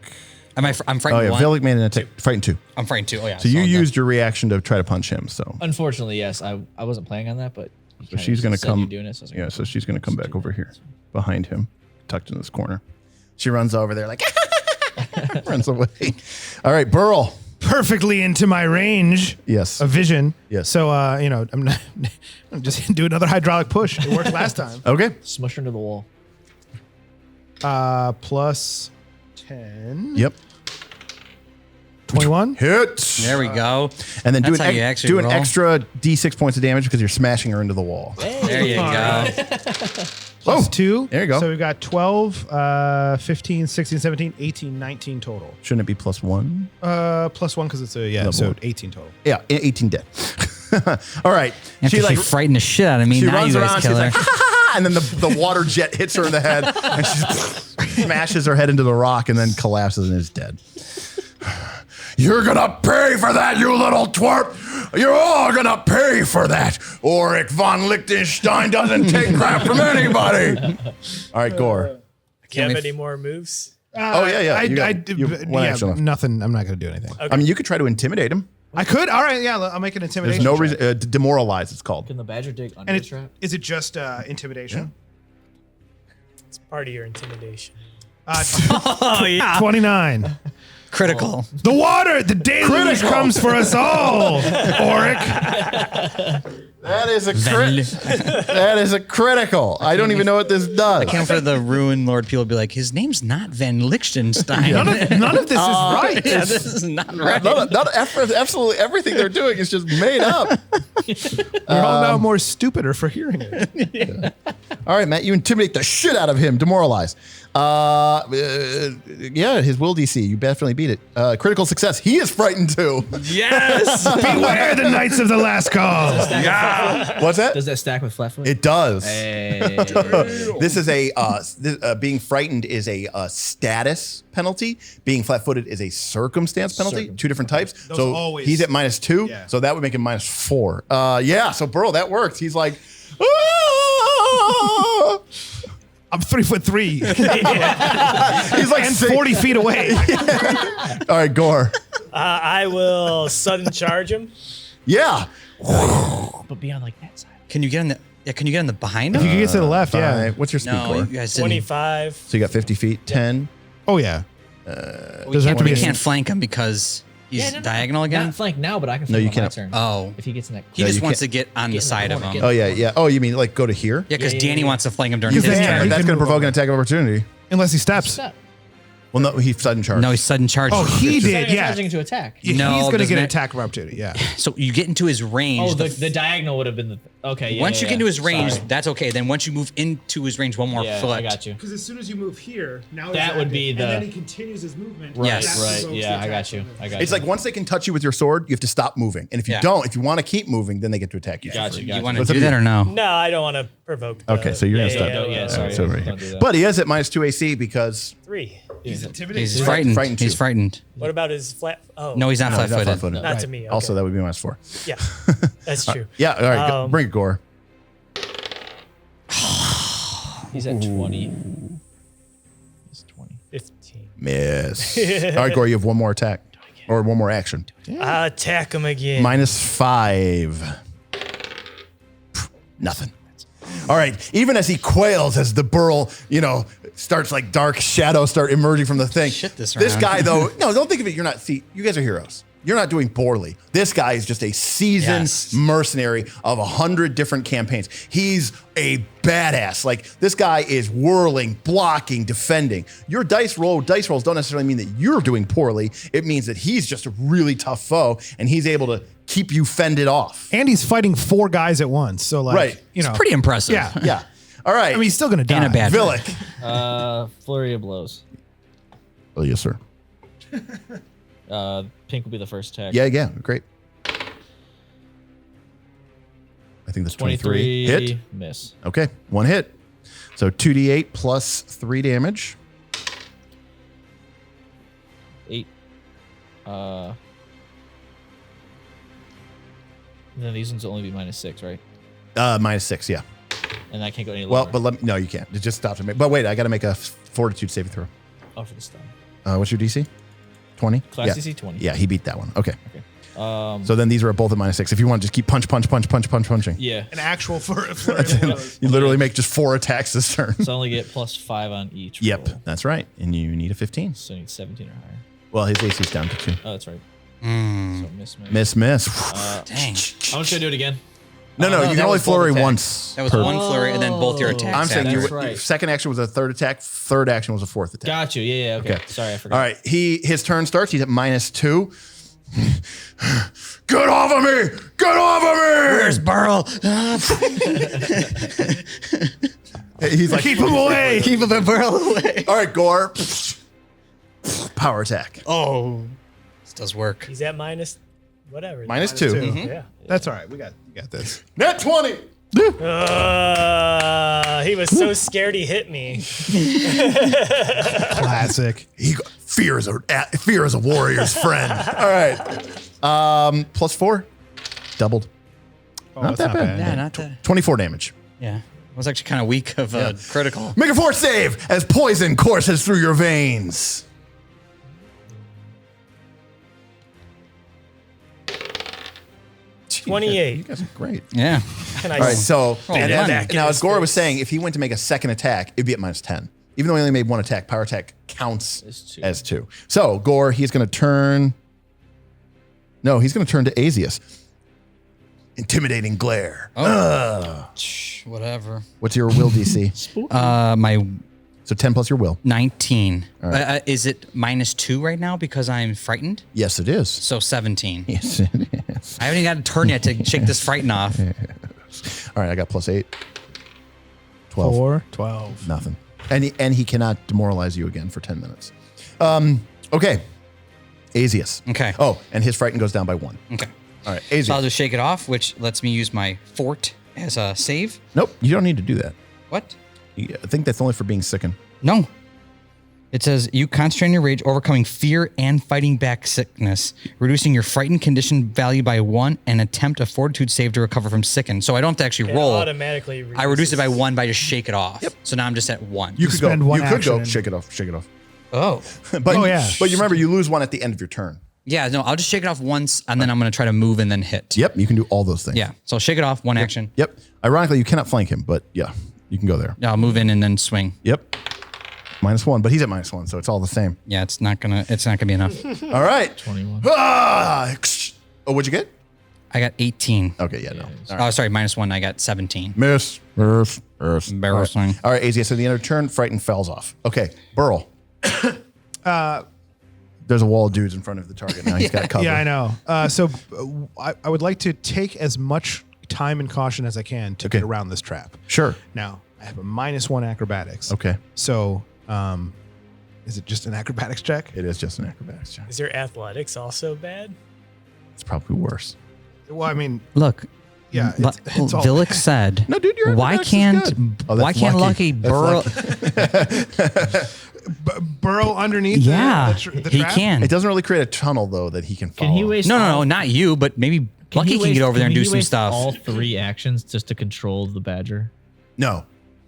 I'm Oh frightened yeah, 1. Vilik made an attack. Frightened 2. I'm frightened 2. Oh, yeah. So you I'll used your reaction to try to punch him. So Unfortunately, yes. I wasn't planning on that, but So she's going to said you're come. doing it, so I was like, Yeah, so she's going to come back over here behind him, tucked in this corner. She runs over there like runs away. All right, Burl. Perfectly into my range Yes. of vision. Yes. So, I'm just do another hydraulic push. It worked last time. Okay. smush her into the wall. Plus 10. Yep. 21. Hit. There we go. And then That's how you actually do an roll. extra D6 points of damage because you're smashing her into the wall. There you go. Plus 2. there you go. So we've got 12, 15, 16, 17, 18, 19 total. Shouldn't it be +1? Plus 1 because it's Level so one. 18 total. Yeah, 18 dead. All right. After she frightened the shit out of me, she now runs you around. guys She's kill her. like, ha, ha, ha, and then the water jet hits her in the head, and she smashes her head into the rock, and then collapses and is dead. You're gonna pay for that, you little twerp! You're all gonna pay for that! Ulrich von Liechtenstein doesn't take crap from anybody! All right, Gorre. Do you have any more moves? Oh, yeah. You one action left. Nothing. I'm not going to do anything. I mean, you could try to intimidate him. I could. All right. Yeah. I'll make an intimidation. There's no check. reason. Demoralize, it's called. Can the badger dig under And the trap? is it just intimidation? It's part of your intimidation. Oh, yeah. 29. Critical. The water, the deluge comes for us all, Ulrich. That is a that is a critical. I don't even know what this does. I can't for the Ruin Lord people be like, his name's not Van Liechtenstein. None of this is right. Yeah, this is not right. Absolutely everything they're doing is just made up. We're all now more stupider for hearing it. All right, Matt, you intimidate the shit out of him. Demoralize. Yeah, his will DC. You definitely beat it. Critical success. He is frightened too. Yes. Beware the Knights of the Last Call. What's that? Does that stack with flatfoot? It does. Hey. This is being frightened is a status penalty. Being flat-footed is a circumstance penalty. Two different types. Those so always- he's at -2. Yeah. So that would make him -4. Yeah. So Burl, that works. He's like, "Ah!" I'm 3'3". He's like and 40 feet away. All right, Gorre. I will sudden charge him. Yeah. But be on like that side. Can you get on the Yeah, can you get in the behind If you him? can get to the left, yeah. 5. What's your speed, No, Gorre? you guys didn't. 25. So you got 50 feet, 10. Oh yeah. We have to be a- can't flank him because he's diagonal again. Not flank now, but I can No, flank you on my can't. turn. Oh. If he gets in that. He No, just you wants to can't- get on the Get in side the of corner, him. get Oh, yeah, yeah. Oh, you mean like go to here? Yeah, because Yeah, Danny yeah. wants to flank him during Because his then, turn. he That's can going to move provoke over. an attack of opportunity. Unless he steps. Step. Well, no, he's sudden charge. No, he's sudden charge. Oh, he It's did. Yeah. charging to attack. He's No, going to doesn't get an it- attack of opportunity. Yeah. So you get into his range. Oh, the diagonal would have been the. Okay. Yeah, once you get into his range, Sorry. that's okay. Then once you move into his range one more Yeah, foot. I got you. Because as soon as you move here, now That would be the. continues his movement. Yes. Right. Yeah, I got you. I got It's you. like once they can touch you with your sword, you have to stop moving. And if you Yeah. don't, if you want to keep moving, then they get to attack you. Got you. You Got want you. to do that or no? No, I don't want to provoke. Okay, so you're going to stop. Yeah, sorry. So right Don't here. do that. But he is at minus 2 AC because 3. He's intimidated. He's frightened. Frightened He's too. frightened. What about his flat? Oh, No, he's not no, he's not flat-footed. flat-footed. not to me. Okay. Also, that would be minus 4. Yeah, that's true. Yeah, all right, go, bring it, Gorre. He's at 20. He's 20. 15. Miss. All right, Gorre, you have one more attack. Or one more action. Attack him again. Minus 5. Nothing. All right. Even as he quails, as the Burl, starts like dark shadows start emerging from the thing. Shit this This round. guy, though, no, don't think of it. You're not. See, you guys are heroes. You're not doing poorly. This guy is just a seasoned Yes. mercenary of 100 different campaigns. He's a badass. Like this guy is whirling, blocking, defending. Your dice rolls don't necessarily mean that you're doing poorly. It means that he's just a really tough foe, and he's able to keep you fended off. And he's fighting 4 guys at once. So like, Right. you know, Pretty impressive. Yeah. Yeah. All right. I mean, he's still going to die. And a bad Vilik. Flurry of blows. Oh, yes, sir. Pink will be the first attack. Yeah. Great. I think that's 23. Hit. Miss. Okay. 1 hit. So 2d8 plus 3 damage. 8. Then these ones will only be minus 6, right? Minus 6, yeah. And I can't go any Well, lower. but no, you can't. It just stops me. But wait, I got to make a fortitude saving throw. Oh, for the stun. What's your DC? 20? Class yeah. DC 20. Yeah, he beat that one. Okay. Okay. So then these are both at minus 6. If you want to just keep punching. Yeah. An actual flurry of blows. You literally make just 4 attacks this turn. So I only get plus 5 on each. Yep, roll. that's right. And you need a 15. So I need 17 or higher. Well, his AC's down to 2. Oh, that's right. Mm. So miss. Miss. Dang. I'm just gonna do it again. No, no, you can that only was both flurry attacks. once. That was per- one flurry and then both your attacks. I'm saying That's you, right. second action was a third attack, third action was a fourth attack. Got you. Yeah. Okay. Okay. Sorry, I forgot. All right, his turn starts. He's at minus 2. Get off of me! Get off of me! Where's Burl? He's like, Keep him away. Keep the Burl away. all right, Gorre. Power attack. Oh. This does work. He's at minus whatever. Minus 2. Yeah. That's all right. We got this. Net 20. He was so scared he hit me. Classic. Fear is a warrior's friend. All right. Plus 4. Doubled. Oh, Not that's that bad. Yeah, not that. 24 damage. Yeah. It was actually kind of weak of a critical. Make a force save as poison courses through your veins. Gee, 28. You guys are great. Yeah. Can I All right, so man. now as Gorre was saying, if he went to make a second attack, it'd be at minus 10. Even though he only made 1 attack, power attack counts as 2. So Gorre, he's going to turn. No, he's going to turn to Azeas. Intimidating glare. Whatever. What's your will DC? My So 10 plus your will. 19. Is it minus 2 right now because I'm frightened? Yes, it is. So 17. Yes, it is. I haven't even got a turn yet to shake this frighten off. All right, I got plus 8. 12. 4, 12. Nothing. And he cannot demoralize you again for 10 minutes. Okay. Azeas. Okay. Oh, and his frighten goes down by 1. Okay. All right, So I'll Azeas. just shake it off, which lets me use my fort as a save. Nope, you don't need to do that. What? I think that's only for being sickened. No. It says you concentrate on your rage, overcoming fear and fighting back sickness, reducing your frightened condition value by 1, and attempt a fortitude save to recover from sicken. So I don't have to actually It roll. automatically I reduce it by reduces- 1 by just shake it off. Yep. So now I'm just at 1. You could spend go. one You could action go. and- Shake it off. Shake it off. Oh. But Oh, yeah. But you remember, you lose 1 at the end of your turn. Yeah, no, I'll just shake it off once, and then I'm going to try to move and then hit. Yep, you can do all those things. Yeah, so I'll shake it off, one action. Yep. Ironically, you cannot flank him, but yeah, you can go there. Yeah, I'll move in and then swing. Yep. -1, but he's at -1, so it's all the same. Yeah, it's not gonna be enough. All right. 21. Ah! Oh, what'd you get? I got 18. Okay, yeah, no. Oh, sorry, -1. I got 17. Miss. Embarrassing. All right, Azeas, at the end of the turn, Frighten falls off. Okay, Burl. There's a wall of dudes in front of the target now. He's got cover. Yeah, I know. I would like to take as much time and caution as I can to get around this trap. Sure. Now, I have a -1 acrobatics. Okay. So, is it just an acrobatics check? It is just an acrobatics check. Is your athletics also bad? It's probably worse. Well, I mean, Look, yeah, it's all Vilik said, No, dude, your why acrobatics is can't good. Oh, that's why can't lucky. Lucky That's Burl? burrow underneath Yeah, the he trap? can. It doesn't really create a tunnel, though, that he can follow. Can he waste? No, not you, but maybe Lucky can get over there and do some stuff. All 3 actions just to control the badger. No.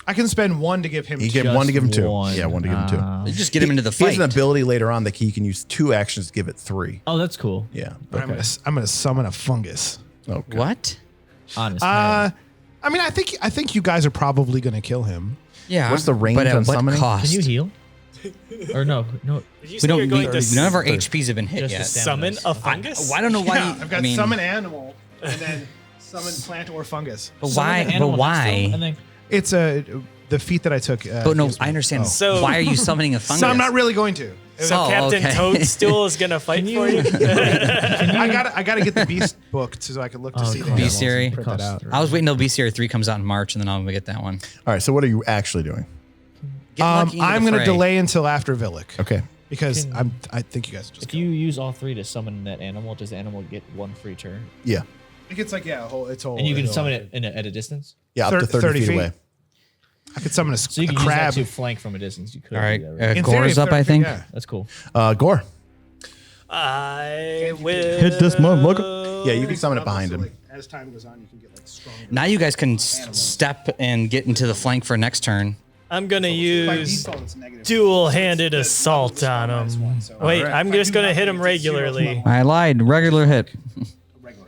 I can spend 1 to give him He 2. get 1 to give him 2. one. Yeah, 1 to give him 2. You just get him into the He has fight. an ability later on that he can use 2 actions to give it 3. Oh, that's cool. Yeah. But I'm gonna summon a fungus. Okay. What? Honest. I mean, I think you guys are probably gonna kill him. Yeah. What's the range but at on what summoning? cost? Can you heal? Or no. Did you We say don't. you're going We, to none of our HPs have been hit Just yet. the stamina. summon a fungus? I don't know why. Yeah, I've got I mean, summon animal and then summon plant or fungus. But why? But why? It's the feat that I took. But no, gives me. I understand. So- why are you summoning a fungus? So I'm not really going to. So Oh, Captain okay. Toadstool is gonna fight for you. I gotta get the beast book so I can look to see the animals Bestiary? and print that out. I was waiting till Bestiary 3 comes out in March, and then I'll get that one. All right, so what are you actually doing? Get Lucky into I'm the gonna fray. delay until after Vilik. Okay. Because I think you guys just. If you use all 3 to summon that animal, does the animal get 1 free turn? Yeah. It gets like it's whole. And you can summon it at a distance. Yeah, up to 30 feet away. I could summon So you a can use crab. that to flank from a distance. You could. All right, do that, right? In theory, Gorre's up, 30 I think. yeah. That's cool. Gorre. I will Hit this motherfucker. Yeah, you can summon it behind him. As time goes on, you can get like stronger. Now you guys can step and get into the flank for next turn. I'm gonna By use default, it's negative. dual-handed assault on him. Wait, I'm just gonna hit him regularly. I lied. Regular hit. Regular.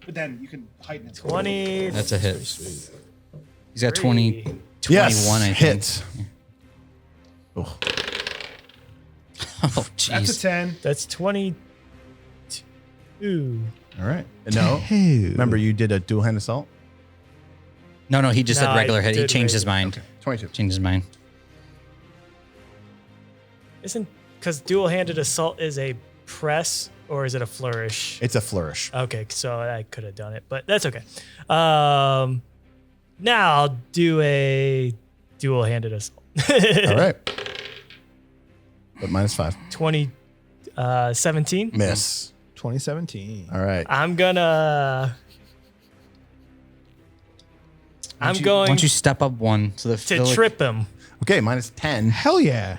But then you can heighten it. 20. That's a hit. He's got 20, 21, Yes, I think. hit. Oh. Oh, That's a jeez. 10. That's 22. All right. No. Remember, you did a dual hand assault? No, he just No, said regular I hit. He did changed his regular. mind. 22. Changed his mind. Isn't because dual-handed assault is a press or is it a flourish? It's a flourish. Okay, so I could have done it, but that's okay. Now I'll do a dual-handed assault. All right. But -5. 17. Miss. 2017. All right. I'm going Why don't you step up one so the to trip him. Okay, -10 Hell yeah.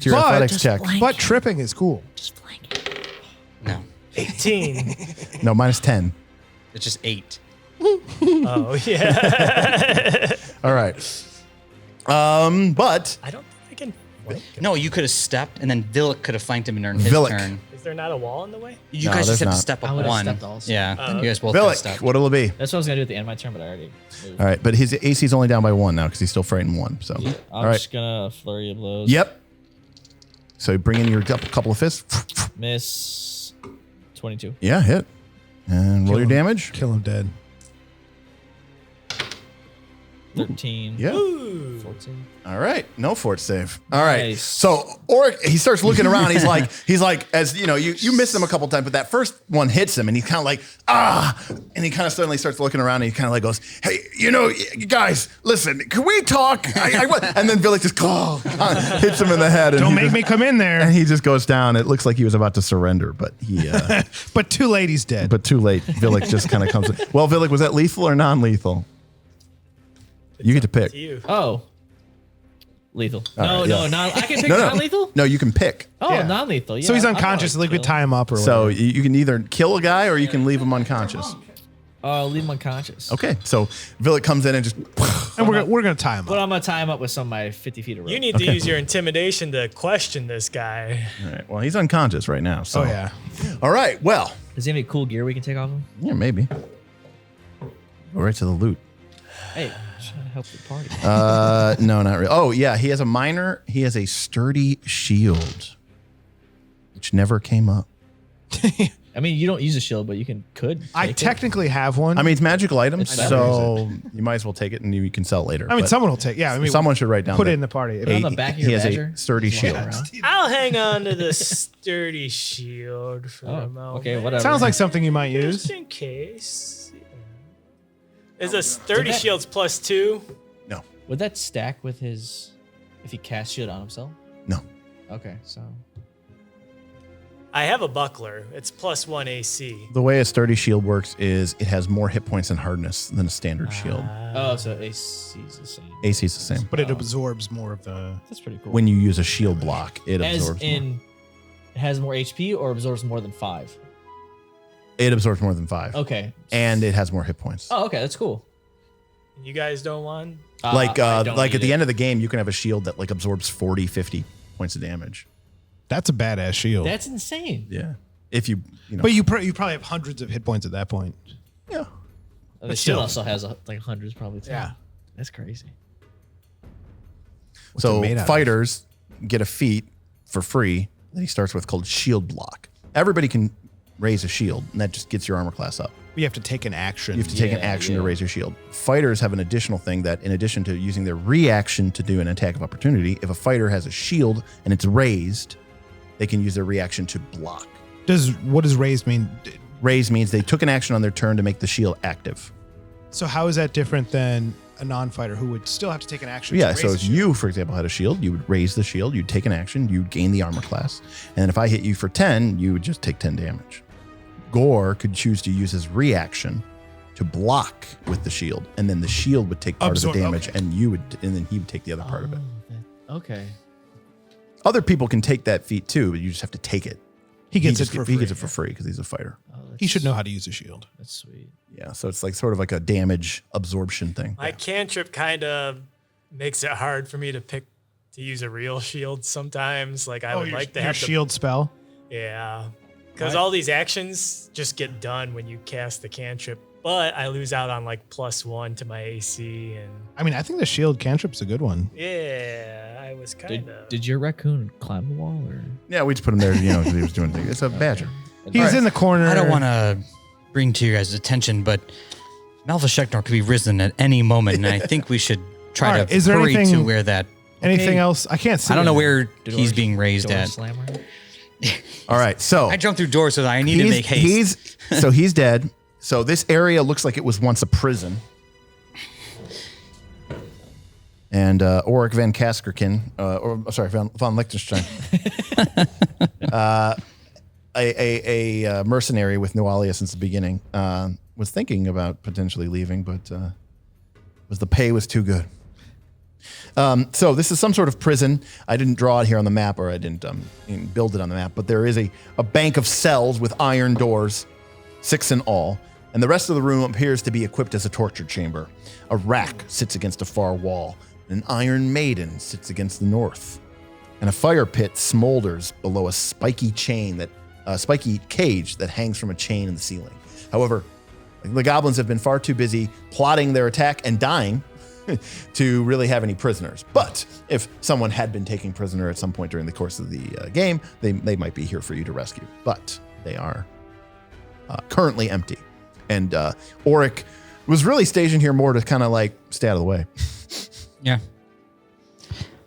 to your athletics check. But tripping is cool. No, 18. No, -10. it's just 8. Oh, yeah. All right. But I don't think I can flank him. No, you could have stepped, and then Vilik could have flanked him during his Vilik. turn. Is there not a wall in the way? You No, guys just there's have to not. step I up would've one. stepped also. Yeah, you guys both could have Vilik, stepped. what'll it be? That's what I was gonna do at the end of my turn, but I already moved. All right, but his AC is only down by 1 now because he's still frightened 1. So, I'm all right. just gonna flurry of blows. Yep. So bring in your couple of fists. Miss 22. Yeah, hit. And roll your damage. Kill him dead. 13. Yeah. 14. All right. No fort save. All right. Nice. So Oric, he starts looking around. He's like, as you know, you miss him a couple times, but that first one hits him and he's kind of like, and he kind of suddenly starts looking around and he kind of like goes, hey, you guys, listen, can we talk? And then Vilik just hits him in the head. And Don't he make just- me come in And there. he just goes down. It looks like he was about to surrender, but he, But too late, he's dead. but too late. Vilik just kind of comes. Well, Vilik, was that lethal or non-lethal? You get to pick. You. Oh. Lethal. All right, yeah. I can pick No, non-lethal? No, you can pick. Oh, Yeah. non-lethal. Yeah, so he's I unconscious. wanna Like we kill. tie him up or So whatever. you can either kill a guy or you can leave him unconscious. Leave him unconscious. Okay, so Vilik comes in and just. And we're gonna tie him But up. I'm gonna tie him up with some of my 50 feet of rope. You need to use your intimidation to question this guy. All right. Well, he's unconscious right now. So. Oh yeah. All right. Well. Does he have any cool gear we can take off him? Yeah, maybe. Go right to the loot. Hey, trying to help the party. No, not really. Oh, yeah. He has a sturdy shield, which never came up. I mean, you don't use a shield, but you could. I take it. technically have one. I mean, it's magical items, It's better. so you might as well take it and you can sell it later. I mean, but someone will take. Yeah, I mean, someone should write down. put it that in the party. Put it on the back of he your has badger. a sturdy shield. I'll hang on to the sturdy shield for a moment. Okay, whatever. Sounds like something you might use. Just in case. Is a sturdy shield's +2? No, Would that stack with his if he cast shield on himself? no. Okay, so I have a buckler. It's +1 AC. The way a sturdy shield works is it has more hit points and hardness than a standard shield. so AC is the same. AC is the same. But it absorbs more of the. That's pretty cool. When you use a shield block, it As absorbs more. in, it has more HP or absorbs more than 5. It absorbs more than 5. Okay. And it has more hit points. Oh, okay, that's cool. You guys don't want? Like I don't at need the it. end of the game, you can have a shield that like absorbs 40, 50 points of damage. That's a badass shield. That's insane. Yeah. If you know. But you probably have hundreds of hit points at that point. yeah. The still. shield also has like hundreds probably too. Yeah. That's crazy. What's it So made out of? fighters get a feat for free that he starts with called Shield Block. Everybody can raise a shield, and that just gets your armor class up. You have to take an action. You have to take an Yeah, action yeah. to raise your shield. Fighters have an additional thing that, in addition to using their reaction to do an attack of opportunity, if a fighter has a shield and it's raised, they can use their reaction to block. What does raised mean? Raise means they took an action on their turn to make the shield active. So how is that different than a non-fighter who would still have to take an action? Yeah, to raise so a if shield? you, for example, had a shield, you would raise the shield, you'd take an action, you'd gain the armor class. And then if I hit you for 10, you would just take 10 damage. Gorre could choose to use his reaction to block with the shield, and then the shield would take part Absorb, of the damage, okay. and then he would take the other part of it. Okay. Other people can take that feat too, but you just have to take it. he gets it just for he free. gets it for free because he's a fighter. He should know how to use a shield. That's sweet. Yeah, so it's like sort of like a damage absorption thing. My cantrip kind of makes it hard for me to use a real shield sometimes. Like I would like to your have shield spell. Yeah. Because all these actions just get done when you cast the cantrip, but I lose out on like +1 to my AC, and I mean, I think the shield cantrip's a good one. yeah, I was kind of. Did your raccoon climb the wall or? Yeah, we just put him there, because he was doing things. It's a badger. He's in the corner. I don't want to bring to your guys' attention, but Malfeshnekor could be risen at any moment, and I think we should try All right, to is there hurry to anything- where that. Anything else? I can't see. I don't know it. where he's being raised Door at. slammer? All right, so I jumped through doors, so I need to make haste. He's dead. So this area looks like it was once a prison. And Ulrich van Kaskerkin, von Liechtenstein, a mercenary with Nualia since the beginning, was thinking about potentially leaving, but the pay was too good. So this is some sort of prison. I didn't draw it here on the map, or I didn't build it on the map, but there is a bank of cells with iron doors, 6 in all, and the rest of the room appears to be equipped as a torture chamber. A rack sits against a far wall. An iron maiden sits against the north, and a fire pit smolders below a spiky cage that hangs from a chain in the ceiling. However, the goblins have been far too busy plotting their attack and dying to really have any prisoners. But if someone had been taken prisoner at some point during the course of the game, they might be here for you to rescue. But they are currently empty. And Ulrich was really stationed here more to kind of like stay out of the way. Yeah.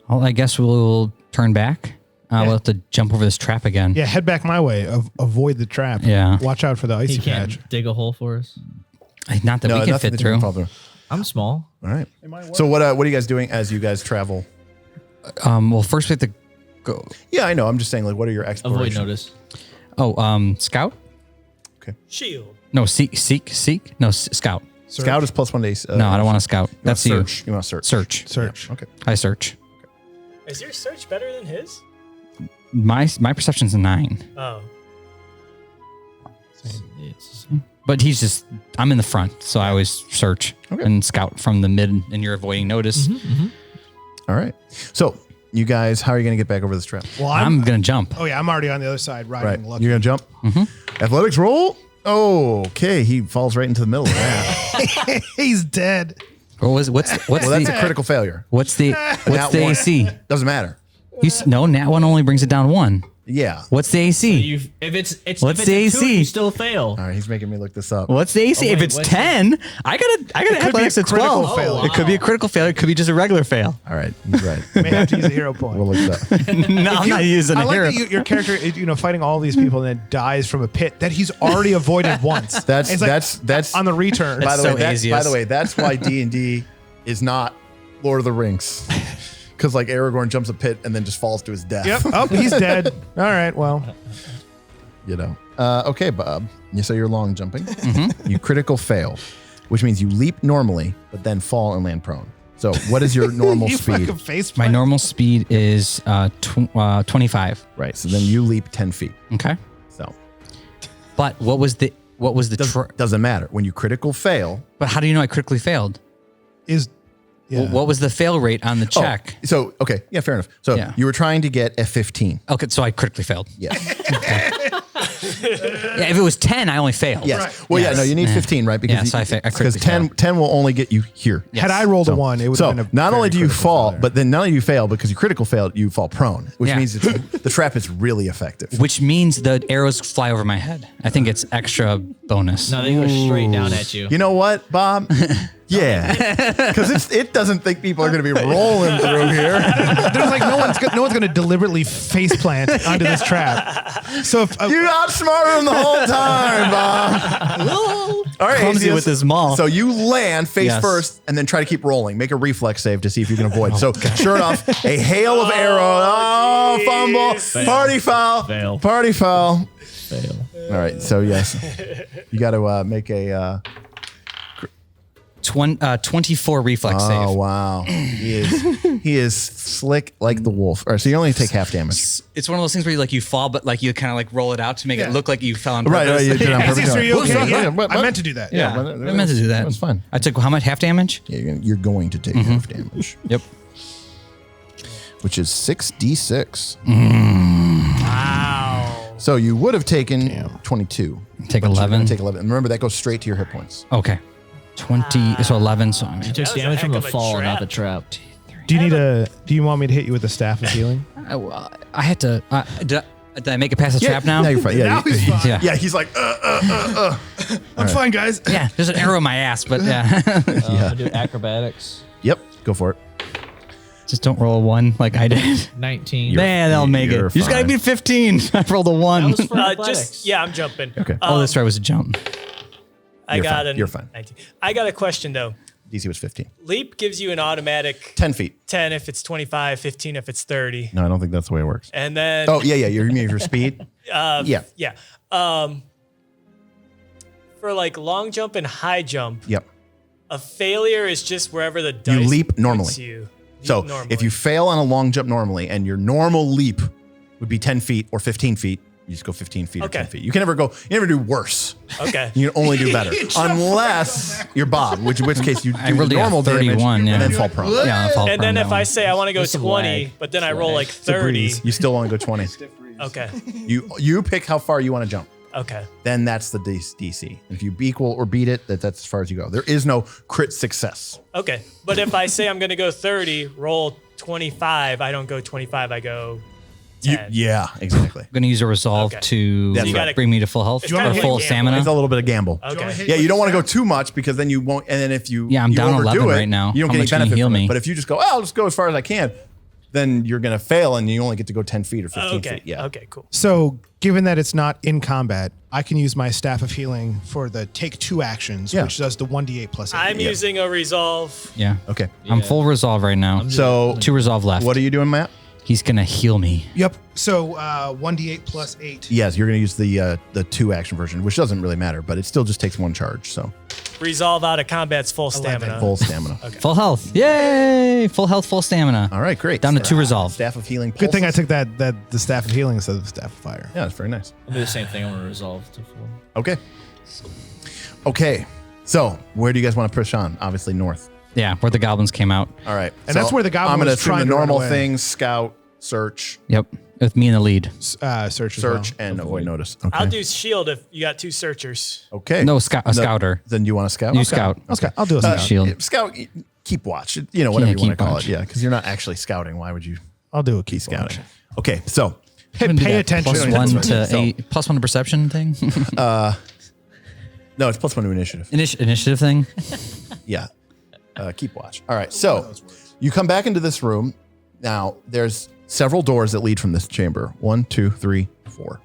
Well, I guess we'll turn back. We'll have to jump over this trap again. Yeah, head back my way. Avoid the trap. Yeah. Watch out for the icy He patch. can't dig a hole for us. Not that we can nothing fit that you through. can fall through. I'm small. All right. So what are you guys doing as you guys travel? Well, first we have to go. Yeah, I know. I'm just saying, like, what are your Avoid explorations? notice. Oh, scout? Shield. No, seek. No, scout. Scout is +1 days. No, I don't want to scout. That's you. search. You want to search. Search. Search. Yeah, okay. I search. Is your search better than his? My perception's a 9. Oh. But I'm in the front, so I always search and scout from the mid, and you're avoiding notice. All right. So you guys, how are you going to get back over this trap? Well, I'm going to jump. Oh yeah, I'm already on the other side Right. riding. Lucky. You're going to jump? Mm-hmm. Athletics roll? Oh, okay. He falls right into the middle of that. He's dead. What's Well, that's a critical failure. What's the Nat one. AC? Doesn't matter. No, nat one only brings it down 1. Yeah. What's the AC? If it's What's if it's the a 2, AC? you still fail. All right. He's making me look this up. What's the AC? Oh, if wait, it's what's 10, I gotta athletics a at critical 12. fail. It could be a critical failure. It could be just a regular fail. All right. He's right. May have to use a hero point. We'll look it up. No, I'm not using I a like hero. that your character, fighting all these people and then dies from a pit that he's already avoided once. That's It's like, that's on the return. by the so way. By Azeas. the way, that's why D&D is not Lord of the Rings. Because like Aragorn jumps a pit and then just falls to his death. Yep. Oh, he's dead. All right. Well, Okay, Bob. So you're long jumping. You critical fail, which means you leap normally, but then fall and land prone. So what is your normal you speed? fucking face My plant. normal speed is 25. Right. So then you leap 10 feet. Okay. So But what was the doesn't matter. When you critical fail. but how do you know I critically failed? is. Yeah. What was the fail rate on the check? So, okay. Yeah, fair enough. So Yeah. you were trying to get a 15. Okay, so I critically failed. Yes. Yeah, if it was 10, I only failed. Yes. Well, yeah, no, you need 15, right? Yeah, so I because critically 10 will only get you here. Yes. Had I rolled a 1, it would So have been a not only very do you critical fall, failure. but then not only do you fail because you critical failed, you fall prone, which Yeah. means the trap is really effective. Which means the arrows fly over my head. I think it's extra bonus. No, they go straight down at you. You know what, Bob? Yeah, because it doesn't think people are going to be rolling through here. There's like no one's going to deliberately face plant onto this trap. So if You outsmarted him the whole time, Bob. All right, Clumsy Azeas. with his maul. So you land face Yes. first, and then try to keep rolling. Make a reflex save to see if you can avoid. So sure enough, a hail of arrows. Oh, fumble! jeez. Party foul! Fail. Party foul! Fail. All right, so yes, you got to make a. 24 reflex Oh save. wow, he is slick like the wolf. All right, so you only take half damage. It's one of those things where you fall, but you kind of roll it out to make it look like you fell on Right, purpose. right, you did it on purpose. Azeas, are you Whoops, okay? Yeah, but- I meant to do that. Yeah, but- I meant to do that. That's fine. I took how much? Half damage? Yeah, you're going to take half damage, Yep. which is 6d6. Wow. So you would have taken 22. Take but you're 11. gonna take 11. And remember, that goes straight to your hit points. Okay. 20, so 11. So I'm You at, took That was a damage from heck the of a fall, trap. not the trap. Do you want me to hit you with the staff of healing? I had to. Did I make it past the trap now? No, you're fine. Yeah, Now he's fine. Yeah. yeah, he's like, I'm fine, guys. Yeah, there's an arrow in my ass, but yeah. I'll do acrobatics. Yep, go for it. Just don't roll a 1 like I did. 19. Man, that'll make it. you're You just gotta fine. be 15. I rolled a 1. That was for athletics. I'm jumping. Okay. Oh, that's right. It was a jump. I You're got fine. You're fine. 19. I got a question though. DC was 15. Leap gives you an automatic 10 feet. 10 if it's 25, 15 if it's 30. No, I don't think that's the way it works. And then Oh, yeah. You mean your speed? Yeah. yeah. For like long jump and high jump, Yep. a failure is just wherever the dice leap normally. puts you. Leap So normally. if you fail on a long jump normally and your normal leap would be 10 feet or 15 feet, you just go 15 feet or Okay. 10 feet. You can never do worse. okay. You can only do better. Unless you're Bob, in which case you do rolled the a normal 31, damage yeah. and then fall prone. Yeah, I'll fall And then prone if that I one. say I want to go There's some 20, lag. but then I roll like It's a 30. breeze. You still only go 20. Okay. You pick how far you want to jump. Okay. Then that's the DC. And if you equal or beat it, that's as far as you go. There is no crit success. Okay. But if I say I'm going to go 30, roll 25, I don't go 25, I go 10. Yeah, exactly. I'm gonna use a resolve Okay. to That's right. bring me to full health It's or kinda full like stamina. It's a little bit of gamble. Okay. Yeah, you don't want to go too much because then you won't. And then if you Yeah, I'm you down overdo 11 it, right now. you don't How get any much can you benefit heal from me? it. But if you just go, oh, I'll just go as far as I can, then you're gonna fail and you only get to go 10 feet or 15 Okay. feet. Yeah. Okay, cool. So, given that it's not in combat, I can use my staff of healing for the take 2 actions, Yeah. which does the 1d8 plus 8. I'm using a resolve. Yeah. Okay. I'm full resolve right now. So 2 resolve left. what are you doing, Matt? He's gonna heal me. Yep. So 1d8 plus 8. Yes, you're gonna use the 2 action version, which doesn't really matter, but it still just takes 1 charge. So Resolve out of combat's full stamina. Full stamina. Full health. Yay! Full health, full stamina. All right, great. Down to 2 resolve. Staff of Healing. Good thing I pulses. took the Staff of Healing instead of the Staff of Fire. Yeah, that's very nice. I'll do the same thing. I'm gonna resolve to full. Okay. Okay. So, where do you guys want to push on? Obviously, north. Yeah, where the goblins came out. All right. And that's where the goblin I'm going to was assume trying the to run normal away. things: scout, search, Yep, with me in the lead. Search as search, well. and avoid notice. Okay. I'll do shield if you got 2 searchers. Okay. No, a scouter. Then you want to scout? You Okay. scout. Okay, I'll do a scout. Shield. Scout. Keep watch. You know, whatever you want keep to call watch. it. Yeah, because you're not actually scouting. Why would you I'll do a be keep scouting? watch. Okay. So, Pay attention. +1 to So- 8. +1 to perception thing. no, it's +1 to initiative. Initiative thing. Yeah. Keep watch. All right. So you come back into this room. Now there's several doors that lead from this chamber. 1, 2, 3, 4.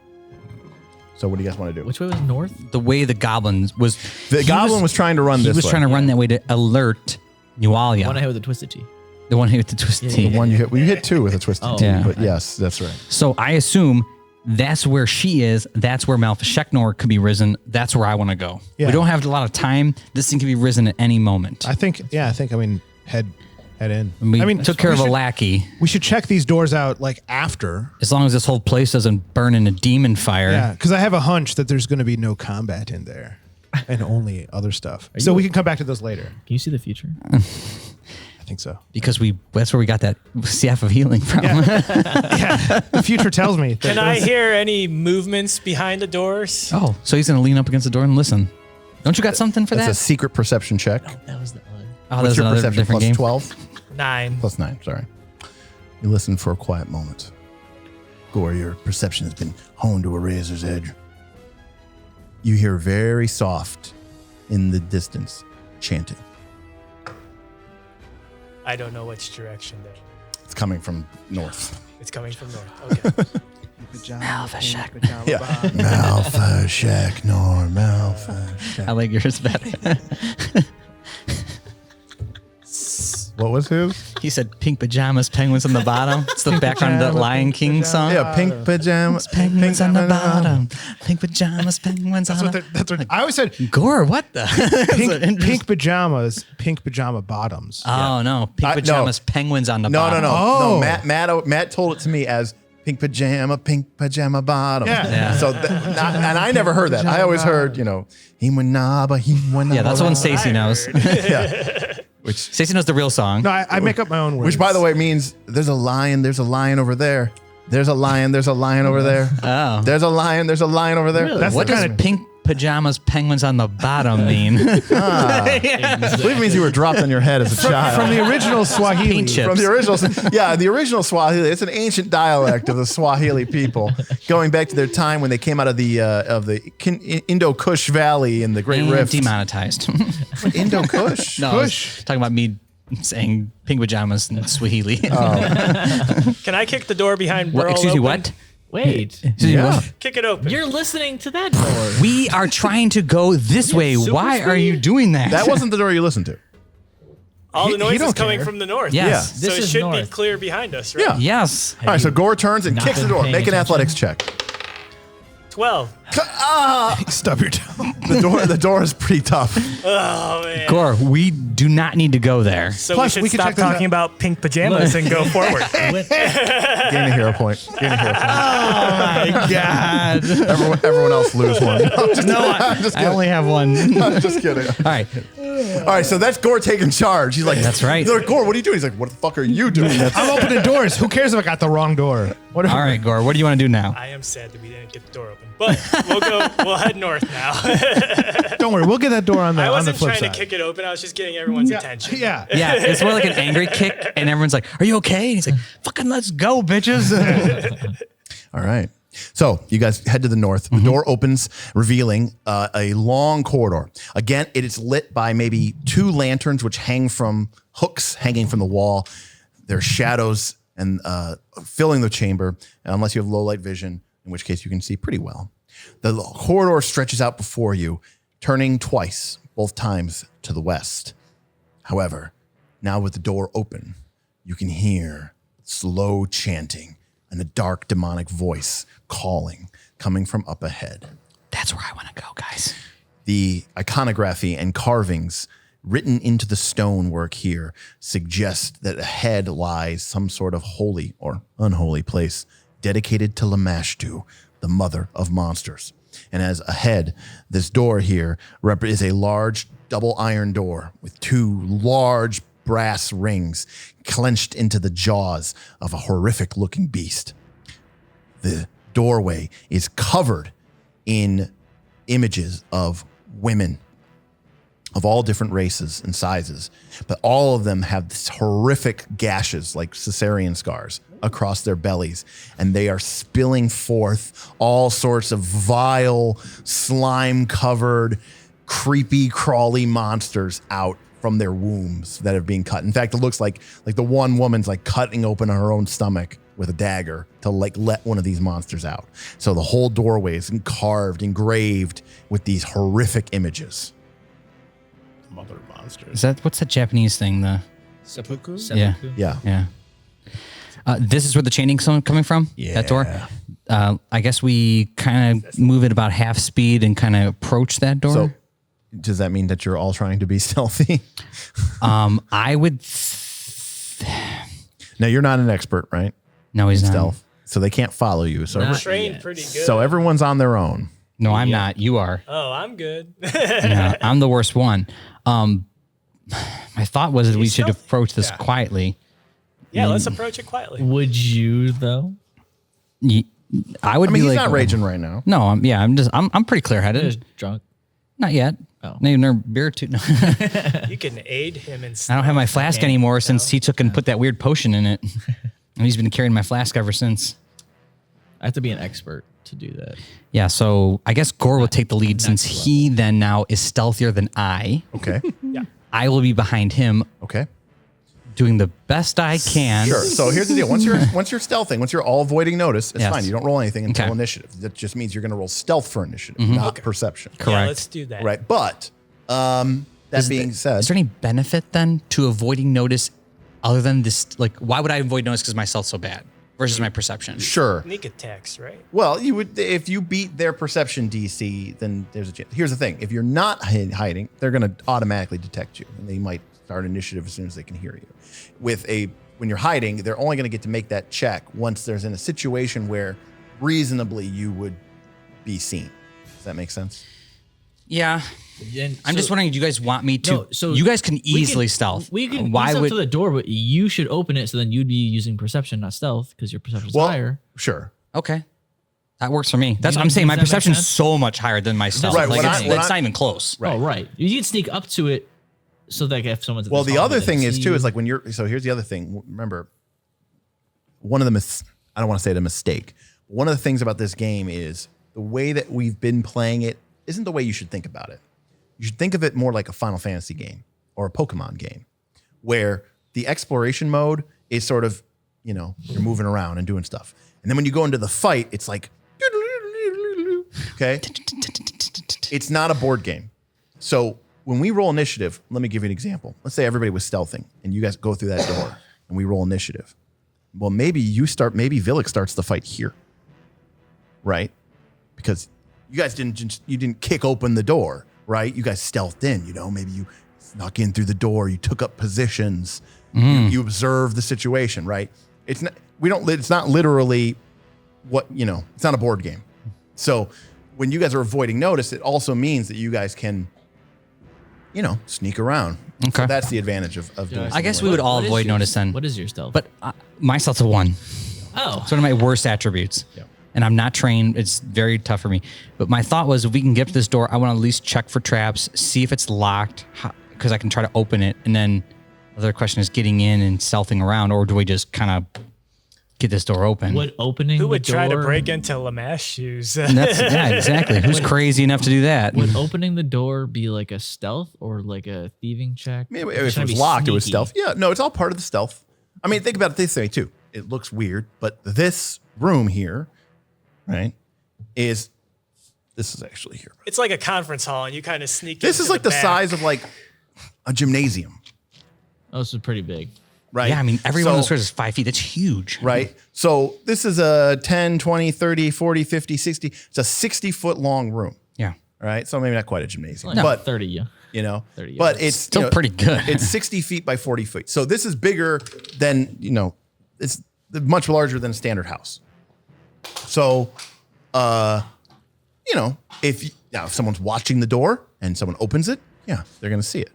So what do you guys want to do? Which way was north? The way the goblins was. The goblin was trying to run He this was way. trying to run that way to alert Nualia. One I had with the twisted T. The one who hit the twisted Yeah, T. The one you hit. Well, you hit 2 with a twisted Oh. T. Yeah. But yes, that's right. So I assume that's where she is. That's where Malfeshnekor could be risen. That's where I want to go. Yeah. We don't have a lot of time. This thing can be risen at any moment. I think. Head in. We took care of a lackey. We should check these doors out like after. As long as this whole place doesn't burn in a demon fire. Yeah, because I have a hunch that there's going to be no combat in there, and only other stuff. So we can come back to those later. Can you see the future? I think so. Because that's where we got that staff of healing from. Yeah, the future tells me. That Can I hear any movements behind the doors? Oh, so he's going to lean up against the door and listen. Don't you got something for That's that? a secret perception check. That was the Oh, What's there's your another perception? different Plus game. 12? 9. Plus 9, sorry. You listen for a quiet moment. Gorre, your perception has been honed to a razor's edge. You hear very soft in the distance chanting. I don't know which direction then. It's coming from north. It's coming from north. Okay. Yeah. Malfeshnekor, Malfeshnekor. I like yours better. What was his? He said pink pajamas, penguins on the bottom. It's the background of the Lion King song. Yeah, pink pajamas. Penguins on the bottom. Pink pajamas, penguins on the That's what I always said. Gorre, what the? Pink pajamas, pink pajama bottoms. Oh, no. Pink no. pajamas, penguins on the No, bottom. Oh. No, Matt told it to me as pink pajama bottom. Yeah. So, and I never heard that. I always heard, Himunaba. Yeah, that's the one Stacey knows. Yeah. Which, Stacey knows the real song. No, I make up my own words. which, by the way, means there's a lion over there. There's a lion over there. Oh. There's a lion over there. Really? That's What the does kind of- pink pajamas, penguins on the bottom mean? I believe it means you were dropped on your head as a child. from the original Swahili. Paint chips. From the original, the original Swahili. It's an ancient dialect of the Swahili people, going back to their time when they came out of the Indo-Kush Valley in the Great And Rift. demonetized. Indo-Kush. No, I was talking about me saying pink pajamas in Swahili. Can I kick the door behind Burl? Excuse me, open? what? Wait. Yeah. Kick it open. You're listening to that door. We are trying to go this way. super Why are speed? you doing that? That wasn't the door you listened to. All the he noise is don't coming care. from the north. Yes. So This it is should be north. clear behind us, right? Yeah. Yes. All right, so Gorre turns and not kicks the been door. paying Make an attention? athletics check. 12. Stub your toe. The door is pretty tough. Oh, man. Gorre, we do not need to go there. So Plus, we we should can stop check this out. talking about pink pajamas and go forward. Gain a hero point. Oh my God. Everyone else lose one. I'm just I only have one. I'm just kidding. All right. All right, so that's Gorre taking charge. He's like, That's right. They're like, Gorre, what are you doing? He's like, what the fuck are you doing? I'm opening doors. Who cares if I got the wrong door? What? All right, Gorre, what do you want to do now? I am sad that we didn't get the door open. But we'll head north now. Don't worry. We'll get that door on the I on the wasn't flip trying side. to kick it open. I was just getting everyone's attention. Yeah. Yeah, it's more like an angry kick, and everyone's like, "Are you okay?" And he's like, "Fucking let's go, bitches!" All right. So you guys head to the north. The door opens, revealing a long corridor. Again, it is lit by maybe 2 lanterns, which hang from hooks hanging from the wall. There are shadows and filling the chamber, unless you have low light vision, in which case you can see pretty well. The corridor stretches out before you, turning twice, both times to the west. However, now with the door open, you can hear slow chanting and a dark demonic voice calling, coming from up ahead. That's where I want to go, guys. The iconography and carvings written into the stonework here suggest that ahead lies some sort of holy or unholy place dedicated to Lamashtu, the mother of monsters. And as ahead, this door here is a large double iron door with 2 large brass rings clenched into the jaws of a horrific looking beast. The doorway is covered in images of women of all different races and sizes, but all of them have this horrific gashes like cesarean scars across their bellies, and they are spilling forth all sorts of vile, slime-covered, creepy, crawly monsters out from their wombs that are being cut. In fact, it looks like the one woman's like cutting open her own stomach with a dagger to like let one of these monsters out. So the whole doorway is carved, engraved with these horrific images. Mother monsters. Is that what's that Japanese thing? The Seppuku? Yeah. Yeah. Yeah. This is where the chaining's coming from? Yeah. That door? I guess we kind of move at about half speed and kind of approach that door. So does that mean that you're all trying to be stealthy? I would... Now, you're not an expert, right? No, he's not. Stealth. So they can't follow you. So, Not Trained yet. pretty good. so everyone's on their own. No, I'm not. You are. Oh, I'm good. Yeah, I'm the worst one. My thought was that we should stealthy. approach this Yeah. quietly. Yeah, let's approach it quietly. Would you though? I would I mean, be he's like, not raging right now. No, I'm pretty clear headed. Just drunk. Not yet. Oh. Maybe another beer or two. No. You can aid him in I don't have my flask Okay. anymore since he took and put that weird potion in it. And he's been carrying my flask ever since. I have to be an expert to do that. Yeah, so I guess Gorre will take the lead since he then now is stealthier than I. Okay. Yeah. I will be behind him Okay. doing the best I can. Sure. So here's the deal. Once you're stealthing, once you're all avoiding notice, it's Yes. fine. You don't roll anything until Okay. initiative. That just means you're going to roll stealth for initiative, not perception. Yeah, Correct. let's do that. Right. But that being said, Is there any benefit then to avoiding notice other than this? Like, why would I avoid notice because my stealth's so bad versus my perception? sure. Sneak attacks, right? Well, you would if you beat their perception DC, then there's a chance. Here's the thing: if you're not hiding, they're going to automatically detect you, and they might start initiative as soon as they can hear you. When you're hiding, they're only going to get to make that check once there's in a situation where reasonably you would be seen. Does that make sense? Yeah. Then- I'm just so- wondering, do you guys want me to? No, so you guys can we easily can- stealth. We can Why stealth would to the door, but you should open it so then you'd be using perception, not stealth, because your perception's higher. Sure. Okay. That works for me. That's what I'm Does saying. My that make perception's sense? so much higher than my stealth. Right, Like, when it's, I- when it's I- not even close. Right. Oh, right. You can sneak up to it so that if someone's at Well, this the hall, other they thing see is too you. is like when you're. So here's the other thing. Remember, one of the I don't want to say it a mistake. One of the things about this game is the way that we've been playing it isn't the way you should think about it. You should think of it more like a Final Fantasy game or a Pokemon game, where the exploration mode is sort of, you're moving around and doing stuff, and then when you go into the fight, it's like, okay, it's not a board game. So when we roll initiative, let me give you an example. Let's say everybody was stealthing and you guys go through that door and we roll initiative. Well, maybe Vilik starts the fight here, right? Because you guys didn't kick open the door, right? You guys stealthed in, maybe you snuck in through the door, you took up positions, you observed the situation, right? It's not literally it's not a board game. So when you guys are avoiding notice, it also means that you guys can, sneak around. Okay. So that's the advantage of doing I guess something we would like all What is avoid your- notice then. What is your stealth? But my stealth's a 1. oh, It's one of my worst attributes. Yeah. And I'm not trained. It's very tough for me. But my thought was if we can get to this door, I want to at least check for traps, see if it's locked, because I can try to open it. And then the other question is getting in and stealthing around, or do we just kind of get this door open? would opening Who would the try to door- break into Lamash shoes? And yeah, exactly. Who's crazy enough to do that? Would opening the door be like a stealth or like a thieving check? Maybe Or if should it I was be locked, it was sneaky? stealth. Yeah, no, it's all part of the stealth. I mean, think about it this way too. It looks weird, but this room here, right, this is actually here. It's like a conference hall, and you kind of sneak. This is into like the back. size of like a gymnasium, Oh, this is pretty big. right? Yeah, I mean, every one of those So- squares is 5 feet. That's huge. right? So this is a 10, 20, 30, 40, 50, 60. It's a 60-foot long room, Yeah. All right, so maybe not quite a gymnasium, No, but 30. Yeah. you know, 30 but yards. it's Still pretty good. It's 60 feet by 40 feet, so this is bigger than it's much larger than a standard house. So, if someone's watching the door and someone opens it, yeah, they're gonna see it.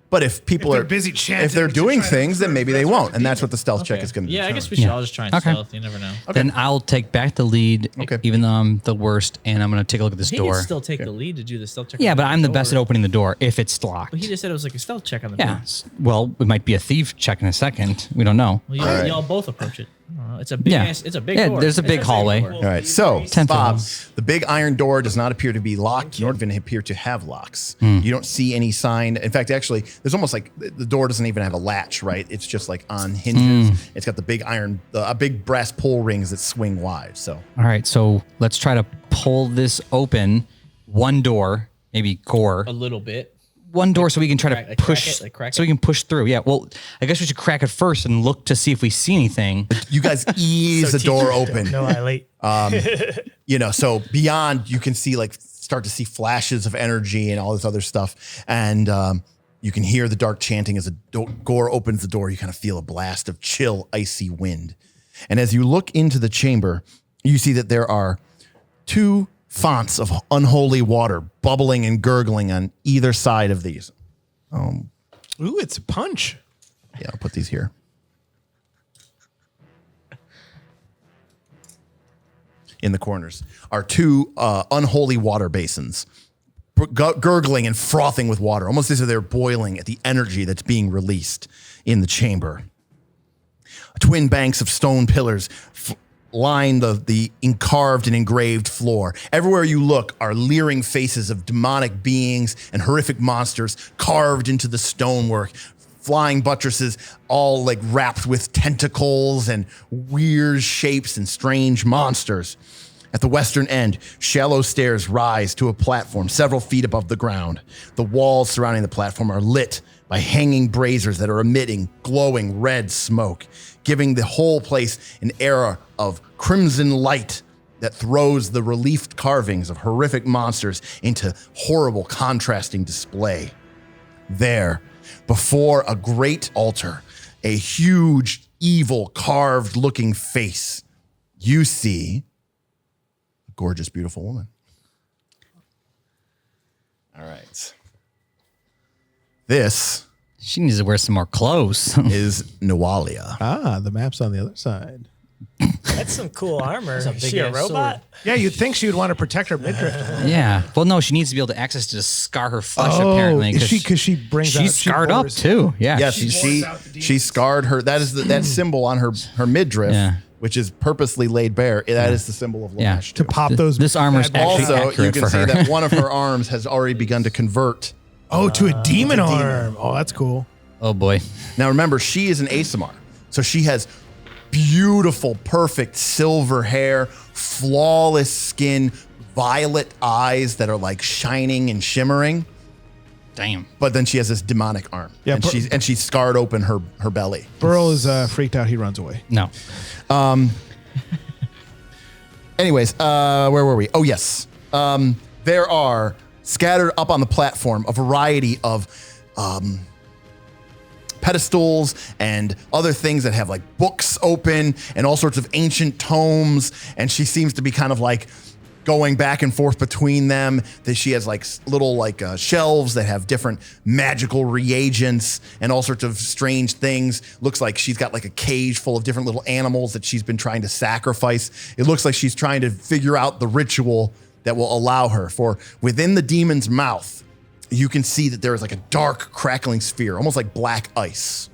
But if people they're are busy chanting if they're to doing try to things, then maybe they resurrect won't, and that's what the stealth check is going to. Yeah, I guess we should Yeah. all just try and Okay. stealth. You never know. Then I'll take back the lead, Okay. even though I'm the worst, and I'm going to take a look at this He door. can still take the lead to do the stealth check. Yeah, on but I'm the best at door. opening the door if it's locked. But he just said it was like a stealth check on the Yeah. door. Well, it might be a thief check in a second. We don't know. Well, y'all both approach it. I don't know. It's a big Yeah. it's a big Yeah, door. there's a big hallway. door. All right, so 10 Bob, foot. the big iron door does not appear to be locked, nor even appear to have locks. You don't see any sign. In fact, actually, there's almost like the door doesn't even have a latch, right? It's just like on hinges. It's got the big iron, big brass pull rings that swing wide. So All right, so let's try to pull this open. One door, maybe Gorre. A little bit. One door so we can try crack- to like crack push, it, like crack so we it? can push through. Yeah, well, I guess we should crack it first and look to see if we see anything. you guys ease the door open. No, I late. So beyond, you can see start to see flashes of energy and all this other stuff. And you can hear the dark chanting as Gorre opens the door. You kind of feel a blast of chill, icy wind. And as you look into the chamber, you see that there are 2 fonts of unholy water bubbling and gurgling on either side of these. Ooh, it's a punch. Yeah, I'll put these here. In the corners are 2 unholy water basins, gurgling and frothing with water, almost as if they're boiling at the energy that's being released in the chamber. Twin banks of stone pillars line the carved and engraved floor. Everywhere you look are leering faces of demonic beings and horrific monsters carved into the stonework. Flying buttresses, all wrapped with tentacles and weird shapes and strange monsters. At the western end, shallow stairs rise to a platform several feet above the ground. The walls surrounding the platform are lit by hanging braziers that are emitting glowing red smoke, giving the whole place an aura of crimson light that throws the reliefed carvings of horrific monsters into horrible contrasting display. There, before a great altar, a huge, evil, carved-looking face, you see a gorgeous, beautiful woman. All right. This She needs to wear some more clothes. is Nualia. Ah, the map's on the other side. That's some cool armor. a Is she a big-ass robot? Yeah, you'd think she would want to protect her midriff. Yeah. Well, no, she needs to be able to access to scar her flesh, apparently. because she brings out, she's scarred up, pours- too. Yeah. Yes, she's- she scarred her. That is that symbol on her midriff, Yeah. which is purposely laid bare. That is the symbol of Yeah. Lash. to pop those. This armor's bad boys. actually Also, you accurate can for see her. that one of her arms has already begun to convert. Oh, to a demon arm. Oh, that's cool. Oh, boy. Now remember, she is an Asimar, so she has beautiful, perfect silver hair, flawless skin, violet eyes that are shining and shimmering. Damn. But then she has this demonic arm, Yeah, and she's scarred open her belly. Burl is freaked out. He runs away. No. Anyways, where were we? Oh, yes. There are scattered up on the platform a variety of pedestals and other things that have books open and all sorts of ancient tomes. And she seems to be kind of going back and forth between them. That she has little shelves that have different magical reagents and all sorts of strange things. Looks like she's got a cage full of different little animals that she's been trying to sacrifice. It looks like she's trying to figure out the ritual that will allow her. For within the demon's mouth, you can see that there is a dark crackling sphere, almost like black ice.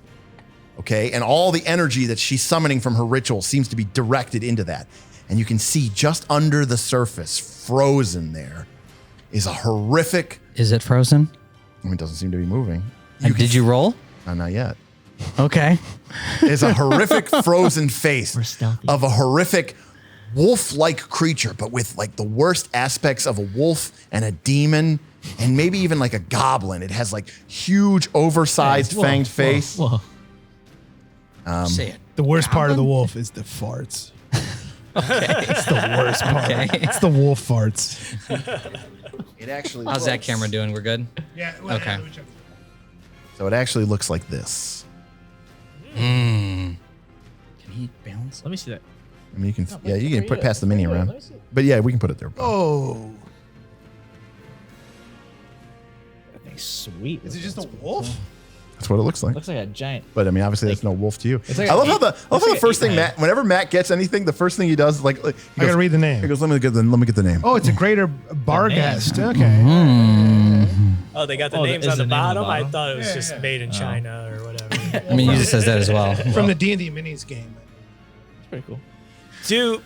Okay, and all the energy that she's summoning from her ritual seems to be directed into that. And you can see just under the surface, frozen there, is a horrific. Is it frozen? It doesn't seem to be moving. Did you roll? Not yet. Okay. Is a horrific frozen face stealthy. of a horrific wolf-like creature, but with the worst aspects of a wolf and a demon, and maybe even a goblin. It has huge, oversized, Whoa, fanged whoa, face. Whoa. Say it. The worst part of the wolf is the farts. It's the worst part. Okay. It's the wolf farts. It actually. How's that camera doing? We're good. Yeah. Okay. let me check. So it actually looks like this. Can he balance? Let me see that. I mean, you can. Yeah, you can pass the mini around. But yeah, we can put it there. Oh. That thing's sweet. Is it just a wolf? That's what it looks like. Looks like a giant. But I mean, obviously, that's no wolf to you. like I a love how eight- the looks like first an thing eight-man. whenever Matt gets anything, the first thing he does is like he I goes, gotta read the name. He goes, let me get the name. Oh, it's a greater Barghest. Okay. Oh, they got the Oh, names is on the the name on the bottom. I bottom? thought it was just made in China or whatever. I mean, usually says that as well. From the D&D minis game. It's pretty cool. Dude,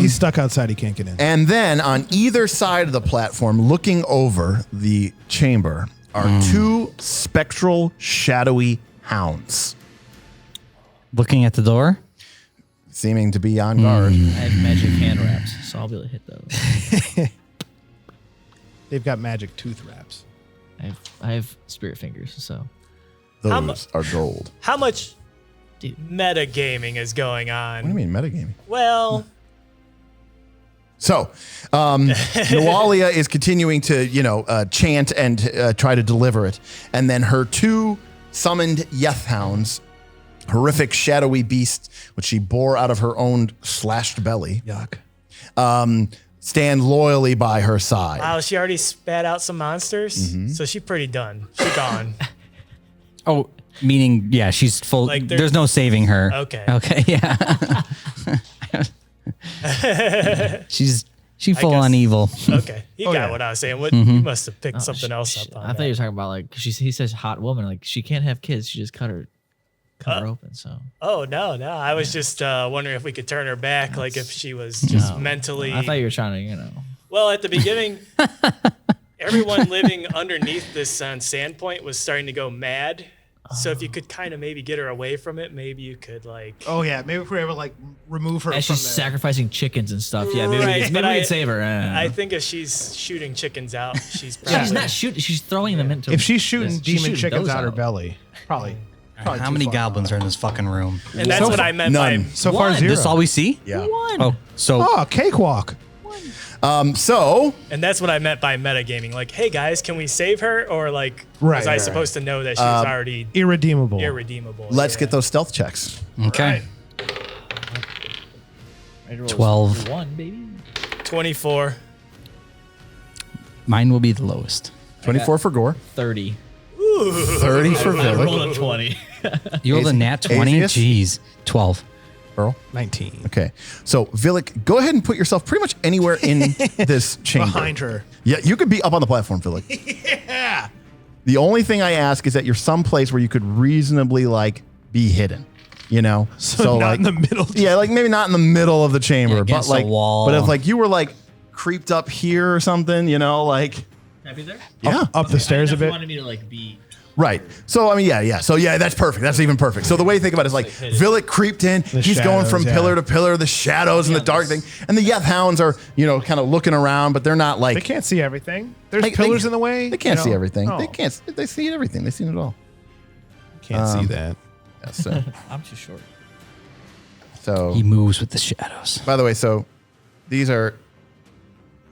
He's stuck outside. He can't get in. And then on either side of the platform, looking over the chamber, are two spectral, shadowy hounds, Looking at the door. seeming to be on guard. I have magic hand wraps, so I'll be able to hit those. They've got magic tooth wraps. I have spirit fingers, so Those are gold. how much Dude. metagaming is going on? What do you mean metagaming? Well, So, Nualia is continuing to, chant and try to deliver it. And then her two summoned Yeth hounds, horrific shadowy beasts, which she bore out of her own slashed belly, Yuck. stand loyally by her side. wow, she already spat out some monsters, Mm-hmm. so she's pretty done. She's gone. Oh, meaning, yeah, she's full. Like, there's no saving her. Okay. Okay, yeah. She's full guess- on evil. Okay, you got yeah. what I was saying. What Mm-hmm. you must have picked something else up on. I thought you were talking about like he says hot woman, like she can't have kids. She just cut her open. So Oh no. I was just wondering if we could turn her back, like if she was just mentally. I thought you were trying to, Well, at the beginning, everyone living underneath this Sandpoint was starting to go mad. So if you could kind of maybe get her away from it, maybe you could like. Oh, yeah. Maybe if we ever, remove her as from she's there. sacrificing chickens and stuff. Yeah, maybe Right, maybe but we I- can save her. I think if she's shooting chickens out, she's probably. she's not shooting. She's throwing them into. If she's shooting She's demon shooting chickens those out her belly, probably. How too many far goblins are in this fucking room? And that's what I meant None. by. So far, One. zero. This all we see? Yeah. Oh, so Oh, cakewalk. So, And that's what I meant by metagaming. Like, hey guys, can we save her? Or like, Right, was I right, supposed to know that she was already Irredeemable. irredeemable? let's Yeah. get those stealth checks. okay. Right. 12. 1, baby. 24. Mine will be the lowest. 24 for Gorre, 30. 30 for I Vilik. rolled a 20. You rolled a nat 20? Azeas? Jeez. 12. Burl. 19. Okay. So, Vilik, go ahead and put yourself pretty much anywhere in this chamber. Behind her. Yeah, you could be up on the platform, Vilik. Yeah. The only thing I ask is that you're someplace where you could reasonably be hidden, So not in the middle. Yeah, maybe not in the middle of the chamber, Yeah, but against a wall. But if you were creeped up here or something, Can I be there? yeah, Up the stairs a bit. wanted me to be. right. So I mean, yeah. So yeah, that's perfect. That's even perfect. So the way you think about it is Vilik creeped in. He's going from shadows, pillar yeah. to pillar, the shadows and the dark thing, and the Yeth hounds are kind of looking around, but they're not They can't see everything. There's They- pillars they- in the way. They can't see everything. Oh, They can't. They see everything. They've seen it all. Can't see that. Yeah, so, I'm too short. so He moves with the shadows. by the way, so these are.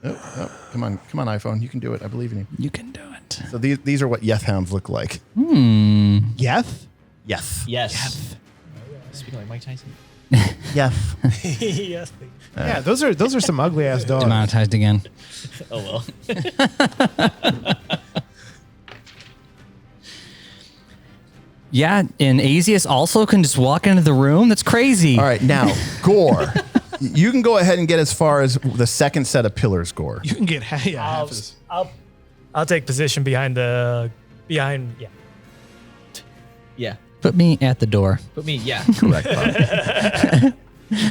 Oh, come on, iPhone. You can do it. I believe in you. You can do it. So these are what Yeth hounds look like. Yeth? Yes. Yes. Speaking like Mike Tyson. Yes. yes. Yeah, those are some ugly ass dogs. Demonetized again. Oh well. Yeah, and Azeas also can just walk into the room. That's crazy. All right, now Gorre. You can go ahead and get as far as the second set of pillars, Gorre. You can get half as I'll take position behind. Yeah. Yeah. Put me at the door. Put me. Yeah. Correct. Bob.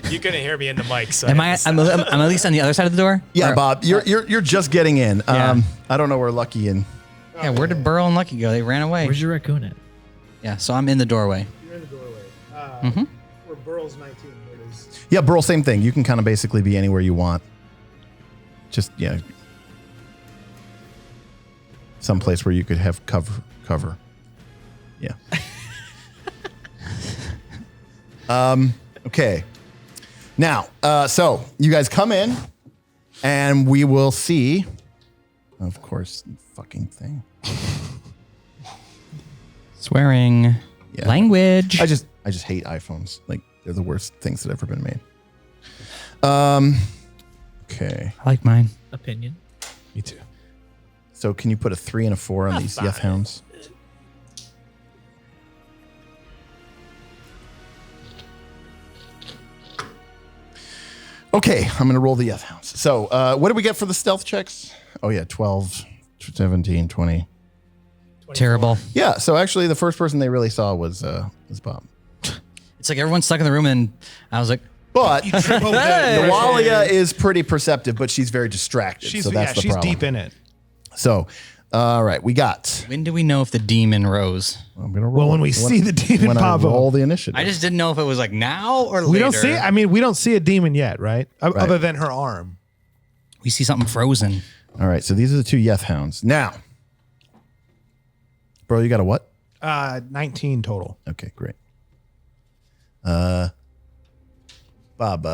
You couldn't hear me in the mic, so I'm I at least on the other side of the door? Yeah, Or- Bob. You're just getting in. Yeah. I don't know where Lucky and Yeah, where did Burl and Lucky go? They ran away. Where's your raccoon at? Yeah, so I'm in the doorway. You're in the doorway. Where Burl's 19. Where it is. yeah, Burl. Same thing. You can kind of basically be anywhere you want. Just someplace where you could have cover. Yeah. Okay. Now, so you guys come in, and we will see Of course, fucking thing. Swearing. Yeah. Language. I just hate iPhones. Like they're the worst things that ever been made. Okay. I like mine. Opinion. Me too. So can you put a 3 and a 4 on these Yeth Hounds? Okay, I'm going to roll the Yeth Hounds. So what did we get for the stealth checks? Oh, yeah, 12, 17, 20. 24. Terrible. Yeah, so actually the first person they really saw was Bob. It's like everyone's stuck in the room, and I was like, But Hey. Nualia is pretty perceptive, but she's very distracted. She's so that's the she's problem. deep in it. So, all right, we got. when do we know if the demon rose? I'm gonna roll. Well, when we see the demon when pop I roll up. the initiative. I just didn't know if it was like now or later. We don't see. I mean, we don't see a demon yet, right? Other than her arm. We see something frozen. All right, so these are the two Yeth Hounds. Now, bro, you got a what? 19 total. Okay, great. Bob,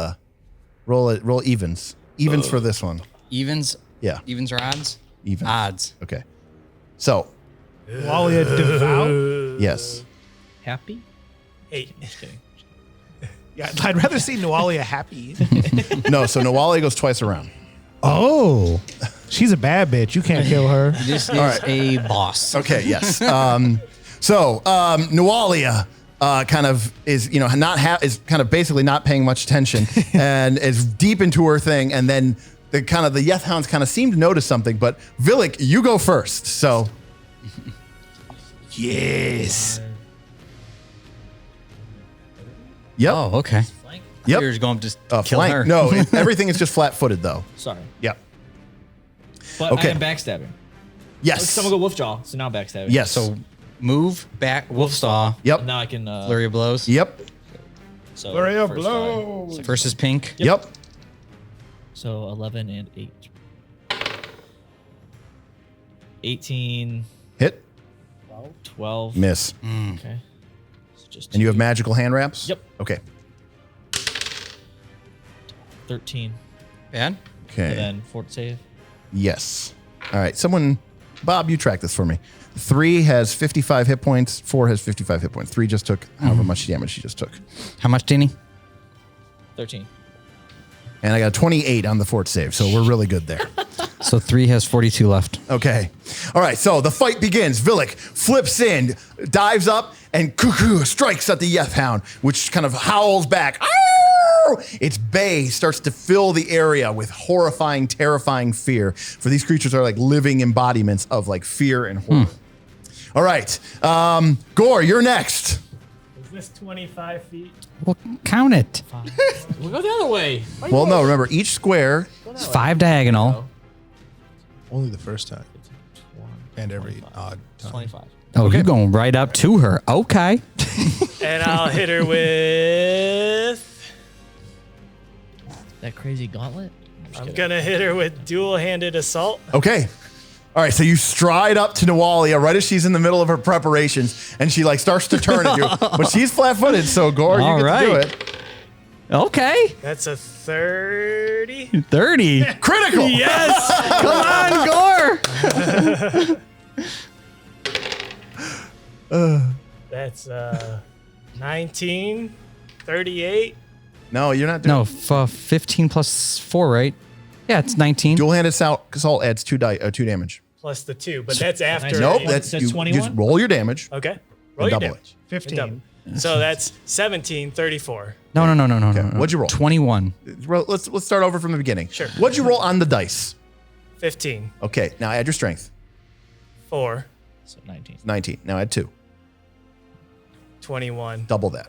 roll evens. Evens for this one. Evens? Yeah, Evens or odds? evens. Odds. Okay. So, Nualia devout. yes. Happy? 8. Just kidding. Yeah, I'd rather see Nualia happy. No, so Nualia goes twice around. Oh, she's a bad bitch. You can't kill her. This is a boss. Okay, yes. Nualia kind of is, is kind of basically not paying much attention and is deep into her thing. And then the Yeth Hounds kind of seem to notice something. But Vilik, you go first. So, Yes. yep, Oh, okay. Flank? yep. You're just going to just kill Flank. her. No, everything is just flat-footed though. Sorry. Yep. But Okay. I am backstabbing. Yes. Someone go Wolfjaw, so now I'm backstabbing. Yes. So move back, wolf saw, Yep. Now I can. flurry of blows. Yep. So Flurry of first blows. die. Versus pink. Yep. So 11 and 8. 18, Hit. 12. Miss. Okay. So just And you have two. magical hand wraps? Yep. Okay. 13. Bad. Okay. And then fort save. Yes. All right. Someone, Bob, you track this for me. 3 has 55 hit points. 4 has 55 hit points. 3 just took however much damage she just took. How much, Danny? 13. And I got a 28 on the fort save, so we're really good there. So 3 has 42 left. Okay. All right. So the fight begins. Vilik flips in, dives up, and cuckoo strikes at the Yeth Hound, which kind of howls back. Ow! Its bay starts to fill the area with horrifying, terrifying fear. For these creatures are like living embodiments of like fear and horror. All right. Gorre, you're next. Is this 25 feet? Well, count it. We'll go the other way. Well, no, remember, each square. It's 5 diagonal. Only the first time. And every odd time. 25. Oh, you're going right up to her. Okay. And I'll hit her with. That crazy gauntlet? I'm going to hit her with dual-handed assault. Okay. All right, so you stride up to Nualia right as she's in the middle of her preparations, and she like starts to turn at you, but she's flat-footed, so Gorre, you All get to do right. it. Okay. That's a 30. 30. Critical. Yes! Come on, Gorre. That's 19, 38. No, you're not doing. No, 15 plus 4, right? Yeah, it's 19. Dual-handed assault adds 2 damage. Plus the 2, but that's after. Nope, It that's says you 21? just roll your damage. Okay. Roll And your double damage. 15. So that's 17, 34. No. What'd you roll? 21. Let's start over from the beginning. Sure. What'd you roll on the dice? 15, Okay, now add your strength. 4, So 19. 19. Now add 2. 21, Double that.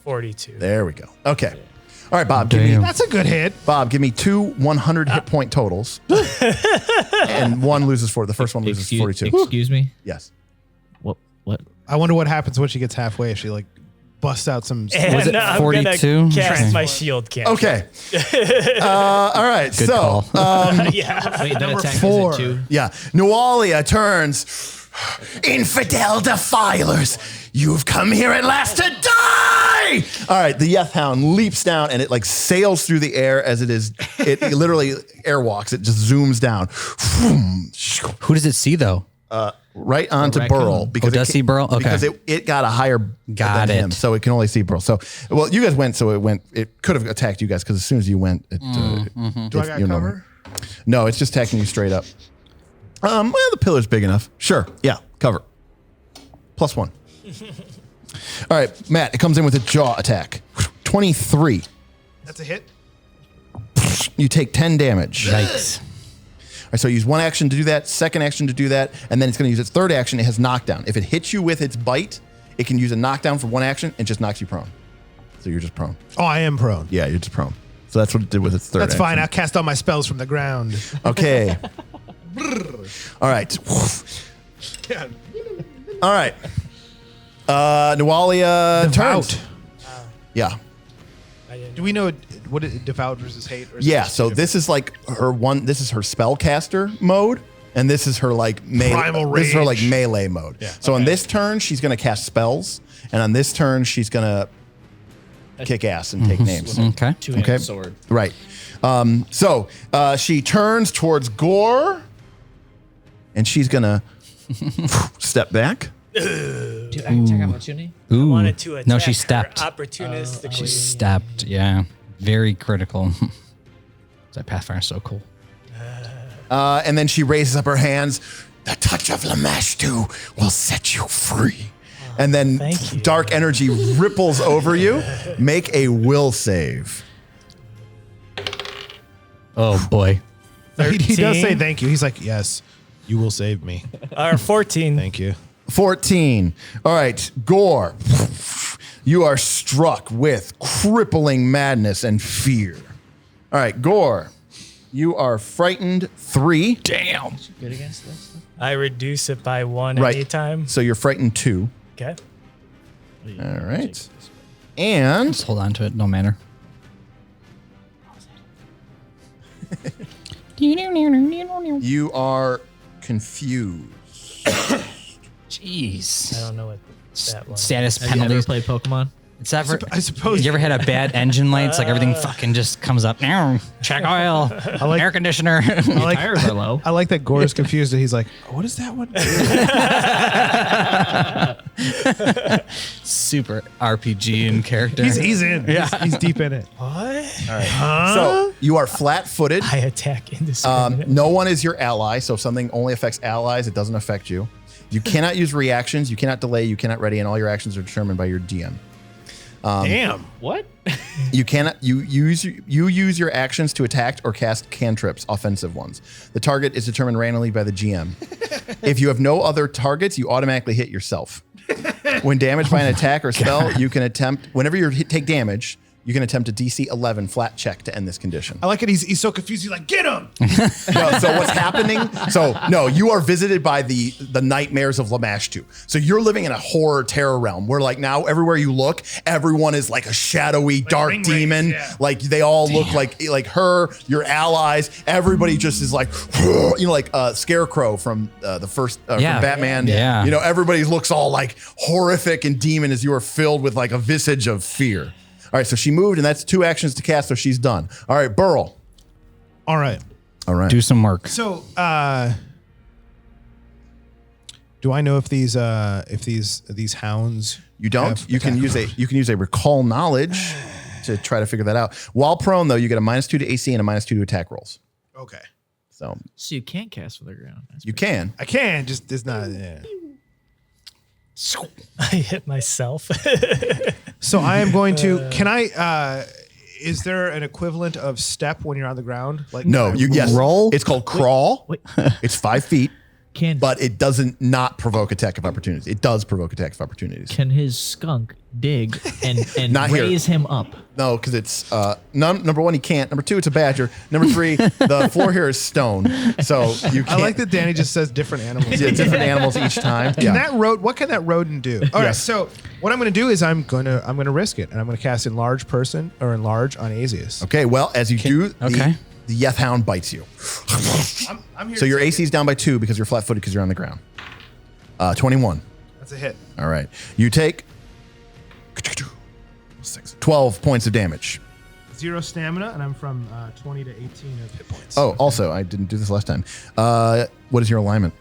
42. There we go. Okay. All right, Bob. Give me Damn. That's a good hit. Bob. Give me 2 100 hit point totals, and one loses 4. The first one loses 42. Excuse me? Yes. What? I wonder what happens when she gets halfway if she like busts out some. And Was it I'm 42? gonna cast Okay. my shield cantrip. Okay. All right. Good so, call. Yeah. Wait, that Number attack 4. is it 2? yeah, Nualia turns, Infidel defilers, you've come here at last to die! All right, the Yeth Hound leaps down and it like sails through the air as it literally airwalks. It just zooms down. Who does it see though? Right onto raccoon. Burl. Because does see Burl? Okay. Because it got a higher Got than it. him, so it can only see Burl. So, well, you guys went, so it could have attacked you guys because as soon as you went, it. Do I got cover? No, it's just attacking you straight up. Well, the pillar's big enough. Sure. Yeah, cover. +1. All right, Matt, it comes in with a jaw attack. 23. That's a hit. You take 10 damage. Yikes. All right, so use one action to do that, second action to do that, and then it's going to use its third action. It has knockdown. If it hits you with its bite, it can use a knockdown for one action and just knocks you prone. So you're just prone. Oh, I am prone. Yeah, you're just prone. So that's what it did with its third That's action. fine. I'll cast all my spells from the ground. Okay. All right. All right. Nualia turns. Devout. Yeah. I didn't Do we know what it devout versus hate? Or is it Yeah, just so two this is like this is her spellcaster mode, and this is her like Primal this is her like rage. melee mode. So on this turn, she's gonna cast spells, and on this turn, she's gonna kick ass and take names. Okay. Two-handed sword. Right. So she turns towards Gorre, and she's gonna step back. Dude, I can check out opportunity. Ooh. wanted to attack No, she her stepped. opportunistically. She stepped. Yeah. Very critical. That Pathfinder is so cool. And then she raises up her hands. The touch of Lamashtu will set you free. And then Thank you. dark energy ripples over you. Make a will save. Oh boy. He does 13. say thank you. He's like, yes, you will save me. 14. Thank you. 14. All right, Gorre. You are struck with crippling madness and fear. All right, Gorre. You are frightened 3. Damn. Good against this. I reduce it by 1 Right. anytime. So you're frightened 2. Okay. All right. And Just hold on to it. No matter. you are confused. Jeez. I don't know what that was. Status Have you ever penalties. played Pokemon? It's ever, I suppose. you ever had a bad engine light? It's like everything fucking just comes up. Check oil. like- air conditioner. Tires are low. I like that Gore is confused and he's like, what is that one? Super RPG in character. He's in. Yeah. He's deep in it. What? So you are flat-footed. I attack indiscriminately. No one is your ally, so if something only affects allies, it doesn't affect you. You cannot use reactions, you cannot delay, you cannot ready, and all your actions are determined by your DM. Damn. What? You cannot you use your actions to attack or cast cantrips, offensive ones. The target is determined randomly by the GM. If you have no other targets, you automatically hit yourself. When damaged by an attack or spell, you can attempt whenever you take damage. You can attempt a DC 11 flat check to end this condition. I like it. He's so confused. He's like, get him. No, so what's happening? So no, you are visited by the nightmares of Lamashtu. So you're living in a horror terror realm where like now everywhere you look, everyone is like a shadowy dark ring demon. wraiths, yeah. Like they all look like her, your allies. Everybody just is like, you know, like Scarecrow from the first from Batman. Yeah. You know, everybody looks all like horrific and demon as you are filled with like a visage of fear. All right, so she moved, and that's 2 actions to cast, so she's done. All right, Burl. All right. All right. Do some work. So, do I know if these hounds? You don't. have You can use a recall knowledge to try to figure that out. While prone, though, you get a -2 to AC and a -2 to attack rolls. Okay. So So you can't cast from the ground. That's you can. I can. Just it's not. Yeah. I hit myself. So I am going to. Can I? Is there an equivalent of step when you're on the ground? Like No, you yes. Roll? It's called crawl. Wait. It's 5 feet, Can but it doesn't not provoke attack of opportunities. It does provoke attack of opportunities. can his skunk dig and Not here. raise him up? No, because it's number 1, he can't. Number 2, it's a badger. Number 3, the floor here is stone, so you I can't. like that Danny just says different animals. Yeah, different animals each time. Can that what can that rodent do? All right, Yes. so what I'm going to do is I'm going to risk it, and I'm going to cast enlarge person or enlarge on Azeas. Okay, well, as you do, okay. the Yeth Hound bites you. I'm here. So your AC is down by 2 because you're flat-footed because you're on the ground. 21. That's a hit. All right. You take 12 points of damage. 0 stamina, and I'm from 20 to 18 of hit points. Oh, also, I didn't do this last time. What is your alignment?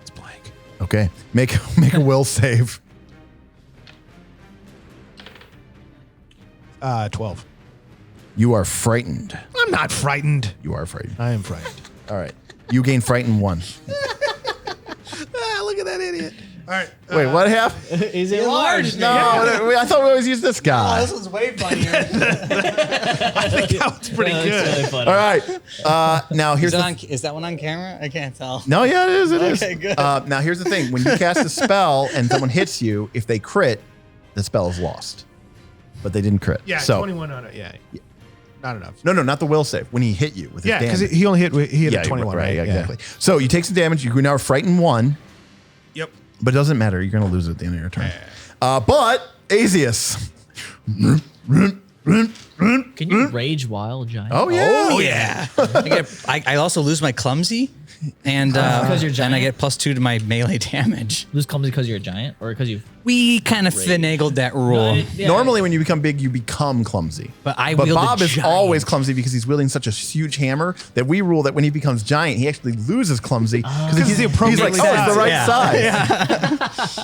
It's blank. Okay. Make a will save. 12. You are frightened. I'm not frightened. You are frightened. I am frightened. All right. You gain frightened 1. Look at that idiot. All right. Wait, what happened? Is it large? No, I thought we always used this guy. This was way funnier. I think that was pretty good. Really funny. All right. Now here's Is that one on camera? I can't tell. No, yeah, it is. It is. Okay, good. Now here's the thing: when you cast a spell and someone hits you, if they crit, the spell is lost. But they didn't crit. Yeah, so, 21 on it. Yeah. Not enough. No, not the will save. When he hit you with his Yeah, damage. because he only hit a 21, right? Yeah, exactly. So you take some damage. You can now frighten 1. Yep. But it doesn't matter. You're going to lose it at the end of your turn. But Azeas. Can you rage while giant? Oh, yeah. Oh yeah. I also lose my clumsy, and Because you're and giant? I get +2 to my melee damage. Lose clumsy because you're a giant, or because you? We kind of finagled that rule, Yeah. Normally, when you become big, you become clumsy. but I But wield a Bob is giant. always clumsy because he's wielding such a huge hammer that we rule that when he becomes giant, he actually loses clumsy because it's the appropriate he's like, oh, it's the right Yeah. size.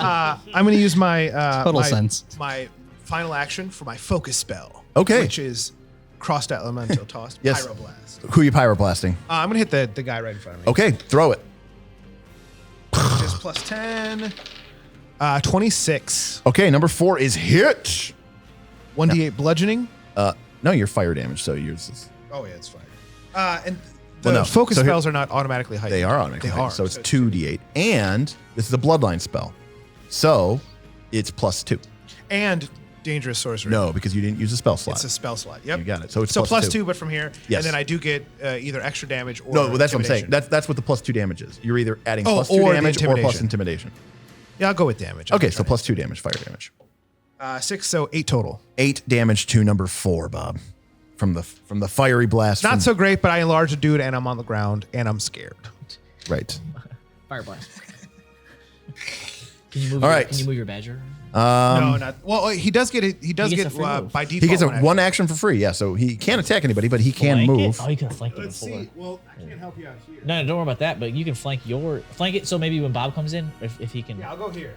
I'm going to use my Total sense. my final action for my focus spell. Okay. Which is crossed elemental tossed Yes. pyroblast. Who are you pyroblasting? I'm going to hit the guy right in front of me. Okay, throw it. Which is plus 10. 26. Okay, number 4 is hit. 1d8 bludgeoning. No, you're fire damage, so yours is. Oh, yeah, it's fine. And the Well, no. focus So here- spells are not automatically heightened. They are automatically They heightened, are. so it's 2d8. And this is a bloodline spell. So it's +2. And dangerous sorcery. No, because you didn't use a spell slot. It's a spell slot. Yep. You got it. So it's plus plus 2, but from here. Yes. And then I do get either extra damage or No, well, that's what I'm saying. intimidation. That's what the +2 damage is. You're either adding Oh, +2 or the damage or plus intimidation. intimidation. Yeah, I'll go with damage. Okay, so +2 damage, fire damage. 6, so 8 total. 8 damage to number 4, Bob, from the fiery blast. Not from- so great, but I enlarge a dude and I'm on the ground and I'm scared. right. Fire blast. Can you move? All right. Can you move your badger? No, not. Well, he does get it. He does He get gets a free move. by default. He gets a action. one action for free. Yeah, so he can't attack anybody, but he can Flank it? move. Oh, you could have flanked it Let's before. see. Well, I can't help you out here. No, don't worry about that. But you can flank it. So maybe when Bob comes in, if he can. Yeah, I'll go here.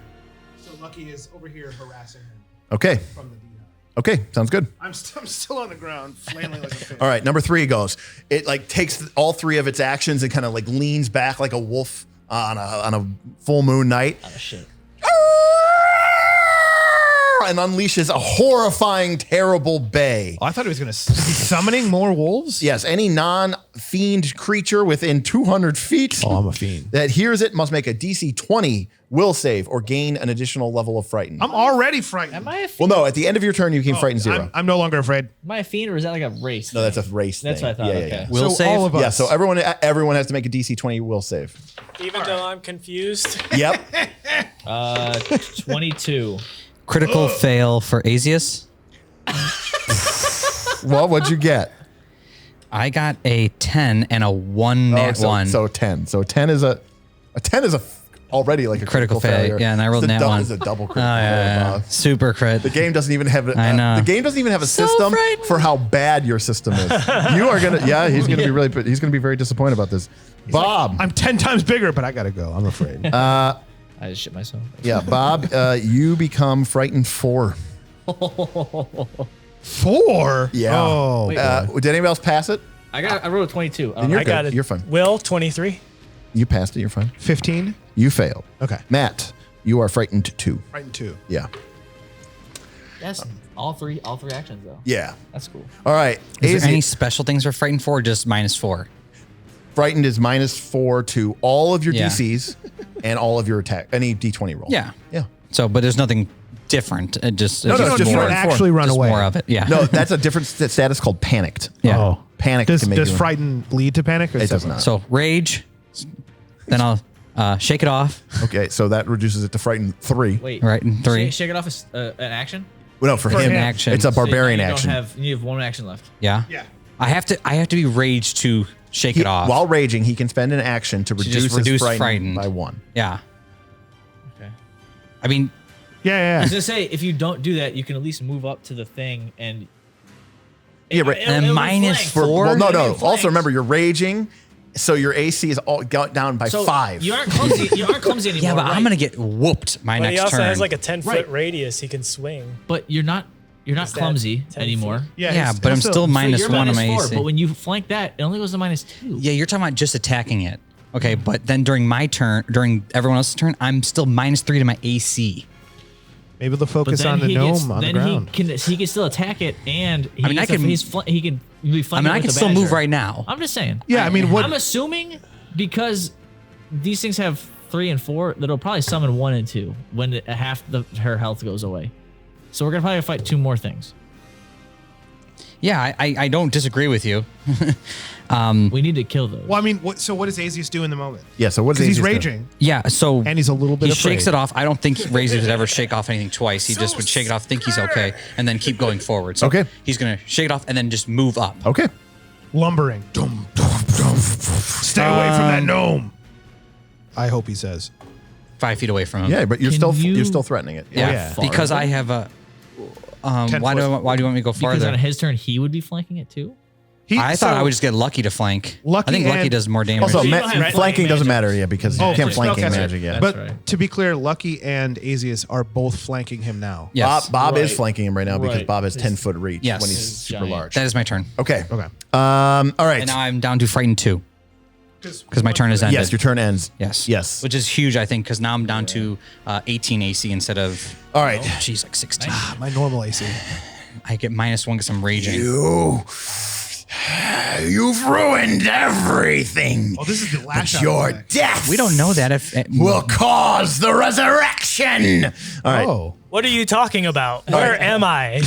So Lucky is over here harassing him Okay. from the D9. Okay, sounds good. I'm still on the ground, flailing like a fish. All right, number 3 goes. It like takes all 3 of its actions and kind of like leans back like a wolf on a full moon night. Oh shit. And unleashes a horrifying, terrible bay. Oh, I thought he was going to be summoning more wolves. Yes, any non-fiend creature within 200 feet Oh, I'm a fiend. that hears it must make a DC 20 will save or gain an additional level of frightened. I'm already frightened. Am I a Well, fiend? no, at the end of your turn, you can frighten 0. I'm no longer afraid. Am I a fiend, or is that like a race? No, that's a race That's thing. what I thought. Yeah, yeah, Okay. yeah. Will so save? all of us. Yeah, so everyone has to make a DC 20 will save. Even though I'm confused. Yep. 22. Critical fail for Azeas. Well, what'd you get? I got a 10 and a 1 nat so, 1. So 10. So 10 is already like a critical failure. failure. Yeah, and I rolled It's a nat double- 1. It's a double Oh, critical. yeah, failure, Bob. Super crit. The game doesn't even have I know. the game doesn't even have a system frightening. for how bad your system is. You are gonna he's gonna be very disappointed about this. Bob. I'm 10 times bigger, but I got to go. I'm afraid. I just shit myself. Yeah, Bob, you become frightened 4. 4? Yeah. Oh, Wait, Did anybody else pass it? I wrote a 22. Then you're I got good. it. You're fine. Will 23. You passed it. You're fine. 15? You failed. Okay. Matt, you are frightened 2. Frightened 2. Yeah. That's all three actions though. Yeah. That's cool. All right. Is there any Azeas- special things for frightened for, or just -4? frightened is -4 to all of your Yeah. DCs and all of your attack, any D20 roll. Yeah. Yeah. So, but there's nothing different. It just No, it's no, just just more, frightened for. actually run just away. more of it. Yeah. No, that's a different status called panicked. Yeah. Oh. Panic Does can make you frighten lead to panic? Or It does something? not. So rage. Then I'll shake it off. Okay, so that reduces it to frightened 3. Wait. Right in 3. Shake it off as an action. Well, no, for For him, an action. it's a So barbarian you don't action. you have 1 action left. Yeah. Yeah. I have to be raged to shake it off. While raging, he can spend an action to just reduce reduce his frightened frightened. by 1. Yeah. Okay. I mean, Yeah, I yeah. was gonna say, if you don't do that, you can at least move up to the thing and. Yeah, right. And minus flank. 4? Well, no. It'll be Also, flanked. remember, you're raging, so your AC is all got down by So 5. You aren't clumsy. You aren't clumsy anymore. yeah, but right? I'm going to get whooped my But he next also turn. has like a 10-foot Right. radius he can swing. But you're not that clumsy 10 anymore. feet? yeah, he's- but I'm he's still minus You're 1 on minus my 4, AC. but when you flank that, it only goes to minus 2. Yeah, you're talking about just attacking it. Okay, but then during my turn, during everyone else's turn, I'm still minus 3 to my AC. Maybe they'll But focus then on the he gnome gets, on the then ground. he can still attack it, and he I mean, gets I can- he can be I flanking mean, I with can the still move badger. right now. I'm just saying. Yeah, I mean, what? I'm assuming because these things have 3 and 4 that it'll probably summon 1 and 2 when half her health goes away. So we're gonna probably fight 2 more things. Yeah, I don't disagree with you. We need to kill those. Well, I mean, what does Azeas do in the moment? Yeah, so what does Because he's Azeas do? raging. Yeah, so And he's a little bit he afraid. shakes it off. I don't think Razor would ever shake off anything twice. He just would shake it off, think he's okay, and then keep going forward. So Okay. he's gonna shake it off and then just move up. Okay. Lumbering. Dum, dum, dum. Stay away from that gnome. I hope he says. 5 feet away from him. Yeah, but you're Can still you- you're still threatening it. yeah, yeah. because I have a. 10 why do foot. you want me to go because farther? on his turn, he would be flanking it too. I thought I would just get Lucky to flank. Lucky I think Lucky and- does more damage. Also, you don't have flanking flanking doesn't magic. matter, yeah, because you Oh, can't for flanking spellcaster. magic, yeah. But right. to be clear, Lucky and Azeas are both flanking him now. yes, Bob is Right. flanking him right now because Right. Bob has 10-foot reach Yes. when he's He's super giant. large. that is my turn. Okay. Okay. All right. And now I'm down to frightened 2 because my turn is ended. Yes, your turn ends. Yes. Yes. Which is huge, I think, because now I'm down to 18 AC instead of. All right. Geez, like 16. My normal AC. I get minus 1 because I'm raging. You've ruined everything. Oh, this is the last But shot. your death We don't know that if. will cause the resurrection. All right. Oh. What are you talking about? Where am I?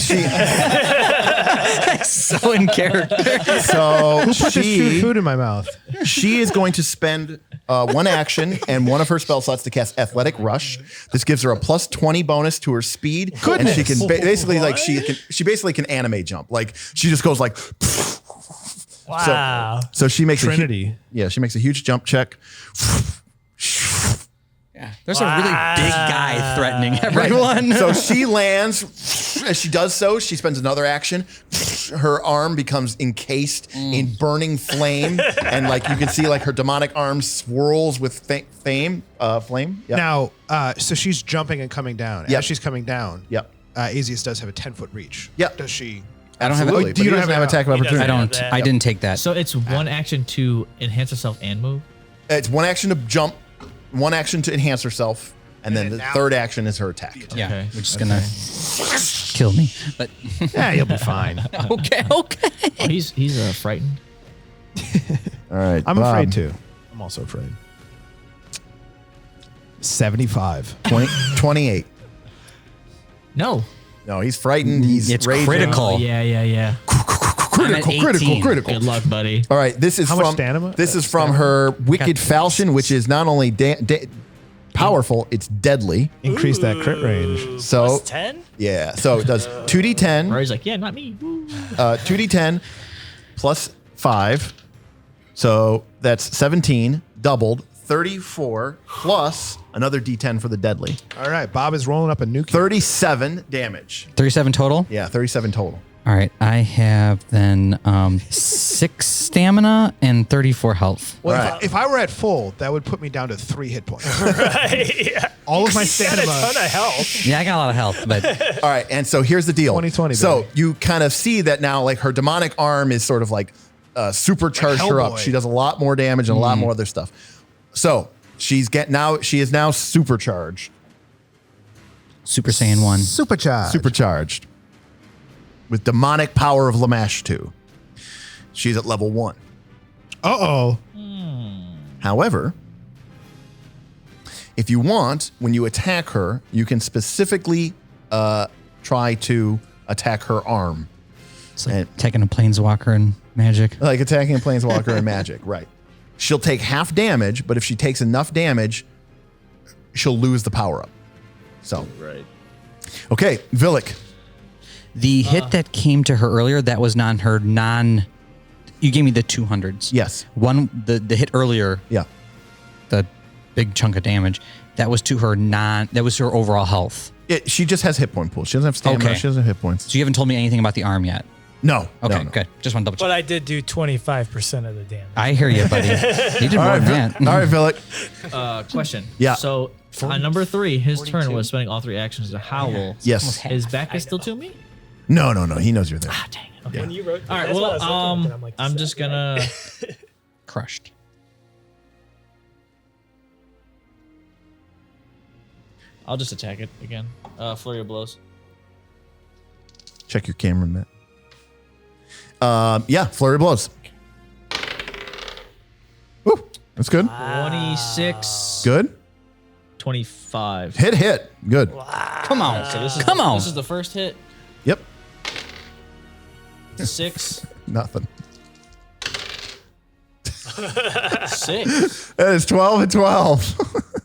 so in character. So Put this she food in my mouth. she is going to spend 1 action and one of her spell slots to cast Athletic Rush. This gives her a plus 20 bonus to her speed, and she can basically like she basically can anime jump. Like she just goes like. Wow. So she makes Trinity. she makes a huge jump check. Yeah. There's a really big guy threatening everyone. So she lands. As she does so, she spends another action. Her arm becomes encased in burning flame, and like you can see, like her demonic arm swirls with flame. Yep. Now, so she's jumping and coming down. Yep. As she's coming down, Yep. Azeas does have a 10-foot reach. Yep. Does she? I don't have. Absolutely. do you But he not doesn't have have attack of He doesn't opportunity? I have don't. that. I didn't take that. So it's 1 action to enhance herself and move. It's 1 action to jump, 1 action to enhance herself, and then the now- third action is her attack. yeah, Okay. which is gonna kill me. But Yeah, you'll be fine. okay. Oh, he's frightened. All right. I'm Bob. afraid too. I'm also afraid. 75. 28. No. No, he's frightened. He's It's raging. critical. Oh, yeah. I'm at 18. Good luck, buddy. All right, this is How much from stamina? this is from her Wicked Falchion, which is not only powerful, it's deadly. Increase that crit range. So Plus 10? yeah, so it does 2d10, Rory's like, yeah, not me. Woo. 2d10 plus 5, so that's 17 doubled, 34 plus another d10 for the deadly, All right, Bob is rolling up a nuke. 37 damage. 37 total. Yeah, 37 total. All right. I have then 6 stamina and 34 health. Well, Right. if I were at full, that would put me down to 3 hit points. Right. Yeah. All of my Got a stamina. ton of health. Yeah, I got a lot of health, but All right, and so here's the deal. 2020, So baby. you kind of see that now, like her demonic arm is sort of like supercharged Like her up. Hellboy. She does a lot more damage and a lot more other stuff. So she is now supercharged. Super Saiyan 1. Supercharge. Supercharged with demonic power of Lamash 2. She's at level 1. Uh-oh. However, if you want, when you attack her, you can specifically try to attack her arm. It's like taking a planeswalker and magic. Like attacking a planeswalker in magic, right. She'll take half damage, but if she takes enough damage, she'll lose the power up. So, Right. okay, Vilik. The hit that came to her earlier, that was not her You gave me the 200s. Yes. One, the hit earlier, Yeah. the big chunk of damage, that was to her that was her overall health. She just has hit point pool. She doesn't have stamina. Okay. She doesn't have hit points. So you haven't told me anything about the arm yet. No. Okay, no. good. Just want to double check. But I did do 25% of the damage. I hear you, buddy. You did more All right, than that. All right, Vilik. Question. Yeah. So on number 3, his 42. turn was spending all 3 actions to howl. Yes. His back is still to me? No. He knows you're there. Ah, dang it. Okay. When you wrote, All right. that's what I was Well, looking at, I'm like, I'm is just that gonna. Crushed. I'll just attack it again. Flurry of blows. Check your camera, Matt. Yeah, flurry of blows. Woo, that's good. 26. Good. 25. Hit. Good. Come on. So this is Come on. This is the first hit. Yep. 6. Nothing. 6. That is 12 and 12.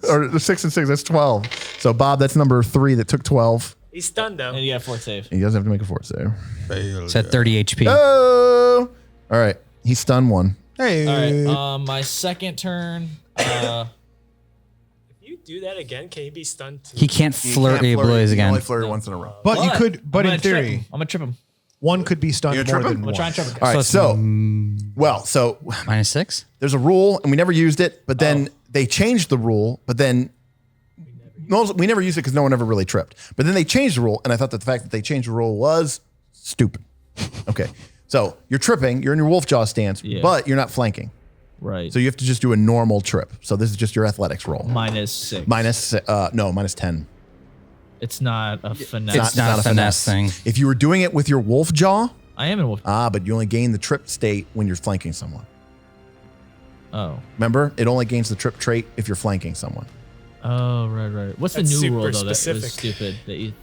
Or 6 and 6, that's 12. So, Bob, that's number 3 that took 12. He's stunned though. And you got a 4th save. He does have to make a fort save. It's at 30 HP. Oh! All right. He's stunned 1. Hey. All right. My second turn. If you do that again, can he be stunned too? He can't flurry of blows He can again. only flurry once in a row. But you could, but I'm in gonna trip theory, him. I'm gonna trip him. one could be stunned You're more tripping? than I'm gonna one. try and trip him. All right. So So -6? there's a rule, and we never used it, but then they changed the rule, but then we never used it because no one ever really tripped. But then they changed the rule, and I thought that the fact that they changed the rule was stupid. Okay. So you're tripping, you're in your wolf jaw stance, Yeah. but you're not flanking. Right. So you have to just do a normal trip. So this is just your athletics roll. -6. Minus 10. It's not a finesse. It's not a finesse thing. If you were doing it with your wolf jaw, I am in wolf. but you only gain the trip state when you're flanking someone. Oh. Remember, it only gains the trip trait if you're flanking someone. Oh, right. What's That's the new rule super though? That specific. was stupid. That you.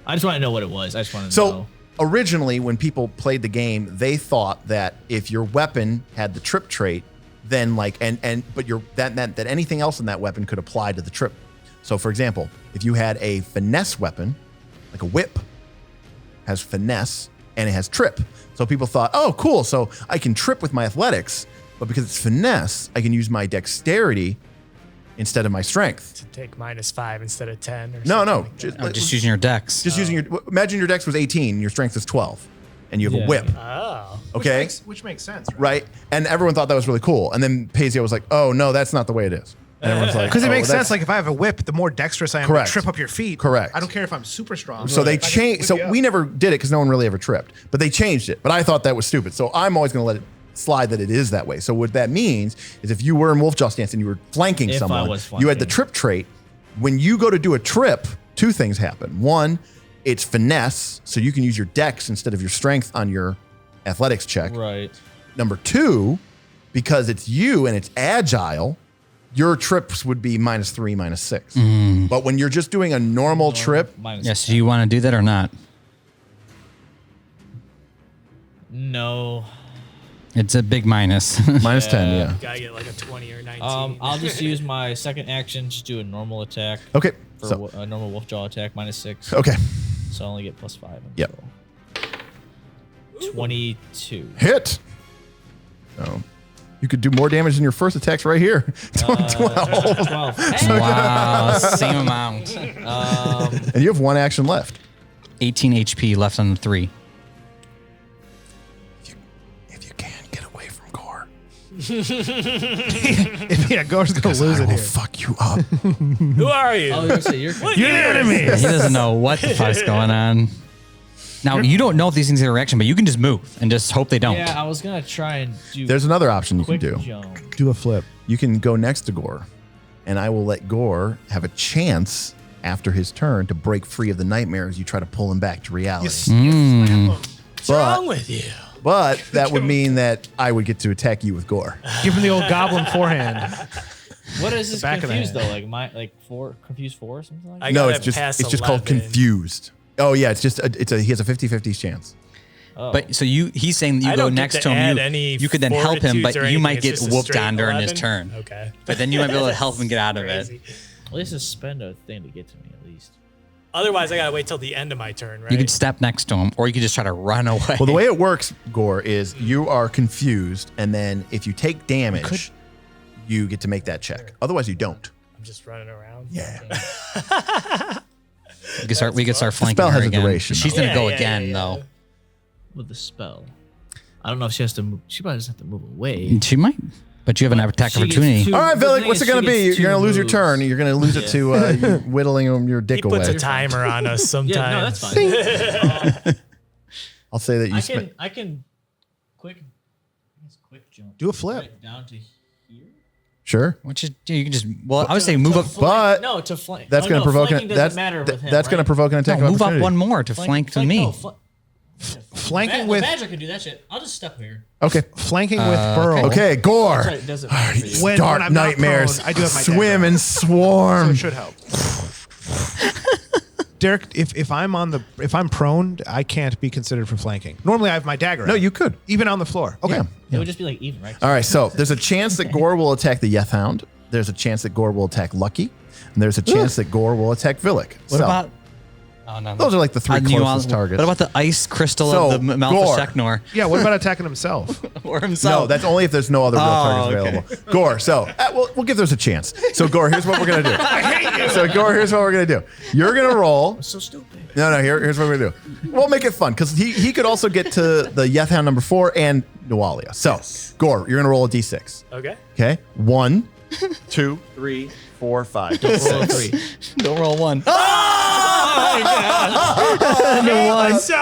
I just want to know what it was. I just want to So know. originally, when people played the game, they thought that if your weapon had the trip trait, then that meant that anything else in that weapon could apply to the trip. So, for example, if you had a finesse weapon, like a whip, has finesse and it has trip. So people thought, oh, cool. So I can trip with my athletics, but because it's finesse, I can use my dexterity instead of my strength. To take -5 instead of 10 or No, something no. like that. I'm just using your dex. Just using imagine your dex was 18 and your strength is 12 and you have Yeah. a whip. Oh. Okay. Which makes sense, Right. And everyone thought that was really cool. And then Pazio was like, oh, no, that's not the way it is. And everyone's like, Because it "Oh, makes that's-" sense. Like if I have a whip, the more dexterous I am Correct. to trip up your feet. Correct. I don't care if I'm super strong. So they If I can changed. whip So you up. we never did it because no one really ever tripped. But they changed it. But I thought that was stupid. So I'm always going to let it slide that it is that way. So what that means is if you were in Wolfjaw stance and you were flanking If I someone, was you had the flanking. trip trait. When you go to do a trip, 2 things happen. One, it's finesse, so you can use your dex instead of your strength on your athletics check. Right. Number 2, because it's you and it's agile, your trips would be -3, -6. But when you're just doing a normal trip, -. Yes. Do you want to do that or not? No. It's a big minus. -10, yeah. You gotta get like a 20 or 19. I'll just use my second action. Just do a normal attack. Okay. For So, a normal wolf jaw attack -6. okay. So I only get +5. Yep. 22. Hit. So you could do more damage than your first attacks right here. 12. 12. Wow. Same amount. And you have 1 action left. 18 HP left on the 3. If you can, get away from Gorre. Yeah, Gorge's gonna lose I it will here. fuck you up. Who are you? Oh, you're gonna say you're. You're the enemy. He doesn't know what the fuck's going on. Now, you don't know if these things are reaction, but you can just move and just hope they don't. Yeah, I was gonna try and do. There's another option you can quick do. jump. Do a flip. You can go next to Gorre, and I will let Gorre have a chance after his turn to break free of the nightmare as you try to pull him back to reality. What's wrong with you? But that would mean that I would get to attack you with Gorre. Give him the old goblin forehand. What is this back of the confused though? hand. Like confused 4 or something like that? I No, gotta it's just pass it's just called 11. confused. Oh yeah, it's just he has a 50-50 chance. Oh. But so he's saying that I you go don't get next to to add him. any You could then help him, but fortitudes or you might anything. get It's just a whooped straight on during his 11? turn. Okay. But then you might be able to help him get out of it. Crazy. At least just spend a thing to get to me at least. Otherwise, I gotta wait till the end of my turn, right? You could step next to him, or you could just try to run away. Well, the way it works, Gorre, is you are confused, and then if you take damage, you get to make that check. Otherwise, you don't. I'm just running around. Yeah. we could start flanking spell her has a again. duration, She's though. gonna go Yeah, again yeah. though. With the spell. I don't know if she has to move. She probably doesn't have to move away. She might, but you have an attack She gets opportunity. two- All right, The Vilik, thing what's is it going to she be? gets You're going to two lose your moves. turn. You're going to lose it to you whittling your dick He puts away. a timer on us sometimes. Yeah, no, that's fine. I'll say that you spent. I can quick jump. Do a flip. Right down to here. Sure. Which is you can just. Well, I would say move up. But No, to flank. that's going to provoke flanking an doesn't matter with him, that's going to right? provoke an attack No, of move up opportunity. one more to flank to me. No, Flanking with Badger can do that shit. I'll just step here. Okay. flanking with Burl. Okay, Gorre. It doesn't matter for you. When Dark I'm not nightmares. prone, I do have my Swim dagger. and So swarm. it should help. Derek, if I'm prone, I can't be considered for flanking. Normally, I have my dagger. No, out, you could. even on the floor. Okay. Yeah. It would just be like even, right? All right, so there's a chance that Gorre will attack the Yethhound. There's a chance that Gorre will attack Lucky. And there's a chance that Gorre will attack Vilik. What about? Oh no. Those are like the three closest targets. What about the ice crystal So, of the Malfeshnekor Yeah. What about attacking himself? or himself? No, that's only if there's no other real targets okay. available. Gorre, so we'll give those a chance. So Gorre, here's what we're gonna do. I hate you. So Gorre, here's what we're gonna do. You're gonna roll. So stupid. No, here's what we're gonna do. We'll make it fun because he could also get to the Yethhound number 4 and Nualia. So Gorre, you're gonna roll a d6. Okay. Okay, 1, 2, 3, 4, 5. Roll a 3. Don't roll one.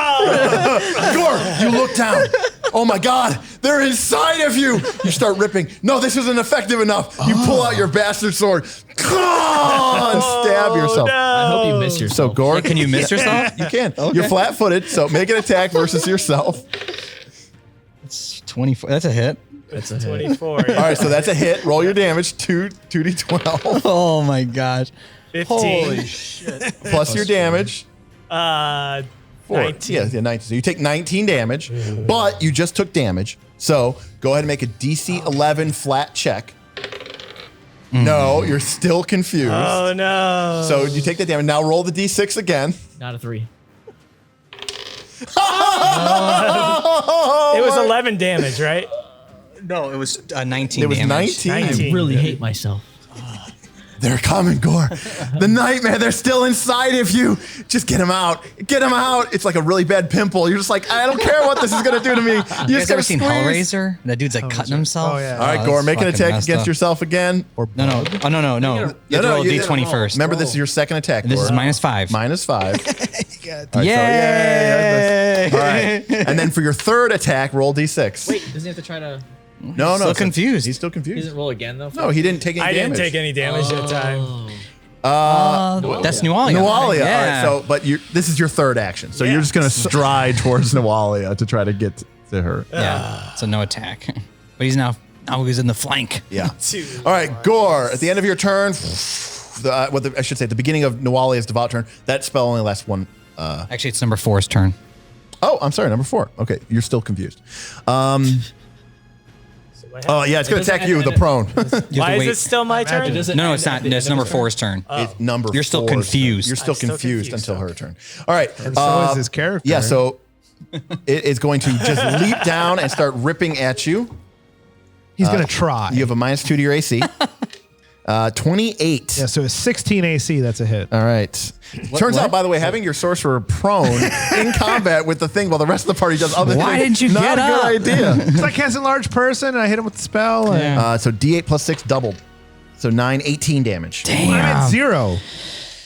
Gorre, you look down. Oh my God, they're inside of you. You start ripping. No, this isn't effective enough. You pull out your bastard sword and stab yourself. I hope you miss yourself. So Gorre, Can you miss yourself? You can. You're flat-footed, so make an attack versus yourself. It's 24. That's a hit. That's a hit. 24. All right, so that's a hit. Roll your damage. 2d12 Oh my gosh. 15. plus your damage. 4. 19. Yeah, 19. So you take 19 damage, but you just took damage. So go ahead and make a DC 11 flat check. No, you're still confused. Oh no. So you take that damage. Now roll the d6 again. Not a 3. It was 11 damage, right? No, it was 19 It was damage. 19. I 19. really hate myself. They're coming, Gorre. The nightmare, they're still inside of you. Just get them out. Get them out. It's like a really bad pimple. You're just like, I don't care what this is going to do to me. You You just guys got ever to seen squeeze. Hellraiser? That dude's like cutting himself. Oh, yeah. All right, that's Gorre, make an fucking attack messed against up. yourself again. Or No. Oh, no. You have to roll a you- d20 first. Remember, this is your second attack. This is Gorre. -5. -5. All right, so Yay! All right. And then for your third attack, roll d6. Wait, does he have to try to? no, still so confused. He's still He confused. doesn't roll again though. No, he didn't take any I damage. didn't take any damage that time. That's Nualia. Nualia. Yeah. All right, so, but this is your third action. So Yeah. you're just going to stride towards Nualia to try to get to her. yeah. So no attack. But he's now he's in the flank. Yeah. 2. All right, Gorre, at the end of your turn, I should say, at the beginning of Nualia's devout turn, that spell only lasts one. Actually, it's number 4's turn. Oh, I'm sorry, number 4. Okay, you're still confused. Oh, yeah, it's going to attack you, the prone. You have Why to is wait. it still my turn? No, it's not. It's number 4's turn. It's number You're still 4's turn. confused. You're still I'm still confused confused, until her turn. All right. And so is his character. Yeah, so it is going to just leap down and start ripping at you. He's gonna try. You have a -2 to your AC. 28. Yeah. So a 16 AC. That's a hit. All right. Turns out, by the way, having your sorcerer prone in combat with the thing while the rest of the party does other Why things, didn't you not get a up? good idea. Because I cast a large person and I hit him with the spell. And Yeah. So D8 plus 6 doubled. So 9, 18 damage. I'm at 0.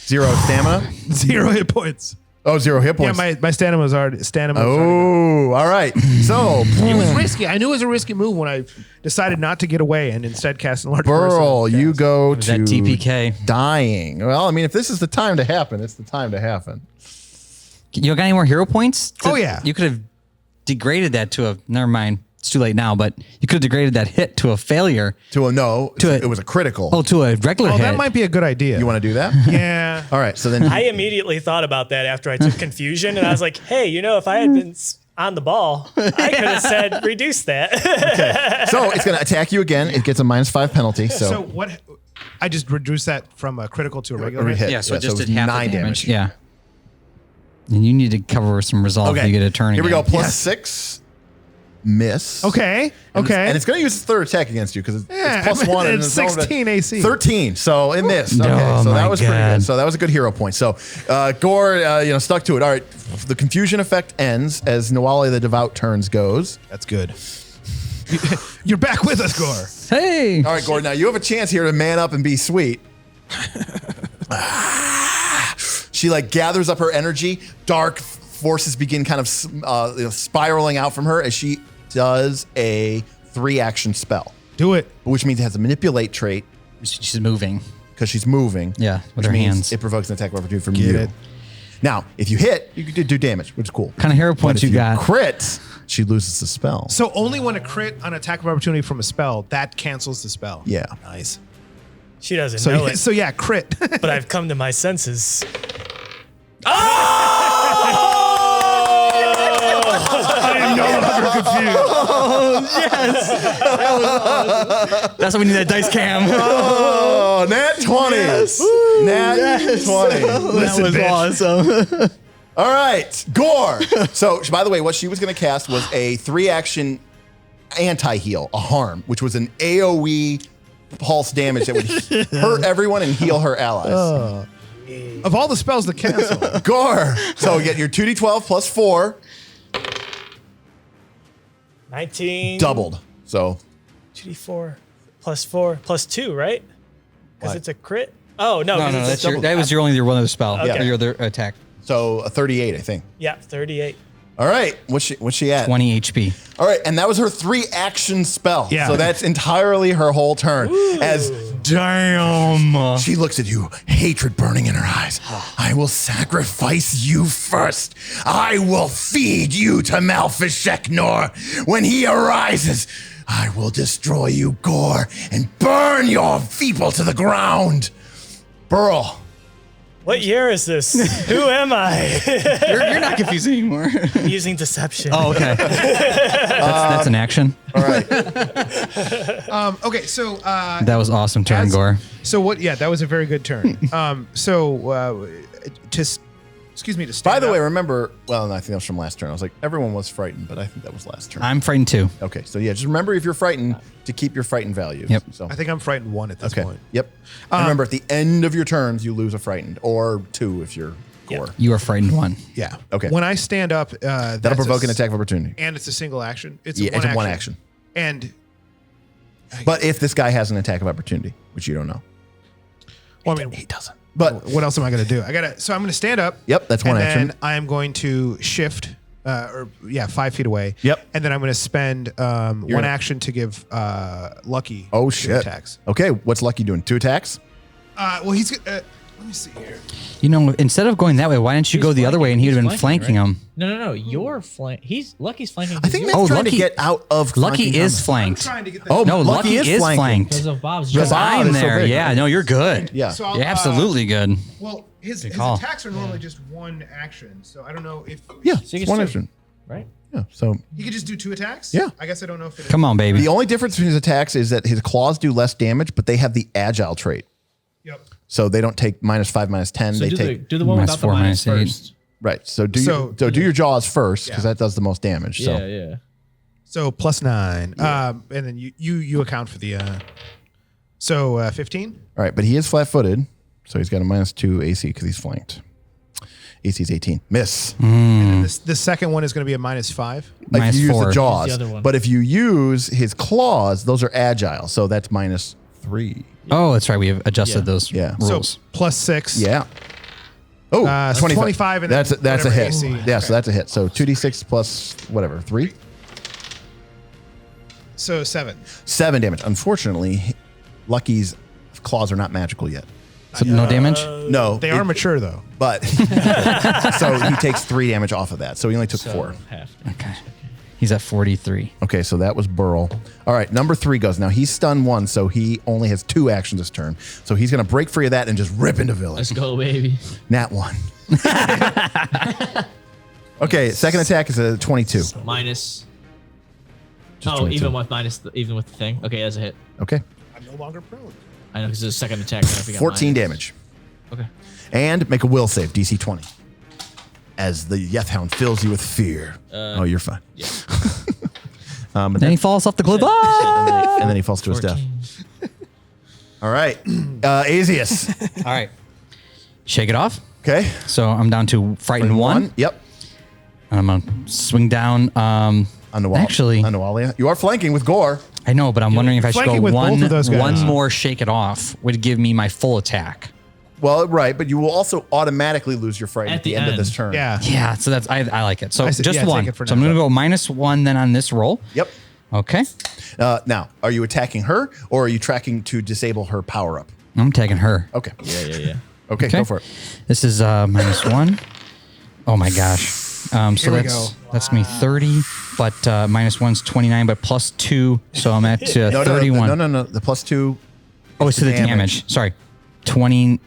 0 stamina. 0 hit points. Oh, 0 hit Yeah, points. my stamina was already. Oh, all right. So, It was risky. I knew it was a risky move when I decided not to get away and instead cast a large Burl, person. you go That to TPK. dying. Well, I mean, if this is the time to happen, it's the time to happen. You got any more hero points? Oh, yeah. You could have degraded that to a. Never mind. It's too late now. But you could have degraded that hit to a failure. To a no, To a- it was a critical. Oh, to a regular Oh, hit. that might be a good idea. You want to do that? Yeah. All right. So then, I immediately thought about that after I took confusion, and I was like, "Hey, if I had been on the ball, I could have said reduce that." so it's going to attack you again. It gets a -5 penalty. So So, what? I just reduced that from a critical to a regular Or hit. hit. Yeah. So Yeah, it just so did half 9 the damage. Yeah. And you need to cover some resolve Okay. to get a turn. Here we go. again. Plus 6. Miss. Okay. Okay. And it's going to use its third attack against you because it's plus 1. and It's 16 AC. 13. So it missed. Okay. Oh, so that my was pretty God. good. So that was a good hero point. So Gorre, stuck to it. All right. The confusion effect ends as Nualia the Devout turns goes. That's good. You're back with us, Gorre. Hey. All right, Gorre. Now you have a chance here to man up and be sweet. She gathers up her energy. Dark forces begin kind of spiraling out from her as she does a 3-action spell, Do it. which means it has a manipulate trait She's moving. because she's moving. Yeah, with which her means hands. it provokes an attack of opportunity from Get you. it. Now, if you hit, you can do damage, which is cool. What kind of hero But points if you got? crit, she loses the spell. So only when a crit on attack of opportunity from a spell, that cancels the spell. Yeah. Nice. She doesn't So, know it, so yeah, crit. but I've come to my senses. I am no longer confused. That's why we need that dice cam. Oh, nat 20. Nat 20. Listen, bitch. awesome. All right, Gorre. So, by the way, what she was going to cast was a 3-action anti-heal, a harm, which was an AoE pulse damage that would hurt everyone and heal her allies. Of all the spells to cancel, Gorre. So you get your 2d12 plus 4 19. doubled. So 2d4 plus 4 plus 2, right? Because What? it's a crit. Oh no, No, 'cause no, it's that's a your, that was your only one other spell. Okay. Or your other attack. so a 38, I think. Yeah, 38. All right, what's she at? 20 HP. All right, and that was her 3-action spell. Yeah. So that's entirely her whole turn. As Damn. she looks at you, hatred burning in her eyes. I will sacrifice you first. I will feed you to Malfeshnekor. When he arises, I will destroy you, Gorre, and burn your people to the ground. Burl. What year is this? Who am I? You're not confused anymore. Using deception. Oh, okay. That's an action. All right. okay. So That was awesome turn, As- Gorre. so what? Yeah, that was a very good turn. To stand By the up- way, remember, well, no, I think that was from last turn. I was like, everyone was frightened, but I think that was last turn. I'm frightened too. Okay, so yeah, just remember if you're frightened to keep your frightened values. Yep. So I think I'm frightened 1 at this okay. point. Yep. And remember, at the end of your turns, you lose a frightened, or 2 if you're Gorre. You are frightened 1. Yeah. Okay. When I stand up, That'll provoke an attack of opportunity. and it's a single action. It's Yeah, a one it's a action. one action. And But if this guy has an attack of opportunity, which you don't know, well, I mean, he doesn't. But what else am I going to do? So I'm going to stand up. Yep, that's one and action. then I am going to shift, 5 feet away. Yep. And then I'm going to spend one gonna- action to give Lucky. oh 2 shit. attacks. Okay, what's Lucky doing? 2 attacks? Well, he's. Let me see here. You know, instead of going that way, why didn't you go the other way and he'd have been flanking him? No. You're flank. Lucky's flanking. I think you're- Matt's trying Lucky- to get out of Lucky flanking is combat. flanked. Trying to get that. Oh, No, Lucky Lucky is flanked. because of Bob's. Because Because Bob I'm is so there. big. Yeah, no, you're good. Yeah. So I'll, You're absolutely good. Well, his call. attacks are normally just one action, so I don't know if Yeah, So it's you can one still- action. right. Yeah, so he could just do 2 attacks. Yeah. I guess I don't know if it. Come on, baby. the only difference between his attacks is that his claws do less damage, but they have the agile trait. Yep. So they don't take -5, -10. So they do take the one minus without 4, the minus minus 8. first. right. So So- do your jaws first because Yeah. that does the most damage. So Yeah. So +9, and then you account for the. So 15. all right, but he is flat-footed, so he's got a -2 AC because he's flanked. AC is 18. Miss. And then the second one is going to be a -5. If you use -4. the jaws, Use the other one. but if you use his claws, those are agile, so that's -3. Oh, that's right. We have adjusted Yeah. those Yeah. rules. So +6. Yeah. Oh, 25 and then that's a whatever hit. AC. Yeah, so that's a hit. So 2d6 plus whatever, 3? So 7. 7 damage. Unfortunately, Lucky's claws are not magical yet. So no damage? No, They are mature though. but so he takes 3 damage off of that. So he only took 4. Half. Okay. He's at 43. Okay, so that was Burl. All right, number 3 goes. Now he's stunned 1, so he only has 2 actions this turn. So he's going to break free of that and just rip into Vilik. Let's go, baby. Nat 1. Okay, second attack is a 22. Minus. Just Oh, 22. even with the thing. Okay, that's a hit. Okay, I'm no longer prone. I know because it's a second attack. And I forgot 14 minus. damage. Okay. And make a will save, DC 20. as the Yethhound fills you with fear. Oh, you're fine. Yeah. And then he falls off the cliff. Ah! And then he falls to his death. All right. Azeas. All right. Shake it off. Okay. So I'm down to frightened one. Yep. And I'm going to swing down. On Nualia. Actually, On Nualia. You are flanking with Gorre. I know, but I'm wondering if I should go flanking with both of those guys. one more shake it off would give me my full attack. Well, right, but you will also automatically lose your fright at the end of this turn. Yeah. Yeah, so that's I like it. So said- just yeah, one. take it for So I'm now. going to go -1 then on this roll. Yep. Okay. Now, are you attacking her or are you tracking to disable her power up? I'm taking her. Okay. Yeah. Okay, go for it. This is -1. Oh my gosh. So we that's me 30, but -1's 29, but +2, so I'm at 31. No. The +2. Oh, it's to the damage. Sorry. 20,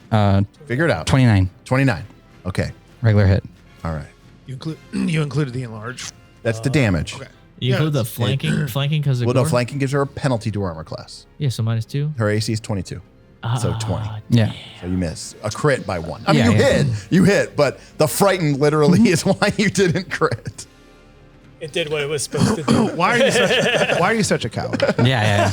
Figure it out. 29. 29. Okay. Regular hit. All right. You included the enlarge. That's the damage. Okay. You include the flanking because of Well, no, Gorre? flanking gives her a penalty to armor class. Yeah, so -2. Her AC is 22. So 20. Yeah. So you miss. A crit by 1. I mean, Yeah, you hit, but the frightened literally is why you didn't crit. It did what it was supposed to do. Why are you such a coward? Yeah.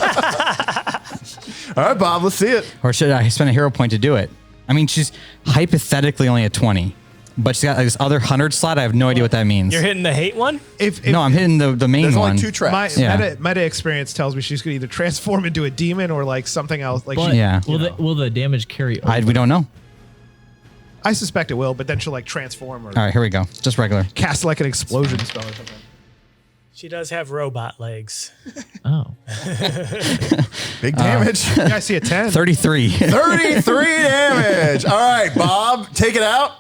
All right, Bob, let's see it. Or should I spend a hero point to do it? I mean, she's hypothetically only at 20, but she's got like this other 100 slot. I have no idea what that means. You're hitting the hate one? If No, I'm hitting the main There's one. only 2 traps. my Yeah. meta experience tells me she's going to either transform into a demon or like something else. Like But Yeah. will the damage carry over? We don't know. I suspect it will, but then she'll like transform or All right, here we go. Just regular. cast like an explosion spell or something. She does have robot legs. Oh. Big damage. Yeah, I see a 10. 33. 33 damage. All right, Bob, take it out.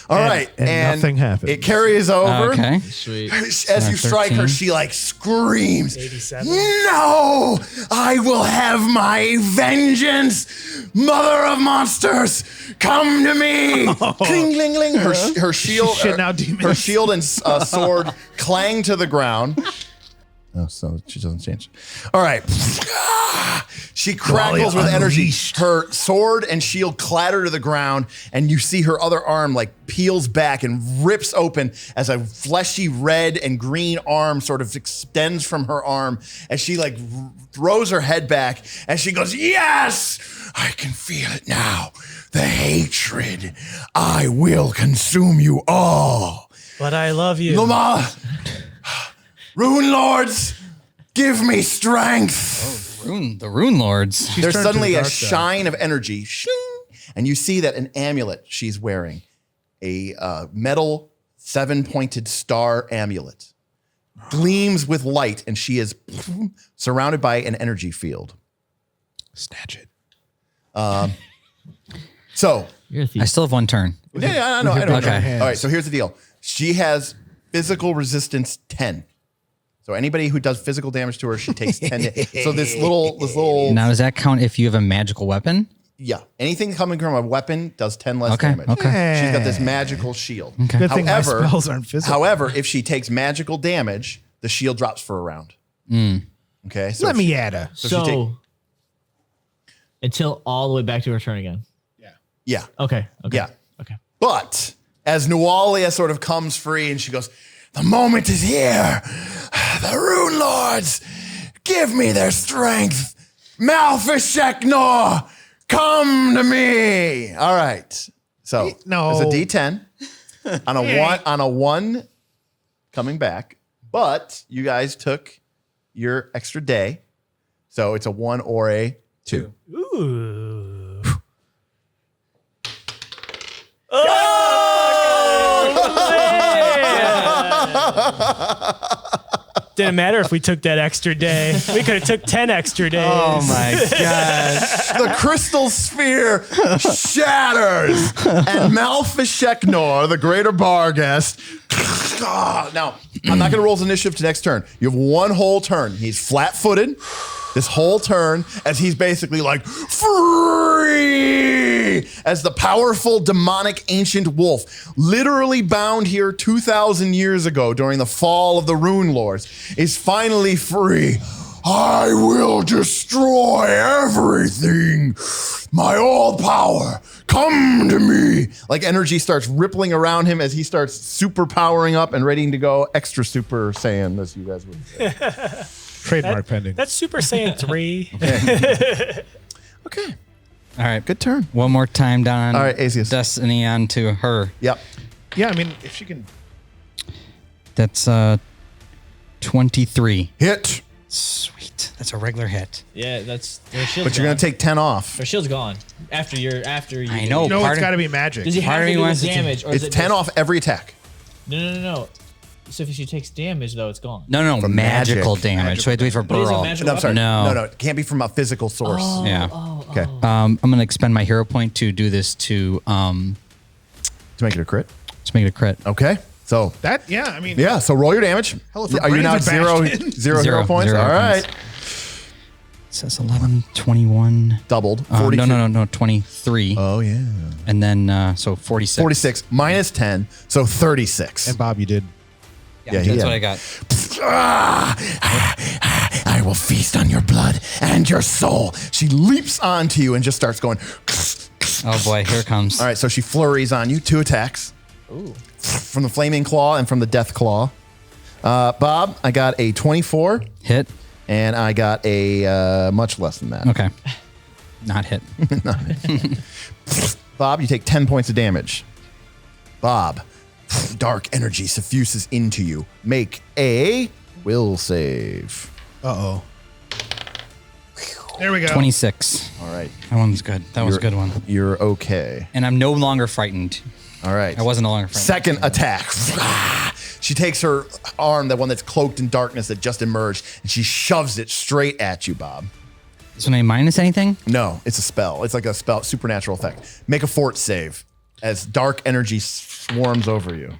All right, and nothing happens. It carries over. Okay. Sweet. As you strike her, 13. she like screams, 87. "No! I will have my vengeance! Mother of monsters, come to me!" Cling, cling, cling. Her shield, shitting out demons. her shield and sword clang to the ground. Oh, so she doesn't change. All right. She crackles with energy. Her sword and shield clatter to the ground, and you see her other arm like peels back and rips open as a fleshy red and green arm sort of extends from her arm as she like throws her head back and she goes, "Yes, I can feel it now. The hatred. I will consume you all. But I love you. Runelords, give me strength." The Runelords. There's turned suddenly to the a dark side. shine of energy, shing, and you see that an amulet she's wearing, a metal 7-pointed star amulet, gleams with light, and she is surrounded by an energy field. Snatch it. So, You're a thief. I still have 1 turn. yeah, I know. Okay. All right, so here's the deal. She has physical resistance 10. So anybody who does physical damage to her, she takes 10. So this little, Now, does that count if you have a magical weapon? yeah, anything coming from a weapon does 10 less Okay, damage. okay. She's got this magical shield. Good thing my spells aren't physical. However, if she takes magical damage, the shield drops for a round. Okay, so Let me at her. she So until all the way back to her turn again. yeah. Okay. Yeah. Okay. But as Nualia sort of comes free and she goes, "The moment is here. The Runelords, give me their strength. Malfeshnekor, come to me." All right. So No. there's a D10 on a one coming back, but you guys took your extra day. So it's a 1 or a 2. Ooh. Didn't matter if we took that extra day. We could have took 10 extra days. Oh my gosh. The crystal sphere shatters, and Malfeshnekor, the greater Barghest. Now, I'm not going to roll his initiative to next turn. You have 1 whole turn. He's flat-footed this whole turn as he's basically like, free! As the powerful demonic ancient wolf, literally bound here 2,000 years ago during the fall of the Runelords, is finally free. "I will destroy everything. My old power come to me. Like energy starts rippling around him as he starts super powering up and ready to go extra super Saiyan, as you guys would say. Trademark pending. That's Super Saiyan 3. Okay. All right. Good turn. One more time down. All right, Azeas. Destiny on to her. Yep. Yeah, I mean, if she can. That's 23. Hit. Sweet. That's a regular hit. Yeah, that's their shield's But you're going to take 10 off. Their shield's gone after you. I know. No, part it's of- got to be magic. Does he Part have of to me do wants the to- damage? Or It's is it 10 just- off every attack. No. So if she takes damage, though, it's gone. No, From magical magic. damage. So I have to wait for But is it Burl. magical No, I'm sorry. No. No, it can't be from a physical source. Yeah. Okay. I'm going to expend my hero point to do this to To make it a crit. make it a crit. Okay. So, That, yeah, I mean. yeah. So roll your damage. Hell, if her Are you brains now are zero bashed in. hero Zero points? hero All right. points. It says 11, 21. Doubled. 42. No, 23. Oh, yeah. And then, so 46. 46 minus 10. So 36. And Bob, you did. Yeah, That's he what had- I got. I will feast on your blood and your soul. She leaps onto you and just starts going. Oh boy, here it comes. All right, so she flurries on you. 2 attacks. Ooh. From the flaming claw and from the death claw. Bob, I got a 24 Hit. and I got a much less than that. Okay. Not hit. Bob, you take 10 points of damage. Bob, dark energy suffuses into you. Make a will save. Uh-oh. There we go. 26. All right. That one's good. That was a good one. You're okay. And I'm no longer frightened. All right. I wasn't no longer frightened. Second attack. She takes her arm, the one that's cloaked in darkness that just emerged, and she shoves it straight at you, Bob. This one ain't minus anything? No, it's a spell. It's like a spell, supernatural effect. Make a fort save as dark energy swarms over you.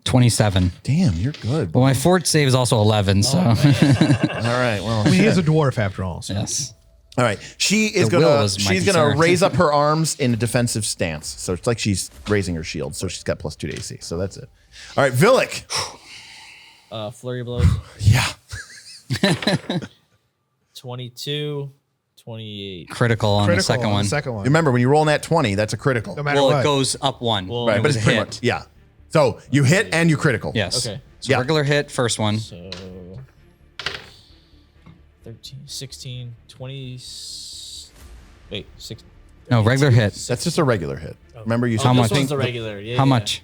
27. Damn, you're good. Well, my fort save is also 11, so. All right. Well, I mean, he is a dwarf after all. So. Yes. all right. She is The will gonna was my she's gonna concern. raise up her arms in a defensive stance. So it's like she's raising her shield. So she's got +2 to AC. So that's it. All right, Vilik. Flurry blows. Yeah. 22, 28. Critical on the second on one. The second one. Remember, when you roll that 20, that's a critical. No matter Well, what. it goes up one. Well, Right, It but was it's a pretty hit. much, yeah. So you hit and you critical. Yes. Okay. So Yeah. regular hit, first one. So 13, 16, 20. Wait, 6. No, regular hit. That's just a regular hit. Remember you Oh, said How this much? one's the regular. Yeah, How yeah. much?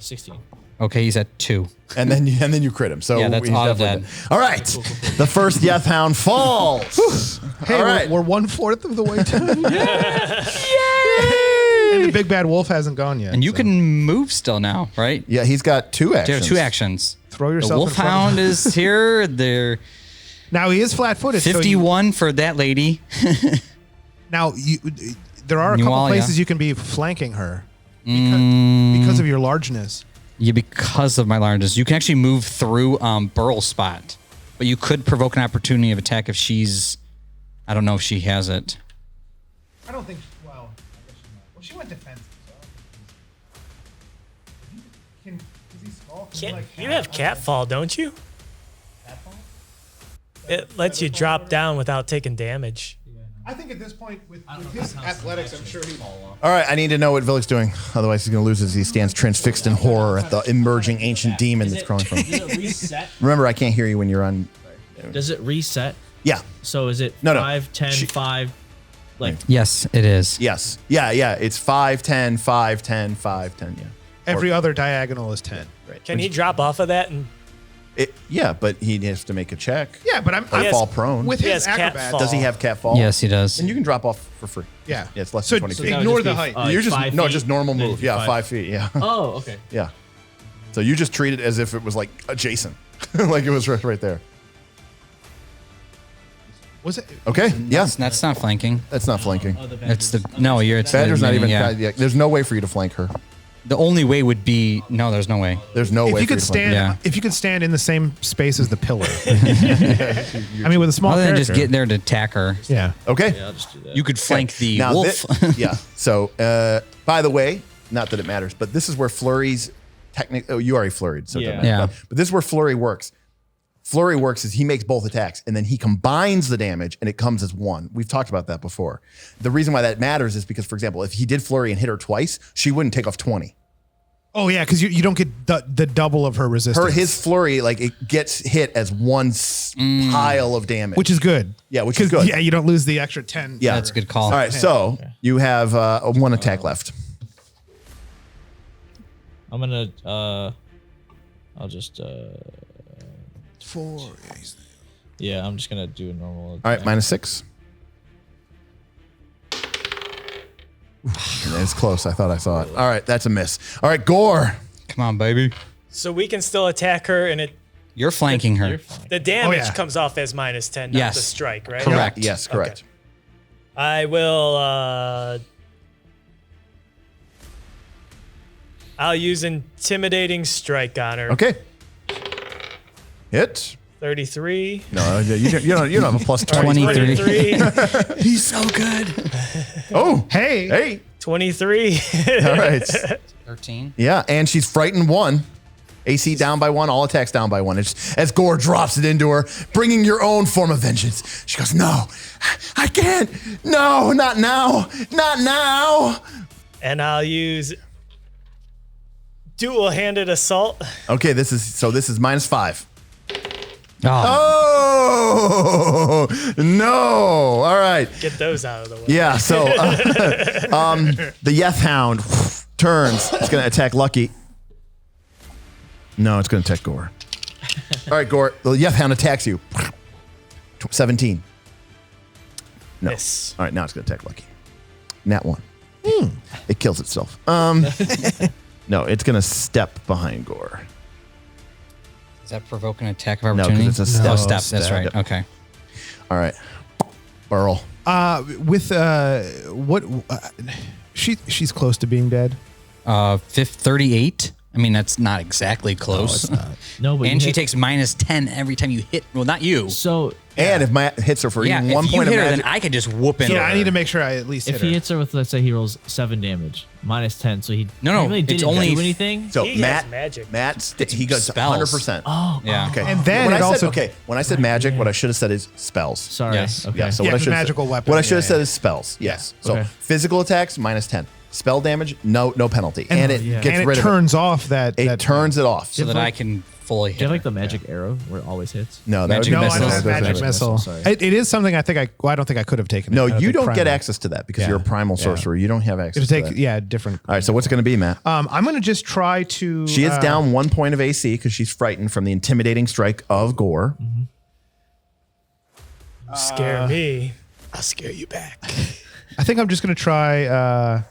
16. Okay, he's at 2. and then you crit him. So Yeah, that's he's all of definitely dead. All right. The first Death Hound falls. Hey, all right. we're 1/4 of the way done. And the big bad wolf hasn't gone yet. And you so. can move still now, right? Yeah, he's got 2 There are actions. 2 actions. Throw The yourself in front of Wolfhound him. is here. They're Now he is flat-footed. so you- 51 for that lady. now there are a couple Nualia. places you can be flanking her because of your largeness. Yeah, because of my largest. You can actually move through Burl's spot. But you could provoke an opportunity of attack if she's... I don't know if she has it. I don't think. Well, she went defensive. You have catfall, don't you? It lets you drop down without taking damage. I think at this point, with his athletics, I'm sure he. All right, I need to know what Vilik's doing. Otherwise, he's going to lose as he stands transfixed in horror at the emerging ancient demon that's crawling from him. Does it reset? Remember, I can't hear you when you're on. Does it reset? Yeah. So is it No, no. 5, 10, 5? Like, Yes, it is. Yes. Yeah. It's 5, 10, 5, 10, 5, 10. Yeah. Every other diagonal is 10. Right. Can he drop off of that? And Yeah, but he has to make a check. Yeah, but I'm Or fall prone. with He his has cat acrobat. fall. Does he have cat fall? Yes, he does. And you can drop off for free. Yeah. Yeah, it's less So than 20 so feet. that would ignore just the be, height. like You're just 5 no, feet? just normal Then move. Yeah, 5. 5 feet. Yeah. Oh, okay. Yeah. So you just treat it as if it was like adjacent, like it was right there. Was it? Okay. Yeah. That's not flanking. That's not flanking. It's the... No, it's... Badger's not even. Yeah. Yeah. There's no way for you to flank her. The only way would be... No, there's no way. There's no way. If you for could to flank stand, Yeah. if you could stand in the same space as the pillar. I mean, with a small Other than character. just getting there to attack her, Yeah. her. Okay. Yeah, I'll just do that. you could flank the Now wolf. yeah. So, by the way, not that it matters, but this is where flurries. Oh, you already flurried, so it doesn't Yeah. matter. Yeah. But this is where flurry works. Flurry works is he makes both attacks and then he combines the damage and it comes as one. We've talked about that before. The reason why that matters is because, for example, if he did Flurry and hit her twice, she wouldn't take off 20. Oh yeah, because you don't get the double of her resistance. His Flurry, like it gets hit as one pile of damage. which is good. Yeah, which is good. Yeah, you don't lose the extra 10. Yeah. That's a good call. All right, so you have one attack left. I'm gonna I'll just 4. yeah, I'm just gonna do a normal attack. All right, -6. It's close. I thought I saw it. All right, that's a miss. All right, Gorre. Come on, baby. So we can still attack her, and You're flanking her. You're fine. the damage yeah. comes off as -10, not Yes. the strike, right? Correct. Yes, correct. I will. I'll use intimidating strike on her. Okay. Hit. 33. No, you don't have a plus 20. 23. 23. He's so good. Oh, Hey. hey. 23. All right. 13. Yeah, and she's frightened 1. AC down by 1, all attacks down by 1. As Gorre drops it into her, bringing your own form of vengeance. She goes, no, I can't. No, not now. Not now. And I'll use dual-handed assault. Okay, this is -5. Oh. Oh, no. All right. Get those out of the way. Yeah, so the Yeth Hound turns. It's going to attack Lucky. No, it's going to attack Gorre. All right, Gorre. The Yeth Hound attacks you. 17. No. Miss. All right, now it's going to attack Lucky. Nat 1. It kills itself. No, it's going to step behind Gorre. Does that provoke an attack of No, opportunity? because it's a step. Oh, step. That's Step. right. Yep. Okay. All right. Burl. With what? She's close to being dead. 38. I mean, that's not exactly close. No, but And you she hit- takes -10 every time you hit. Well, not you. So And if Matt hits her for Yeah, even if 1 you point of hit her, magic. then I could just whoop in. Yeah, her. I need to make sure I at least if hit he her. hits her with, let's say he rolls 7 damage, -10, so he No, really it's didn't only- do anything. So He has Matt, magic. he goes spells. 100%. Oh, Yeah. Okay. And then when it I also- said, when I said magic, what I should have said is spells. sorry. Yes. Okay. Yeah. So Yeah, what I it's a should magical weapon. What I should have Yeah, said yeah. is spells. Yes. So Okay. physical attacks -10. Spell damage, no penalty, and it yeah. gets and rid it of turns off that. it. It that turns it off. So that I can fully Do hit you have her. like the magic arrow where it always hits? No, that Magic would be No, I missile. don't have Those magic are- missile. Sorry. It is something I think I don't think I could have taken. No, it. I you think don't get primal. access to that because Yeah. you're a primal Yeah. sorcerer. You don't have access It'll to take that. different. All right, so what's it going to be, Matt? I'm gonna just try to. She is down 1 point of AC because she's frightened from the intimidating strike of Gorre. Scare me. I'll scare you back. I think I'm just gonna try.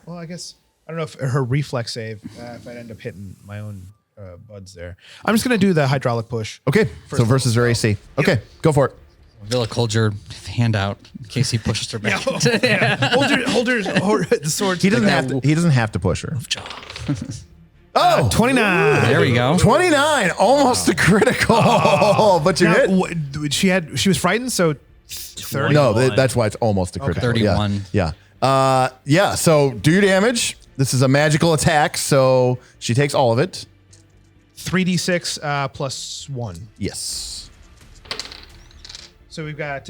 Well, I guess I don't know if her reflex save. If I end up hitting my own buds there, I'm just gonna do the hydraulic push. Okay, so versus her AC. Okay, go for it. Vilik, hold your hand out in case he pushes her back. Hold the sword. He doesn't have to. He doesn't have to push her. Oh, 29. There we go. 29, almost a critical, but you hit. She was frightened, so 30. No, 31. that's why it's almost a critical. 31. Yeah. Yeah. So do your damage. This is a magical attack, so she takes all of it. 3d6 plus 1. Yes. So we've got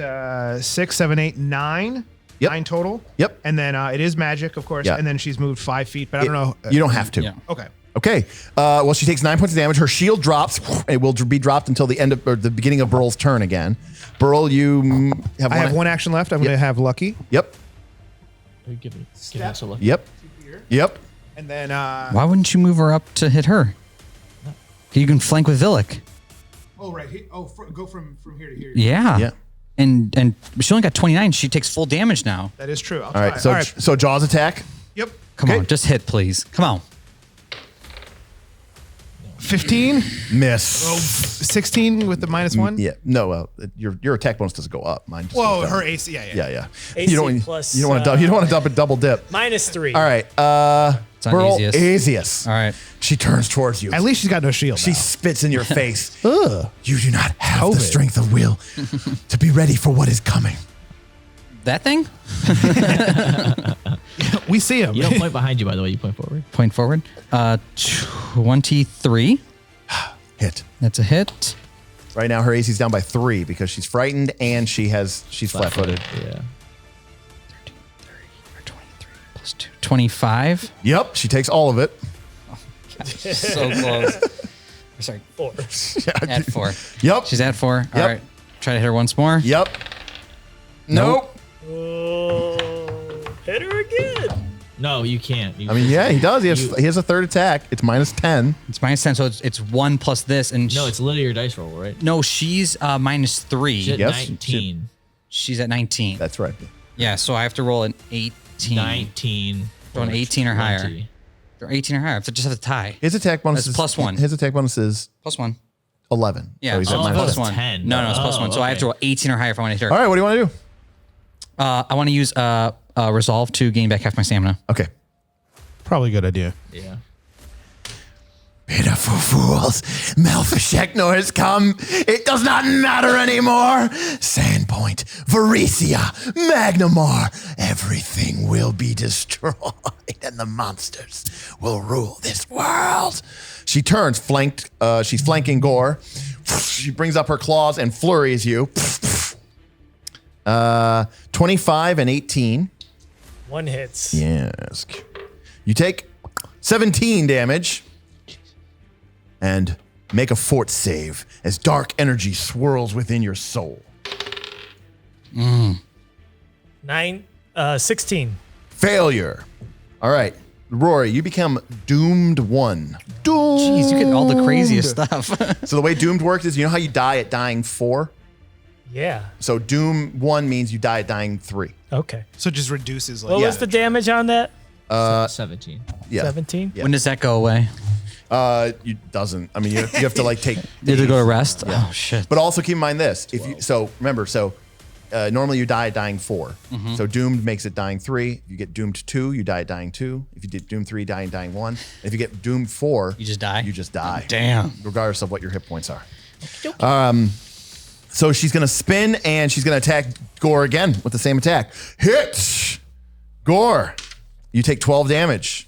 6, 7, 8, 9. Yep. 9 total. Yep. And then it is magic, of course. Yeah. And then she's moved 5 feet, but I don't know. You don't have to. Yeah. Okay. Okay. Well, she takes 9 points of damage. Her shield drops. It will be dropped until the end of or the beginning of Burl's turn again. Burl, you have I one. have one action left. I'm going to have Lucky. Yep. Give it a look. Yep. Yep. And then Why wouldn't you move her up to hit her? You can flank with Vilik. oh right, go from here to here. Yeah. Yeah. And she only got 29. She takes full damage now. That is true. I'll All try. right. So Jaws attack. Yep. Come Okay. on, just hit, please. Come on. 15, Miss. 16 with the -1. Yeah. No. Your attack bonus doesn't go up. Mine. Just Whoa, goes down. her AC. Yeah. Yeah. AC you don't. plus, you don't want to. You don't want to dump a double dip. -3. All right. on Burl, Azeas. Azeas. All right. She turns towards you. At least she's got no shield. She now. spits in your face. Ugh. You do not have the COVID. strength of will to be ready for what is coming. That thing? We see him. You don't point behind you, by the way. You point forward. Point forward. 23. Hit. That's a hit. Right now, her AC's down by 3 because she's frightened and she's flat-footed. Yeah. 13, 30, or 23 plus 2. 25. Yep, she takes all of it. So close. Sorry. 4. At 4. Yep. She's at 4. Yep. All right. Try to hit her once more. Yep. Nope. Oh, hit her again. No, you can't. I mean, yeah, he does. He has a third attack. It's -10. It's -10, so it's 1 plus this, and No, it's literally your dice roll, right? no, she's -3. She's at Yes. 19. She's at 19. That's right. Yeah, so I have to roll an 18. 19. So an 18 or higher. 20. Or 18 or higher. I just have to tie. His attack bonus That's is +1. His attack bonus is +1. 11. Yeah, So he's so at it's -10. +1. 10. No, it's +1. So I have to roll 18 or higher if I want to hit her. All right, what do you want to do? I want to use Resolve to gain back half my stamina. Okay. Probably a good idea. Yeah. Pitiful fools. Malfeshnekor has come. It does not matter anymore. Sandpoint, Varecia, Magnamar. Everything will be destroyed and the monsters will rule this world. She turns, she's flanking Gorre. She brings up her claws and flurries you. 25 and 18. 1 hits. Yes. You take 17 damage and make a fort save as dark energy swirls within your soul. 16. Failure. All right. Rory, you become Doomed 1. Doomed. Jeez, you get all the craziest stuff. So the way Doomed works is, you know how you die at dying 4? Yeah. So Doom 1 means you die at dying 3. Okay. So it just reduces like What Yeah. was the damage on that? 17. Yeah. 17? Yeah. When does that go away? You doesn't. I mean, you have to like take. You have to go to rest? Oh, shit. But also keep in mind this: remember, normally you die at dying 4. So Doomed makes it dying 3. If you get Doomed 2, you die at dying 2. If you did Doomed 3, dying 1. And if you get Doomed 4, You just die? You just die. Damn. Regardless of what your hit points are. So she's gonna spin and she's gonna attack Gorre again with the same attack. Hit! Gorre, you take 12 damage.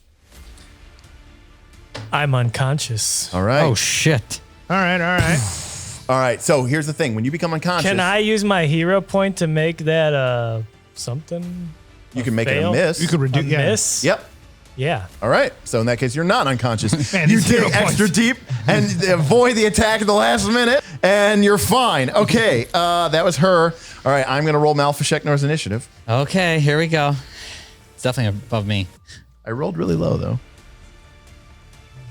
I'm unconscious. All right. Oh, shit. all right. All right. So here's the thing: when you become unconscious, Can I use my hero point to make that something? you can make it a fail? miss. You could reduce. A Yeah. miss? Yep. Yeah. All right. So in that case, you're not unconscious. Man, you these dig hero extra points. deep and avoid the attack at the last minute, and you're fine. Okay. That was her. All right. I'm gonna roll Malfeshnekor's initiative. Okay, here we go. It's definitely above me. I rolled really low though.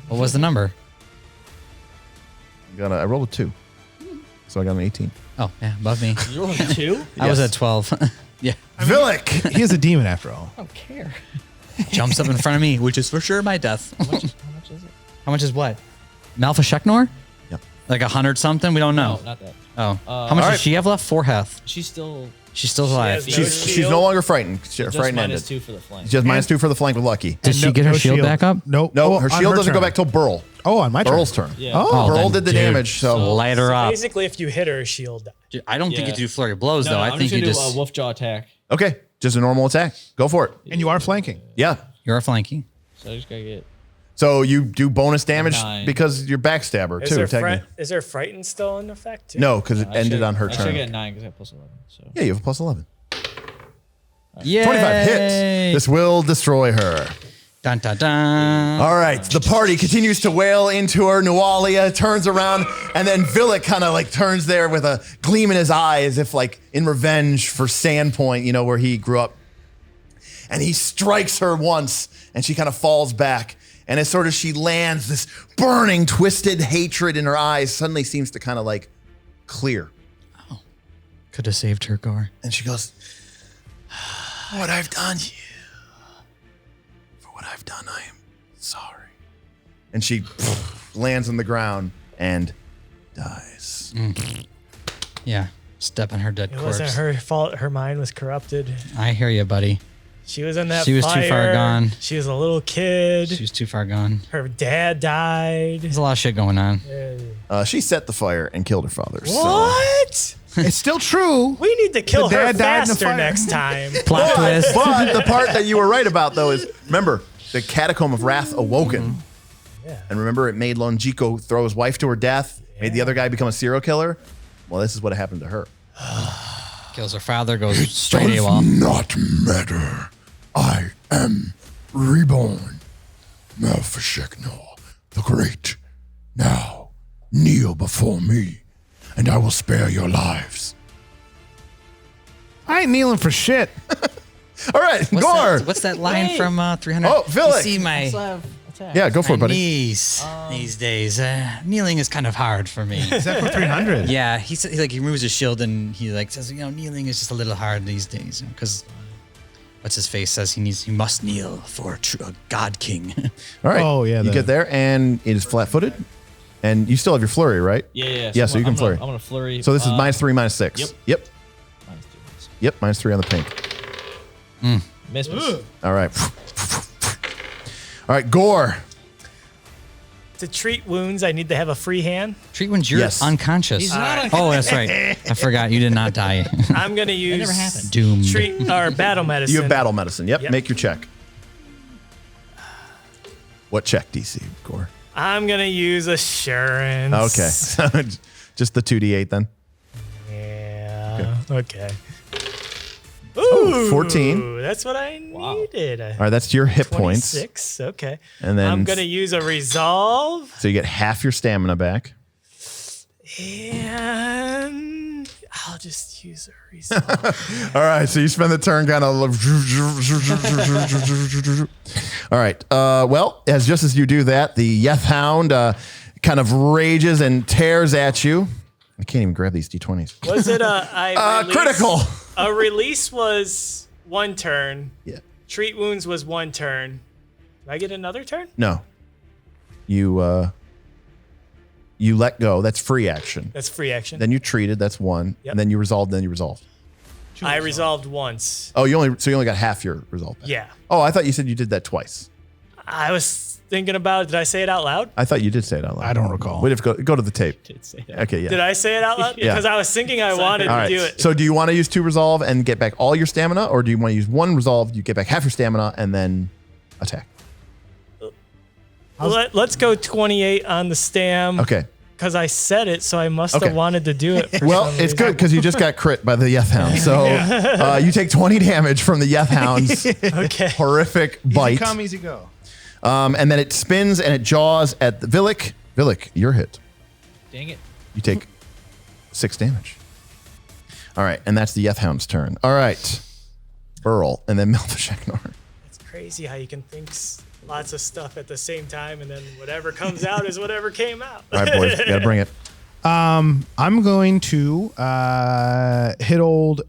What was the number? I rolled a 2, so I got an 18. Oh, yeah, above me. You rolled 2? I was Yes. at 12. Yeah. Vilik. He is a demon after all. I don't care. Jumps up in front of me, which is for sure my death. How much is it? How much is what? Malfeshnekor? Yep. Like 100 something? We don't know. No, not that. Oh. How much All does right. she have left? 4 health. She's still She's still alive. has no She's shield. no longer frightened. Her just frightened minus ended. 2 for the flank. She has -2 for the flank with Lucky. Did she get her shield back up? Nope. No, Oh, her on shield doesn't go turn. back till Burl. Oh, on my turn. Burl's turn. Yeah. Oh, Burl then, did the dude, damage, so light her up. Basically, if you hit her, she'll die. I don't think you Yeah. do flurry of blows, No, though. I I'm think you gonna just. do a wolf jaw attack. okay, just a normal attack. Go for it. and you are flanking. Yeah. You're flanking. So I just gotta get. So you do bonus damage 9. because you're backstabber Is too, there, technically. is there frightened still in effect? Too? No, because it ended Actually, on her actually, I turn. get 9 because I have plus 11. So Yeah, you have a plus 11. Yeah. 25 hit. This will destroy her. Dun, dun, dun. All right, the party continues to wail into her. Nualia turns around, and then Vilik kind of like turns there with a gleam in his eye, as if like in revenge for Sandpoint, you know, where he grew up. And he strikes her once, and she kind of falls back. And as sort of she lands, this burning, twisted hatred in her eyes suddenly seems to kind of like clear. Could have saved her, Gorre. And she goes, "What I've done you. For what I've done, I am sorry." And she lands on the ground and dies. Yeah. Step on her dead It corpse. wasn't her fault. Her mind was corrupted. I hear you, buddy. She was in that She was too far fire. gone. She was a little kid. She was too far gone. Her dad died. There's a lot of shit going on. She set the fire and killed her father. So. What? It's still true. We need to kill The her dad died in the faster fire. next time. Plot twist. But the part that you were right about, though, is remember, the Catacomb of Wrath awoken. Yeah. And remember, it made Longico throw his wife to her death. Made the other guy become a serial killer. Well, this is what happened to her. Kills her father, goes straight AWOL. Not matter. I am reborn. Malfeshnekor the Great. Now, kneel before me, and I will spare your lives. I ain't kneeling for shit. All right, Gorre. What's that line from 300? Oh, Vilik. You see my Yeah, go for it, buddy. knees these days. Kneeling is kind of hard for me. Is that for 300? Yeah, he removes his shield and he says, kneeling is just a little hard these days because what's his face says he must kneel for a god king. All right. Oh, yeah, You get there, and it is flat-footed, and you still have your flurry, right? Yeah. Yeah, so you can flurry. I'm gonna flurry. So this is -3, -6. Yep. Yep. -3. Yep. -3 on the pink. Miss. All right. All right, Gorre. To treat wounds, I need to have a free hand. Treat when you're Yes. unconscious. He's not Oh, that's right. I forgot you did not die. I'm gonna use never happened. Doomed. treat or battle medicine. You have battle medicine. Yep. Yep. Make your check. What check, DC, Gorre? I'm gonna use assurance. Okay. Just the 2d8 then. Yeah. Okay. Oh, Ooh, 14. That's what I needed. All right, that's your hit points. 26. Okay. And then I'm gonna use a resolve, so you get half your stamina back. and I'll just use a resolve. All right, so you spend the turn kind of. All right. Well, just as you do that, the Yeth Hound kind of rages and tears at you. I can't even grab these d20s. Was it a Critical. A release was 1 turn. Yeah. Treat wounds was 1 turn. Do I get another turn? No. You let go. That's free action. That's free action. Then you treated. That's 1. Yep. And then you resolved. Then you resolved. I resolved once. Oh, you only got half your resolve back. Yeah. Oh, I thought you said you did that twice. I was thinking about it. Did I say it out loud? I thought you did say it out loud. I don't recall. We'd have to go to the tape. Did say that. Okay, yeah. Did I say it out loud? Yeah. Because I was thinking I wanted All to right. do it. So do you want to use 2 resolve and get back all your stamina, or do you want to use 1 resolve, you get back half your stamina, and then attack? Let's go 28 on the stam. Okay. Because I said it, so I must Okay. have wanted to do it. For Well, some it's reason. good because you just got crit by the Yeth Hound. So you take 20 damage from the Yeth Hound's Okay. horrific bite. Easy come, easy go. And then it spins and it jaws at the Vilik. Vilik, you're hit. Dang it. You take 6 damage. All right, and that's the Yeth Hound's turn. All right. Burl, and then Malfeshnekor. It's crazy how you can think lots of stuff at the same time, and then whatever comes out is whatever came out. All right, boys, you gotta bring it. I'm going to hit old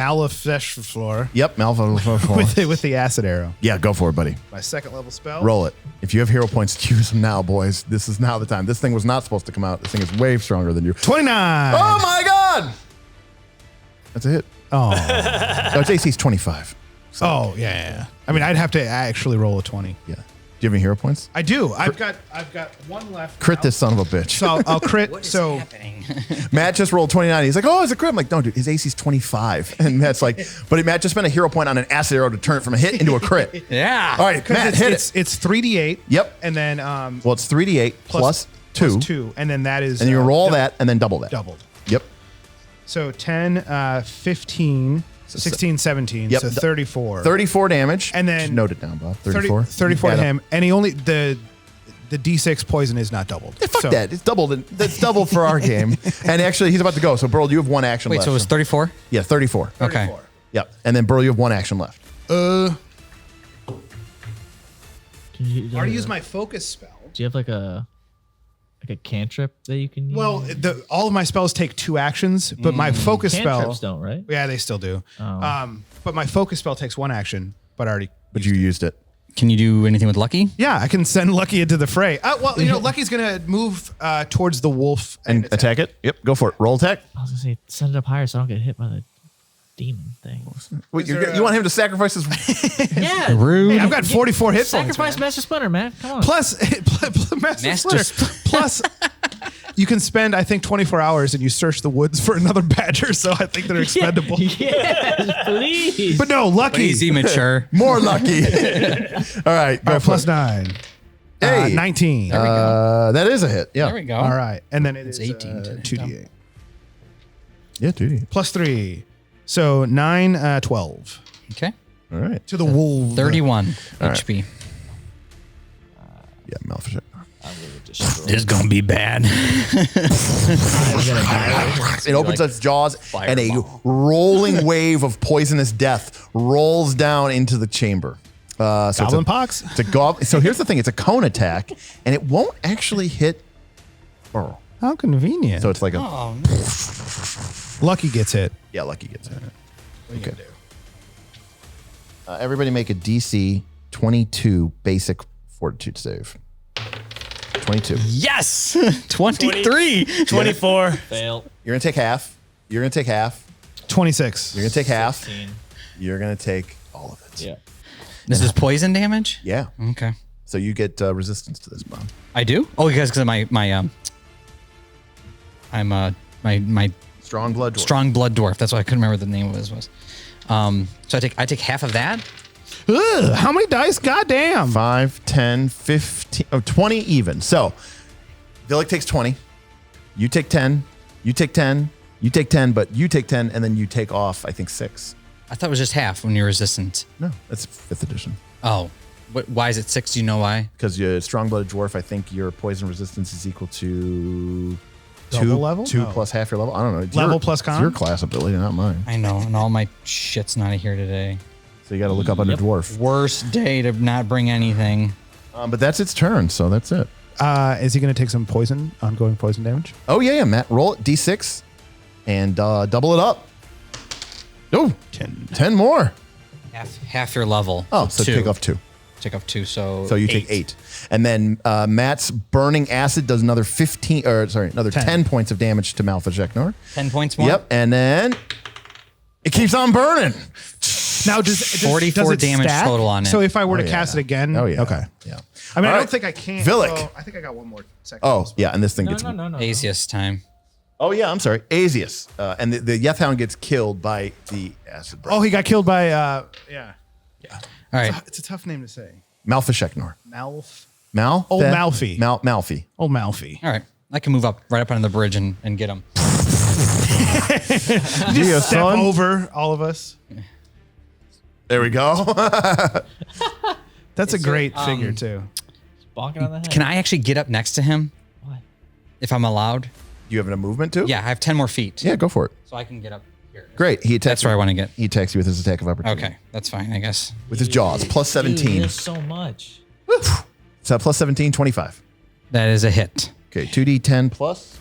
Malfeshnekor Yep, Malfeshnekor. with the acid arrow. Yeah, go for it, buddy. My 2nd level spell. Roll it. If you have hero points, use them now, boys. This is now the time. This thing was not supposed to come out. This thing is way stronger than you. 29. Oh my god! That's a hit. Oh. No, its AC's 25. Oh, yeah. I mean, I'd have to actually roll a 20. Yeah. Do you have any hero points? I do. I've got 1 left. Crit now. this son of a bitch. So I'll crit. What is So happening? Matt just rolled 29. He's like, oh, it's a crit. I'm like, no, dude, his AC's 25. And Matt's like, but Matt just spent a hero point on an acid arrow to turn it from a hit into a crit. Yeah. All right, Matt, hit it. It's 3d8. Yep. And then Well, it's 3d8 plus 2. plus 2, and then that is And you roll that and then double that. doubled. Yep. So 10, 15, 16, 17. Yep. So 34. 34 damage. And then- Just note it down, Bob. 30 34. 34 to Add up. him, and he only the d6 poison is not doubled. Yeah, fuck So- that. It's doubled. That's doubled for our game. And actually, he's about to go. So, Burl, you have 1 action Wait, left. so it was 34? Yeah, 34. Okay. 34. Yep. And then, Burl, you have 1 action left. Can you, I already used my focus spell. Do you have like a cantrip that you can use? Well, all of my spells take 2 actions, but my focus cantrips spell. don't, right? Yeah, they still do. Oh. But my focus spell takes 1 action, but I already. But you used it. Can you do anything with Lucky? Yeah, I can send Lucky into the fray. Well, Lucky's gonna move towards the wolf And attack it. Yep. Go for it. Roll attack. I was gonna say send it up higher so I don't get hit by the demon thing. Wait, you want him to sacrifice his. Yeah. Rude. Hey, I've got 44 hit points. Sacrifice Man. Master Splinter, man. Come on. Plus, Master Splinter. Plus, you can spend, I think, 24 hours and you search the woods for another badger, so I think they're expendable. Yes, please. But no, Lucky. Easy, mature. More lucky. All right. Go All right, for plus it. 9. Hey. 19. That is a hit. Yeah. There we go. All right. And then it's 18 to 2d8. Yeah, 2D. Plus 3. So 9, 12. Okay. All right. To the wolf. 31 HP. Yeah, Malfeshnekor. This is going to be bad. It opens its jaws, and a rolling wave of poisonous death rolls down into the chamber. So Goblin pox? It's a so here's the thing: it's a cone attack, and it won't actually hit Burl. How convenient. So it's like a Lucky gets hit. yeah, Lucky gets it. Okay. Everybody make a DC 22 basic fortitude save. 22. Yes. 23. 24. Fail. You're gonna take half. You're gonna take half. 26. You're gonna take half. 16. You're gonna take all of it. Yeah. This is poison damage? Yeah. Okay. So you get resistance to this bomb. I do? Oh, because my Strong blood dwarf. strong blood dwarf. That's why I couldn't remember what the name of his was. So I take half of that. Ugh, how many dice? Goddamn. 5, 10, 15, 20 even. So Vilik takes 20. You take 10. You take 10. You take 10, but you take 10, and then you take off, I think, 6. I thought it was just half when you're resistant. No, that's 5th edition. Oh, why is it 6? Do you know why? Because you're a strong-blooded dwarf, I think your poison resistance is equal to Double level? 2 No. plus half your level. I don't know. It's Level plus con? It's your class ability, not mine. I know, and all my shit's not here today. So you got to look up under dwarf. Worst day to not bring anything. But that's its turn, so that's it. Is he going to take some ongoing poison damage? Oh, yeah, Matt. Roll it, D6, and double it up. Oh, 10 more. Half your level. Oh, so 2. take off 2. Take off 2, so So you take 8. And then Matt's burning acid does another 10 points of damage to Malfeshnekor. 10 points more? Yep, and then it keeps on burning. Now, does 44 it damage stack? total on it. So if I were to yeah. cast it again, Oh, yeah. Okay. Yeah. I mean, All I right. don't think I can. Vilik. So I think I got one more second. Oh, yeah, and this thing No, gets... no, no, no. Azeas time. Oh, yeah, I'm sorry. Azeas. And the Yethhound gets killed by the acid breath. Oh, he got killed by, yeah. All right. It's a tough name to say. Malfeshnekor. Old Malfi. Malfi. Old Malfi. All right. I can move right up on the bridge and get him. Yeah, Step son. over all of us. There we go. That's a great figure, too. Bonking on the head. Can I actually get up next to him What? if I'm allowed? You have a movement too? Yeah, I have 10 more feet. Yeah, go for it. So I can get up here. Great. He attacks That's where I want to get. He attacks you with his attack of opportunity. Okay, that's fine, I guess. With his jaws. Plus Dude, 17. there's so much. So plus 17, 25. That is a hit. Okay, 2d10 plus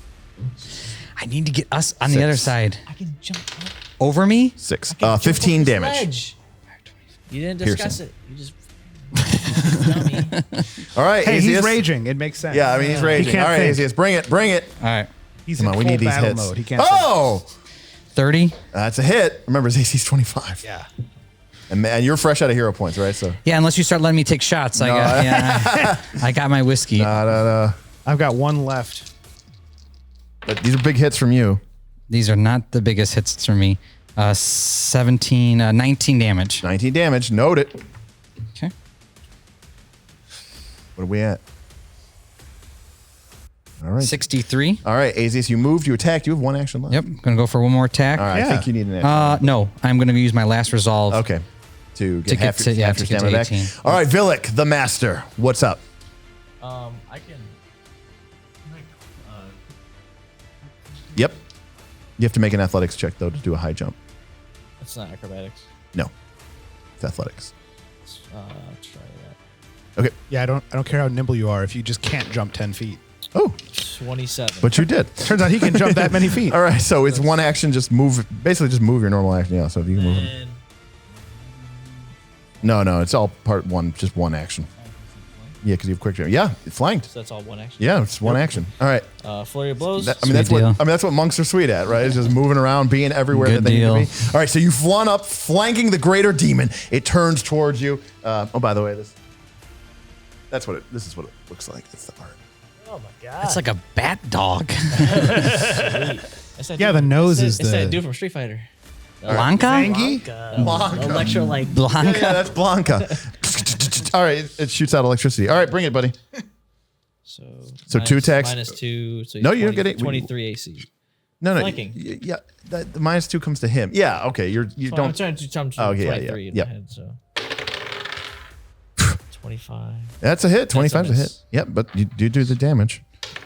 I need to get us on the 6. other side. I can jump up. Over me? 6. I can jump 15 off this damage. ledge. You didn't Piercing. discuss it. You just dummy. All right, Hey, he's Azeas. raging. It makes sense. Yeah, I mean, he's raging. can't All right, think. Azeas, bring it. Bring it. All right. He's Come in on, we full need these battle hits. mode. He can't. Oh! 30? That's a hit. Remember, his AC's 25. Yeah. And you're fresh out of hero points, right? So. Yeah, unless you start letting me take shots. I got my whiskey. I've got one left. But these are big hits from you. These are not the biggest hits for me. 19 damage. 19 damage. Note it. Okay. What are we at? All right. 63. All right, Azeas, you moved, you attacked. You have one action left. Yep. Gonna go for one more attack. All right, I Yeah. think you need an action. No, I'm gonna use my last resolve. Okay. To get To half, get to- your, yeah, half to your get to stamina back. 18. All right, Vilik, the master. What's up? I can. Yep. You have to make an athletics check, though, to do a high jump. That's not acrobatics. No. It's athletics. Try that. Okay. Yeah, I don't care how nimble you are if you just can't jump 10 feet. Oh, 27. but you did. Turns out he can jump that many feet. All right, so it's one action, just move, basically just move your normal action. Yeah, so if you can move. And No, it's all part one, just one action. Yeah, because you have quick jump. Yeah, it's flanked. so that's all one action. Yeah, it's one action. All right. Flurry of blows. I mean, that's Sweet what deal. that's what monks are sweet at, right? It's just moving around, being everywhere Good that they need deal. to be. All right, so you flung up, flanking the greater demon. It turns towards you. Oh, by the way, this is what it looks like. It's the art. Oh my god. It's like a bat dog. That's that Yeah, dude- the nose it's is that- It's the- that dude from Street Fighter. Blanca? Zangy? God. Blanca. Electrolyte. Blanca? Yeah, that's Blanca. All right, it shoots out electricity. All right, bring it, buddy. So minus, 2 attacks. -2. So No, you don't get it. 23 AC. No. Flanking. Yeah, the -2 comes to him. Yeah, okay. You I'm don't. trying to jump to Oh, yeah, 23 in yeah. my head. So 25. That's a hit. 25's a hit. miss. Yep, but you do the damage.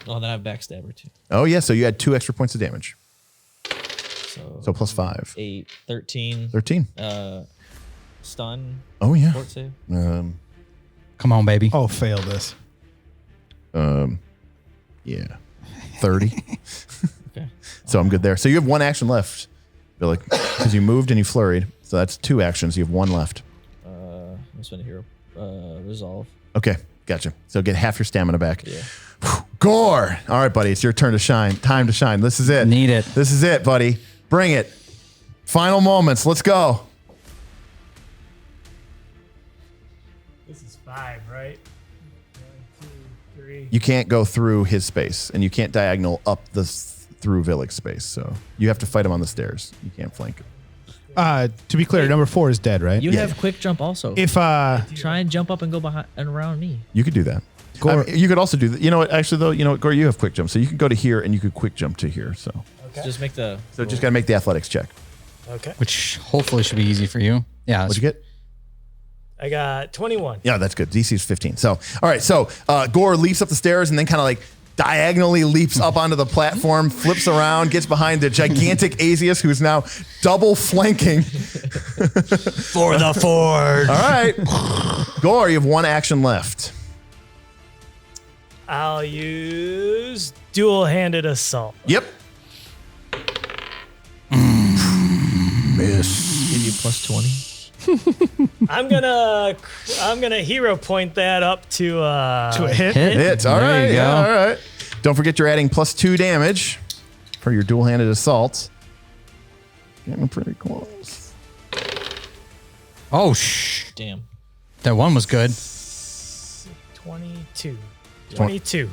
Oh, then I have backstabber too. Oh yeah, so you had 2 extra points of damage. So plus 5. 8, 13. 13. Stun. Oh yeah. Fort save. Come on, baby. Oh, fail this. Yeah. 30. Okay. So I'm good there. So you have 1 action left, Vilik, because you moved and you flurried. So that's 2 actions. You have 1 left. I'm spending hero resolve. Okay, gotcha. So get half your stamina back. Yeah. Gorre. All right, buddy. It's your turn to shine. Time to shine. This is it. Need it. This is it, buddy. Bring it. Final moments. Let's go. This is 5, right? 1, 2, 3. You can't go through his space, and you can't diagonal up through Vilik's space. So you have to fight him on the stairs. You can't flank him. To be clear, number 4 is dead, right? You have quick jump also. If Try and jump up and go behind and around me. You could do that. Gorre- You could also do that. You know what? Actually, though, you know what, Gorre, you have quick jump, so you can go to here and you could quick jump to here. So Just make the. so just gotta make the athletics check. Okay. Which hopefully should be easy for you. Yeah. What'd you get? I got 21. Yeah, that's good. DC is 15. So, all right. So Gorre leaps up the stairs and then kind of like diagonally leaps up onto the platform, flips around, gets behind the gigantic Azeas, who's now double flanking. For the Forge. All right. Gorre, you have 1 action left. I'll use dual-handed assault. Yep. Miss. Give you plus 20. I'm gonna hero point that up to to a hit. Hits. All There right. you Yeah, go. all right. Don't forget you're adding plus 2 damage for your dual-handed assault. Getting pretty close. Oh, Damn. that one was good. 22. 22.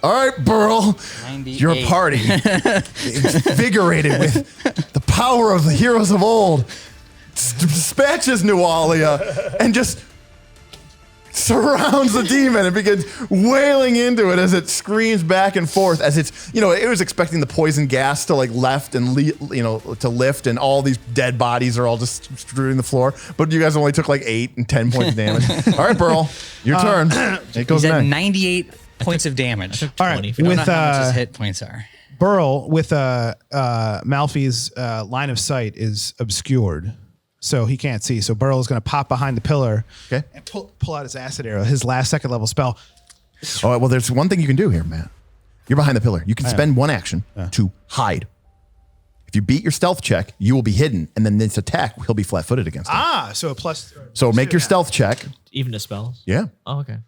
All right, Burl. 98. Your party, invigorated with the power of the heroes of old, dispatches Nualia and just surrounds the demon and begins wailing into it as it screams back and forth as it's, it was expecting the poison gas to like left and, to lift, and all these dead bodies are all just strewing the floor. But you guys only took like 8 and 10 points of damage. All right, Burl, your turn. It goes He's at next. 98 points of damage. All right, 20 I don't know with how much his hit points are. Burl, with Malfi's line of sight is obscured, so he can't see. So Burl is going to pop behind the pillar, Okay. and pull out his acid arrow, his last 2nd level spell. All right, well, there's one thing you can do here, Matt. You're behind the pillar. You can spend 1 action to hide. If you beat your stealth check, you will be hidden, and then this attack, he'll be flat-footed against it. So a plus. So make your stealth check. Even to spells. Yeah, Oh, okay.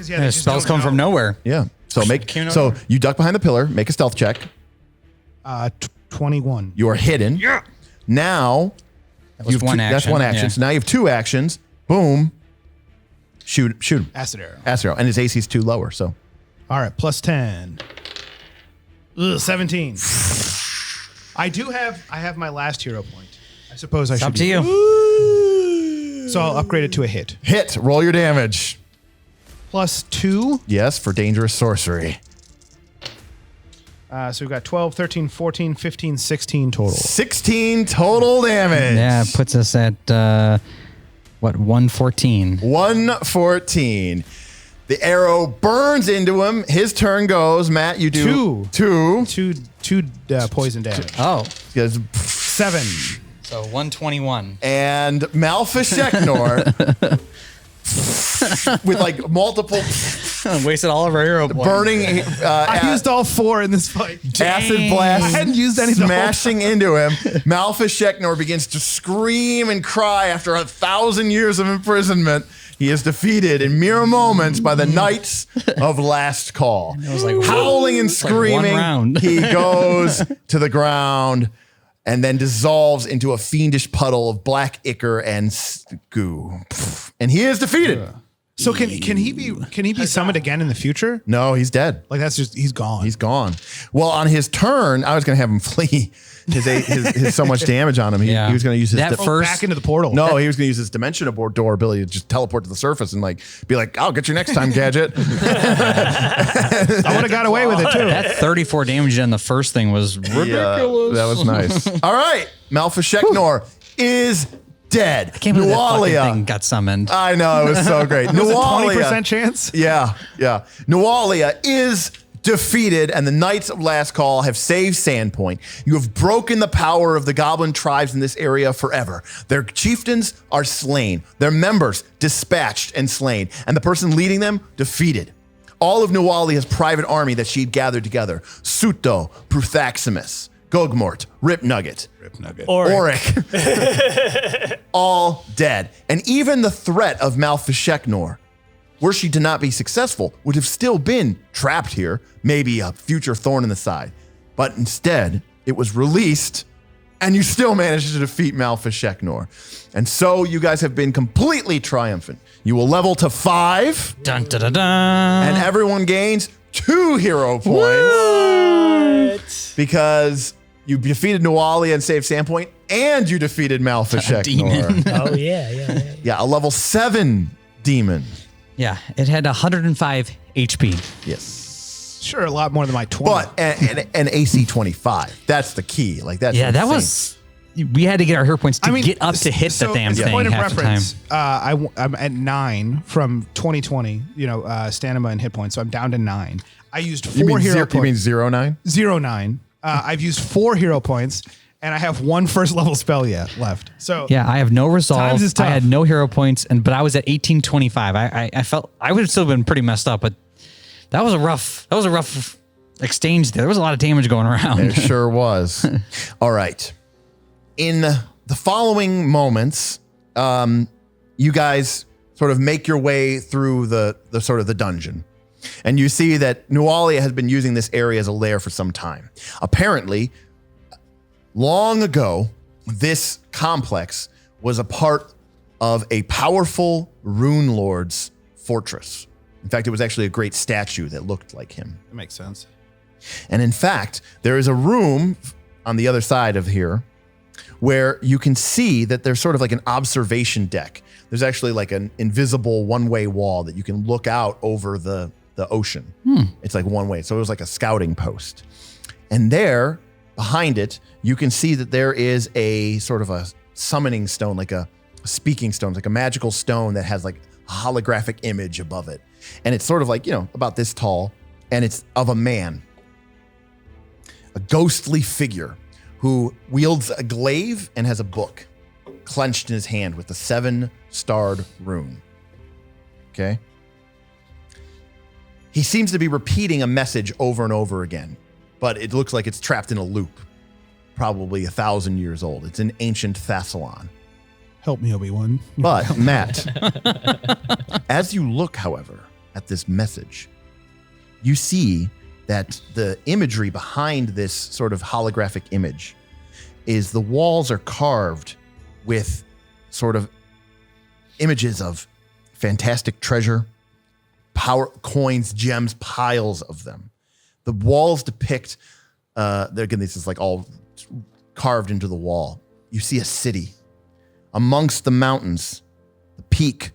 Yeah, spells come from nowhere. yeah. So Came you duck behind the pillar, make a stealth check. 21. You are hidden. Yeah. Now, was you have one that's action, 1 action. yeah. So now you have 2 actions. Boom. Shoot him. Acid arrow. Acid arrow. And his AC is 2 lower. So All right, plus 10. 17. I have my last hero point. I suppose I It's should. up to use you. it. So I'll upgrade it to a hit. hit. Roll your damage. Plus 2. Yes, for dangerous sorcery. So we've got 12, 13, 14, 15, 16 total. 16 total damage. Yeah, it puts us at, 114. 114. The arrow burns into him. His turn goes. Matt, you do 2. Two poison damage. Oh, Yes. 7. so 121. And Malfeshnekor with like multiple Wasted all of our hero points. burning I used all 4 in this fight. acid I blast hadn't used any the whole smashing into him. Malfeshnekor begins to scream and cry after 1,000 years of imprisonment. He is defeated in mere moments by the Knights of Last Call. Howling and like one screaming, round. he goes to the ground and then dissolves into a fiendish puddle of black ichor and goo. And he is defeated. So can he be summoned again in the future? No, he's dead. Like that's just he's gone. He's gone. Well, on his turn, I was going to have him flee. his so much damage on him. He was going to use his back into the portal. No, he was going to use his dimension door ability to just teleport to the surface and be like, I'll get you next time, Gadget. I would have got away with it too. That 34 damage on the first thing was ridiculous. That was nice. All right, Malfeshnekor is dead. I can't believe that fucking thing got summoned. I know, it was so great. Nualia, 20% chance? Yeah. Nualia is defeated, and the Knights of Last Call have saved Sandpoint. You have broken the power of the goblin tribes in this area forever. Their chieftains are slain, their members dispatched and slain, and the person leading them defeated. All of Nualia's private army that she'd gathered together, Suto, Bruthaximus, Gogmort, Rip Nugget, Auric, all dead. And even the threat of Malfeshnekor, were she to not be successful, would have still been trapped here, maybe a future thorn in the side. But instead, it was released, and you still managed to defeat Malfeshnekor. And so you guys have been completely triumphant. You will level to 5. Dun, dun, dun, dun. And everyone gains 2 hero points. Because you defeated Nualia and saved Sandpoint, and you defeated Malfeshnekor. Oh, yeah. Yeah, a level 7 demon. Yeah, it had 105 HP. Yes. Sure, a lot more than my 20. But an AC 25. That's the key. That's that insane. was. We had to get our hero points to get up to hit the damn thing Point of half the time. reference, I'm at 9 from 2020, stamina and hit points, so I'm down to 9. I used 4 hero points. You mean 09? 09. I've used 4 hero points, and I have 1 first level spell left. So yeah, I have no resolve. Times is tough. I had no hero points, but I was at 1825. I felt I would have still been pretty messed up, but that was a rough exchange there. There was a lot of damage going around. There sure was. All right. In the following moments, you guys sort of make your way through the sort of the dungeon. And you see that Nualia has been using this area as a lair for some time. Apparently, long ago, this complex was a part of a powerful Runelords fortress. In fact, it was actually a great statue that looked like him. that makes sense. And in fact, there is a room on the other side of here where you can see that there's sort of like an observation deck. There's actually like an invisible one-way wall that you can look out over the ocean. It's like one way. So it was like a scouting post. And there, behind it, you can see that there is a sort of a summoning stone, like a speaking stone, like a magical stone that has like a holographic image above it. And it's sort of like, about this tall. And it's of a man, a ghostly figure who wields a glaive and has a book clenched in his hand with the 7-starred rune. Okay? He seems to be repeating a message over and over again, but it looks like it's trapped in a loop, probably 1,000 years old. It's in ancient Thassalon. Help me, Obi-Wan. But, Matt, as you look, however, at this message, you see that the imagery behind this sort of holographic image is the walls are carved with sort of images of fantastic treasure, power, coins, gems, piles of them. The walls depict, again, this is like all carved into the wall. You see a city amongst the mountains, the peak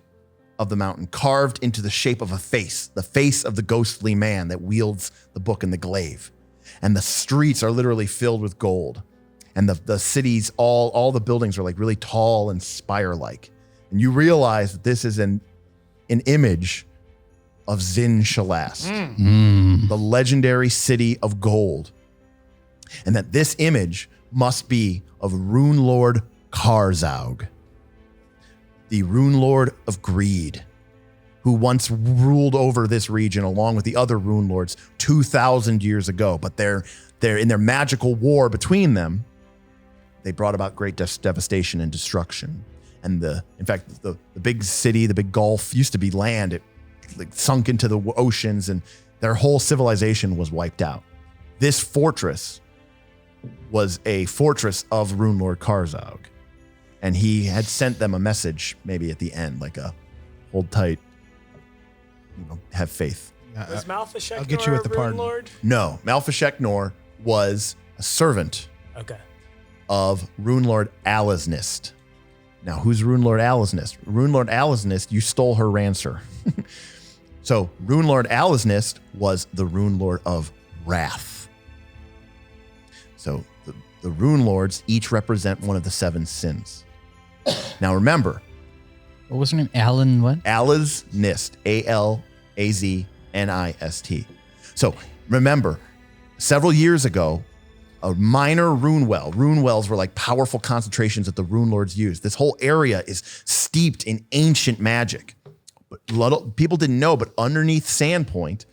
of the mountain, carved into the shape of a face, the face of the ghostly man that wields the book and the glaive. And the streets are literally filled with gold. And the cities, all the buildings are like really tall and spire-like. And you realize that this is an image of Zin Shalast, the legendary city of gold. And that this image must be of Runelord Karzaug, the Runelord of Greed, who once ruled over this region along with the other Runelords 2,000 years ago. But they're in their magical war between them, they brought about great devastation and destruction. And in fact, the big city, the big gulf used to be land. It sunk into the oceans, and their whole civilization was wiped out. This fortress was a fortress of Runelord Karzaug. And he had sent them a message, maybe at the end, like a hold tight, have faith. Was Malfeshnekor I'll get you with the pardon. Runelord? No, Malfeshnekor was a servant. Okay. of Runelord Alasnist. Now, who's Runelord Alasnist? Runelord Alasnist, you stole her rancer. So, Runelord Alasnist was the Runelord of Wrath. So, the Runelords each represent one of the 7 sins. Now, remember, What was her name? Alan what? Alasnist, Alazznist. So, remember, several years ago, a minor rune wells were like powerful concentrations that the Rune Lords used. This whole area is steeped in ancient magic. But people didn't know, but underneath Sandpoint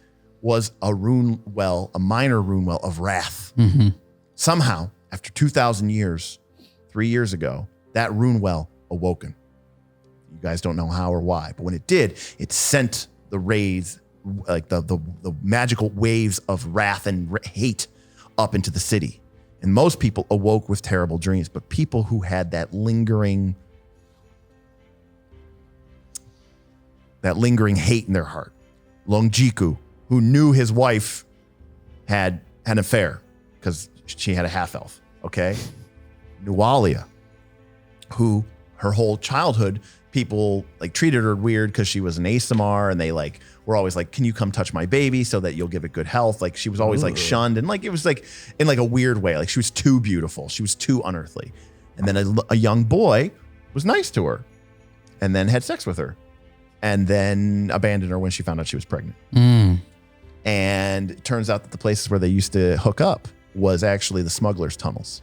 was a minor rune well of wrath. Mm-hmm. Somehow, after 2,000 years, 3 years ago, that rune well awoken. You guys don't know how or why, but when it did, it sent the rays, like the magical waves of wrath and hate up into the city. And most people awoke with terrible dreams, but people who had that lingering hate in their heart. Longjiku, who knew his wife had an affair because she had a half-elf, okay? Nualia, who her whole childhood, people like treated her weird because she was an ASMR, and they like were always like, can you come touch my baby so that you'll give it good health? Like she was always like shunned, and like it was like in like a weird way. Like she was too beautiful. She was too unearthly. And then a young boy was nice to her and then had sex with her and then abandoned her when she found out she was pregnant. And it turns out that the places where they used to hook up was actually the smugglers' tunnels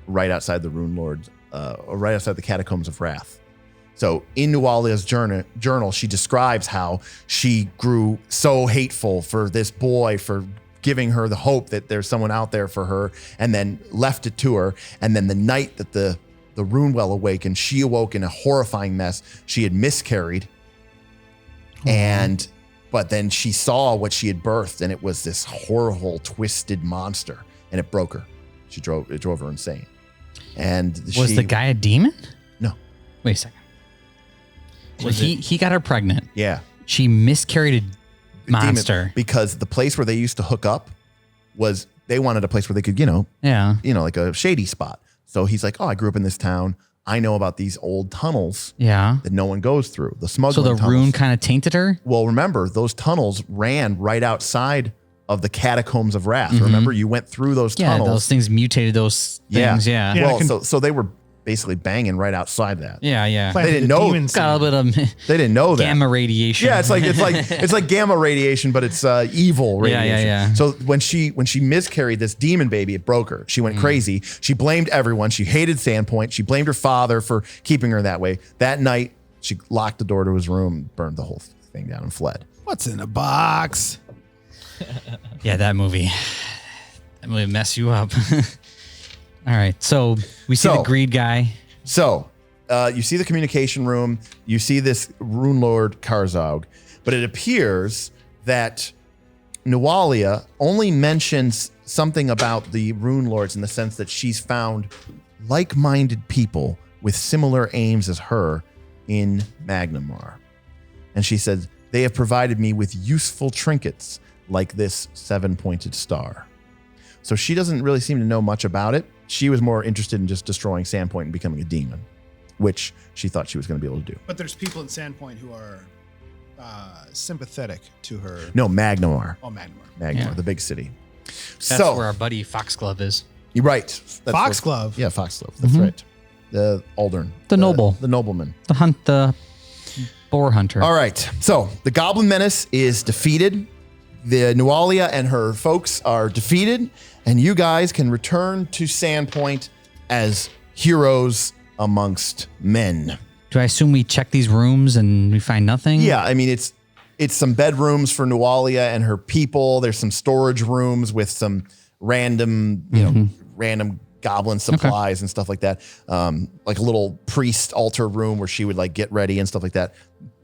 right outside the Rune Lords, right outside the Catacombs of Wrath. So in Nualia's journal, she describes how she grew so hateful for this boy for giving her the hope that there's someone out there for her, and then left it to her. And then the night that the rune well awakened, she awoke in a horrifying mess. She had miscarried, but then she saw what she had birthed, and it was this horrible, twisted monster, and it broke her. It drove her insane. And Was the guy a demon? No. Wait a second. So he got her pregnant. Yeah. She miscarried a monster. Demon, because the place where they used to hook up was, they wanted a place where they could, Yeah. like a shady spot. So he's like, oh, I grew up in this town. I know about these old tunnels Yeah. that no one goes through. The smuggling So the tunnels. rune kind of tainted her? Well, remember, those tunnels ran right outside of the Catacombs of Wrath. Remember, you went through those Yeah, tunnels. those things mutated those things. Yeah. Yeah. Well, so they were basically banging right outside that. Yeah. Planted didn't the know- demon Got a seed. little bit of They didn't know that. gamma radiation. Yeah, it's like gamma radiation, but it's evil radiation. Yeah. So when she miscarried this demon baby, it broke her. She went crazy. She blamed everyone. She hated Sandpoint. She blamed her father for keeping her that way. That night, she locked the door to his room, burned the whole thing down, and fled. What's in a box? Yeah, that movie mess you up. All right. So we see the greed guy. So you see the communication room. You see this Rune Lord Karzog, but it appears that Nualia only mentions something about the Rune Lords in the sense that she's found like-minded people with similar aims as her in Magnamar. And she said, they have provided me with useful trinkets like this 7-pointed star. So she doesn't really seem to know much about it. She was more interested in just destroying Sandpoint and becoming a demon, which she thought she was going to be able to do. But there's people in Sandpoint who are sympathetic to her. No, Magnamar. Oh, Magnamar. Magnamar, Yeah. the big city. That's where our buddy Foxglove is. You're right. That's Foxglove. Yeah, Foxglove. That's right. The Aldern. The noble. The nobleman. The boar hunter. All right. So the Goblin Menace is defeated. The Nualia and her folks are defeated, and you guys can return to Sandpoint as heroes amongst men. Do I assume we check these rooms and we find nothing? Yeah, I mean it's some bedrooms for Nualia and her people. There's some storage rooms with some random, random goblin supplies and stuff like that. Like a little priest altar room where she would like get ready and stuff like that.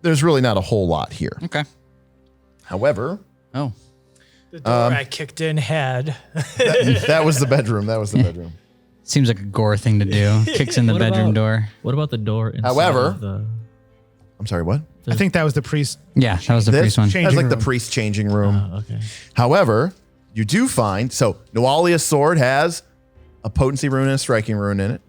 There's really not a whole lot here. Okay. However, The door I kicked in had. that was the bedroom. That was the bedroom. Seems like a Gorre thing to do. Kicks in the What bedroom about- door. What about the door inside However- of the... I'm sorry, what? I think that was the priest. Yeah, that was the This? priest one. Change- That's like Changing the room. priest changing room. Okay. However, you do find, so Nualia's sword has a potency rune and a striking rune in it.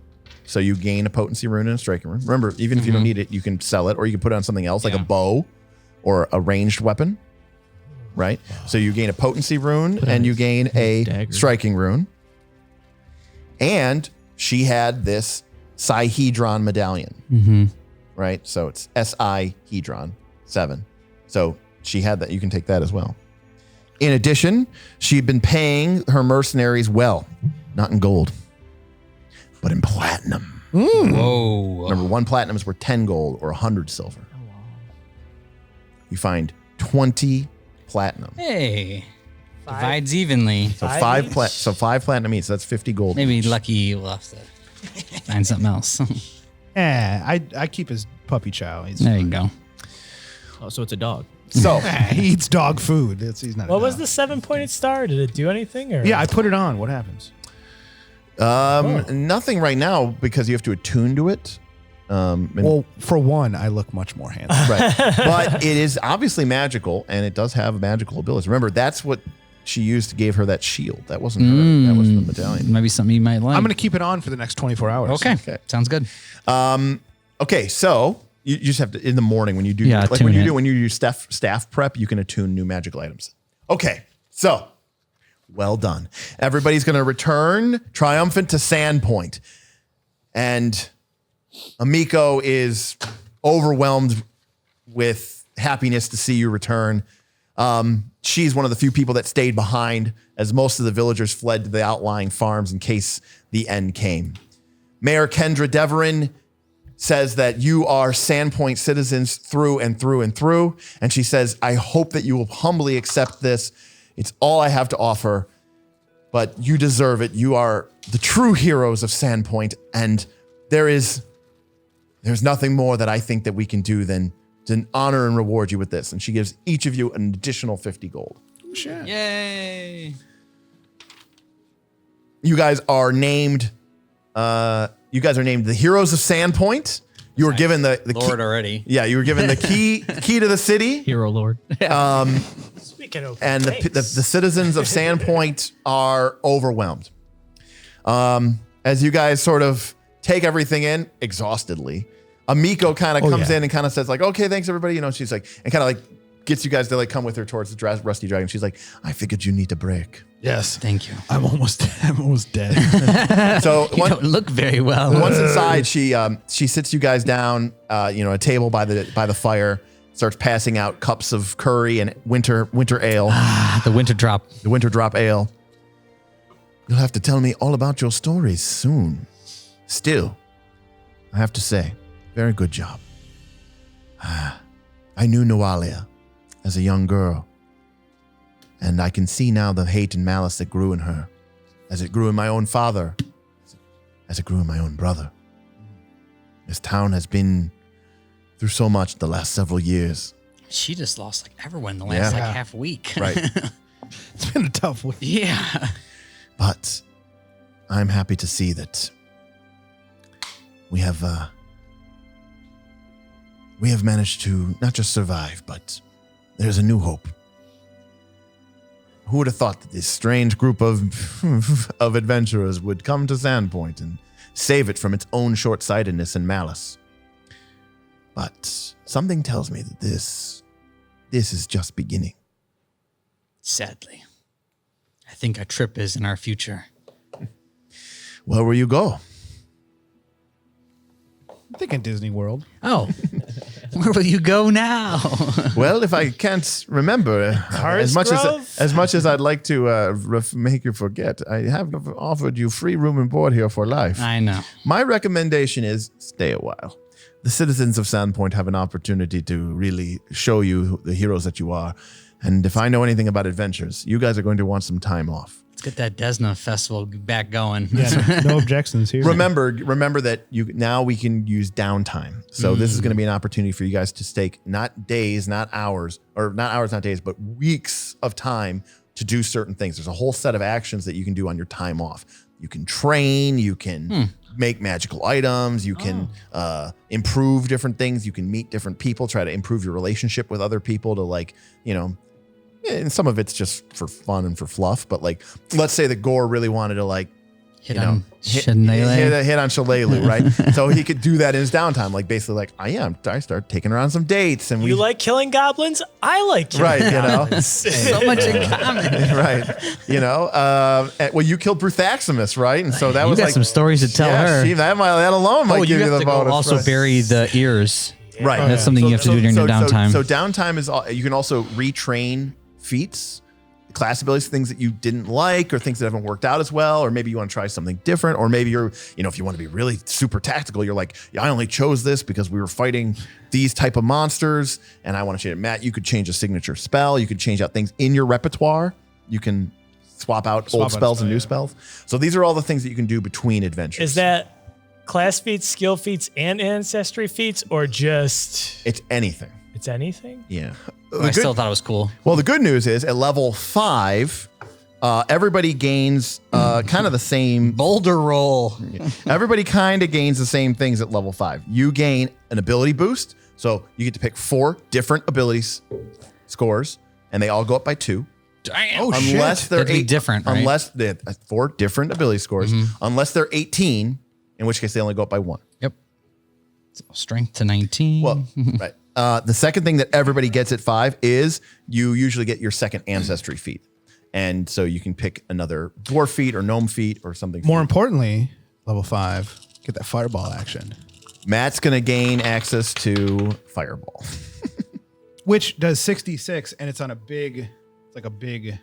So you gain a potency rune and a striking rune. Remember, even if you don't need it, you can sell it or you can put it on something else like a bow or a ranged weapon, right? So you gain a potency rune and you gain a dagger. striking rune. And she had this Sihedron medallion, right? So it's Sihedron 7. So she had that. You can take that as well. In addition, she'd been paying her mercenaries well, not in gold, but in platinum. Whoa. Remember, 1 platinum is worth 10 gold or 100 silver. You find 20 platinum. Hey. Divides evenly. So Five five platinum each. So that's 50 gold. Maybe each. Lucky will have to find something else. I keep his puppy chow. There you go. Oh, so it's a dog. So He eats dog food. He's not. What was the 7-pointed star? Did it do anything? Or? Yeah, I put it on. What happens? nothing right now because you have to attune to it. Well, for one, I look much more handsome. Right. But it is obviously magical and it does have magical abilities. Remember, that's what she used to give her that shield. That wasn't her. That was the medallion. Maybe something you might like. I'm going to keep it on for the next 24 hours. Okay. Sounds good. Okay, so you just have to in the morning when you do when you do staff prep, you can attune new magical items. Okay, so well done. Everybody's going to return triumphant to Sandpoint, and Amiko is overwhelmed with happiness to see you return. She's one of the few people that stayed behind, as most of the villagers fled to the outlying farms in case the end came. Mayor Kendra Deverin says that you are Sandpoint citizens through and through and through. And she says, I hope that you will humbly accept this. It's all I have to offer, but you deserve it. You are the true heroes of Sandpoint. And there's nothing more that I think that we can do than to honor and reward you with this. And she gives each of you an additional 50 gold. Shit. Yay. You guys are named the heroes of Sandpoint. You were given the Lord key, already. Yeah, you were given the key to the city. Hero Lord. Speaking of And the citizens of Sandpoint are overwhelmed. As you guys sort of take everything in exhaustedly, Amiko kind of comes in and kind of says like, okay, thanks everybody. You know, she's like, and kind of like gets you guys to like come with her towards the Rusty Dragon. She's like, I figured you need a break. Yes. Thank you. I'm almost dead. So You don't look very well. once inside, she sits you guys down, a table by the fire, starts passing out cups of curry and winter ale, The winter drop. the winter drop ale. You'll have to tell me all about your stories soon. Still, I have to say, very good job. I knew Nualia as a young girl, and I can see now the hate and malice that grew in her, as it grew in my own father, as it grew in my own brother. This town has been through so much the last several years. She just lost like everyone the last Yeah. half week. Right. It's been a tough week. Yeah. But I'm happy to see that we have managed to not just survive, but there's a new hope. Who would have thought that this strange group of adventurers would come to Sandpoint and save it from its own short-sightedness and malice? But something tells me that this is just beginning. Sadly. I think a trip is in our future. Where will you go? I'm thinking Disney World. Oh, where will you go now? Well, if I can't remember, as much as I'd like to make you forget, I have offered you free room and board here for life. I know. My recommendation is stay a while. The citizens of Sandpoint have an opportunity to really show you the heroes that you are. And if I know anything about adventures, you guys are going to want some time off. Let's get that Desna festival back going. Yeah, no objections here. Remember that now we can use downtime. So this is going to be an opportunity for you guys to stake not days, not hours, not days, but weeks of time to do certain things. There's a whole set of actions that you can do on your time off. You can train, you can make magical items, you can improve different things, you can meet different people, try to improve your relationship with other people to and some of it's just for fun and for fluff, but like, let's say that Gorre really wanted to Hit on Shillelagh. hit on Shillelagh, right? So he could do that in his downtime, like basically like, I start taking her on some dates, and You like killing goblins? I like killing right, goblins. So much in common. right, well, you killed Bruthaximus, right? And so that You was got like some stories to tell her. That alone might Oh, give you you have the to go bonus. also right? bury the ears. Right. That's something you have to do during your downtime. So downtime is you can also retrain feats, class abilities, things that you didn't like or things that haven't worked out as well, or maybe you want to try something different, or maybe you're, if you want to be really super tactical, you're like, yeah, I only chose this because we were fighting these type of monsters and I want to change it. Matt, you could change a signature spell. You could change out things in your repertoire. You can swap out old spells and new spells. So these are all the things that you can do between adventures. Is that class feats, skill feats, and ancestry feats, or just It's anything. it's anything? Yeah. I still thought it was cool. Well, the good news is at level 5, everybody gains kind of the same. Boulder roll. Everybody kind of gains the same things at level 5. You gain an ability boost, so you get to pick 4 different abilities scores, and they all go up by 2. Damn. Oh, Unless shit. they're That'd be different, right? Unless they have 4 different ability scores, unless they're 18, in which case they only go up by 1. Yep. So strength to 19. Well, right. The second thing that everybody gets at 5 is you usually get your second ancestry feat. And so you can pick another dwarf feat or gnome feat or something. More importantly, level 5, get that fireball action, Matt's going to gain access to Fireball. which does 66, and it's on a big. It's like a big.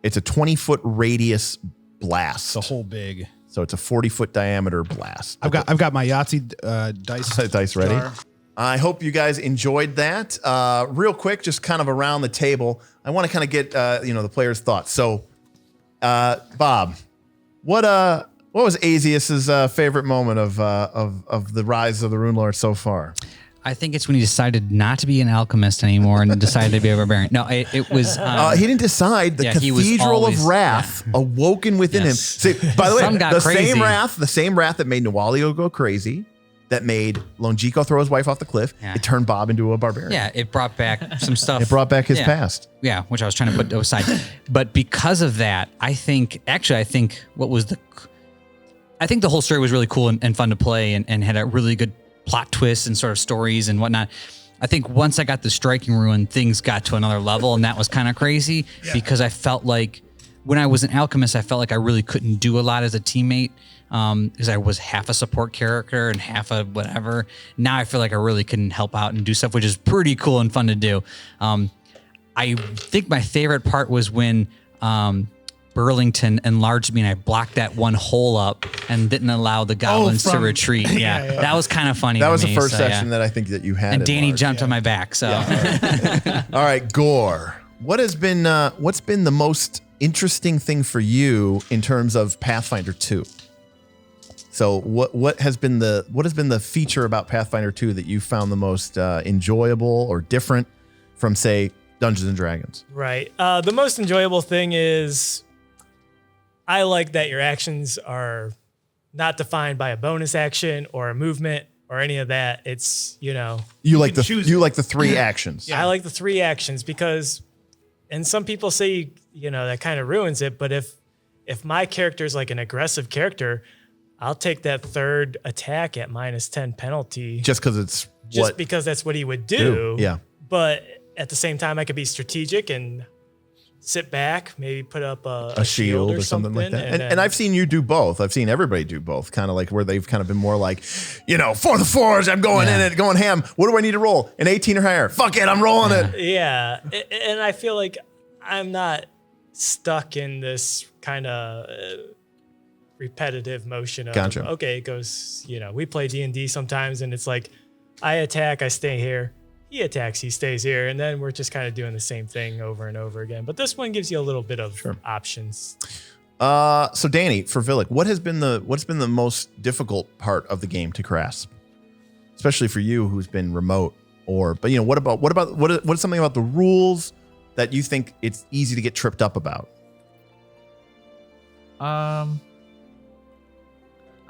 It's a 20-foot radius blast. The whole big. So it's a 40-foot diameter blast. I've got my Yahtzee dice. Dice ready. jar. I hope you guys enjoyed that. Real quick, just kind of around the table, I want to kind of get the players' thoughts. So, Bob, what was Azeas' favorite moment of the rise of the Runelords so far? I think it's when he decided not to be an alchemist anymore and decided to be a barbarian. No, it was. He didn't decide. The he was Cathedral always- of Wrath awoken within him. Yes. See, by the way, Some got the crazy. same wrath that made Nualia go crazy, that made Longico throw his wife off the cliff, Yeah. it turned Bob into a barbarian. Yeah, it brought back some stuff. It brought back his past. Yeah, which I was trying to put aside. But because of that, I think what was I think the whole story was really cool and fun to play and had a really good plot twist and sort of stories and whatnot. I think once I got the striking ruin, things got to another level, and that was kind of crazy because I felt like when I was an alchemist, I felt like I really couldn't do a lot as a teammate because I was half a support character and half a whatever. Now I feel like I really can help out and do stuff, which is pretty cool and fun to do. I think my favorite part was when Burlington enlarged me and I blocked that one hole up and didn't allow the goblins to retreat. Yeah, that was kind of funny. That to was me, the first so, section that I think that you had. And Danny enlarged. jumped on my back. So All right, Gorre. What's been the most interesting thing for you in terms of Pathfinder 2? So what has been the feature about Pathfinder 2 that you found the most enjoyable or different from, say, Dungeons and Dragons? Right. The most enjoyable thing is I like that your actions are not defined by a bonus action or a movement or any of that. It's, you like the 3 actions. I like the 3 actions because, and some people say, that kind of ruins it. But if my character is like an aggressive character, I'll take that 3rd attack at -10 penalty. Just because it's because that's what he would do. Yeah. But at the same time, I could be strategic and sit back, maybe put up a shield or something like that. And I've seen you do both. I've seen everybody do both, kind of like where they've kind of been more like, for the Forge, I'm going in it, going ham. What do I need to roll? An 18 or higher. Fuck it, I'm rolling it. Yeah. And I feel like I'm not stuck in this kind of repetitive motion of, Gotcha. Okay, it goes, we play D&D sometimes and it's like, I attack, I stay here. He attacks, he stays here, and then we're just kind of doing the same thing over and over again. But this one gives you a little bit of options. So Danny, for Vilik, what's been the most difficult part of the game to grasp, especially for you who's been remote? What is something about the rules that you think it's easy to get tripped up about?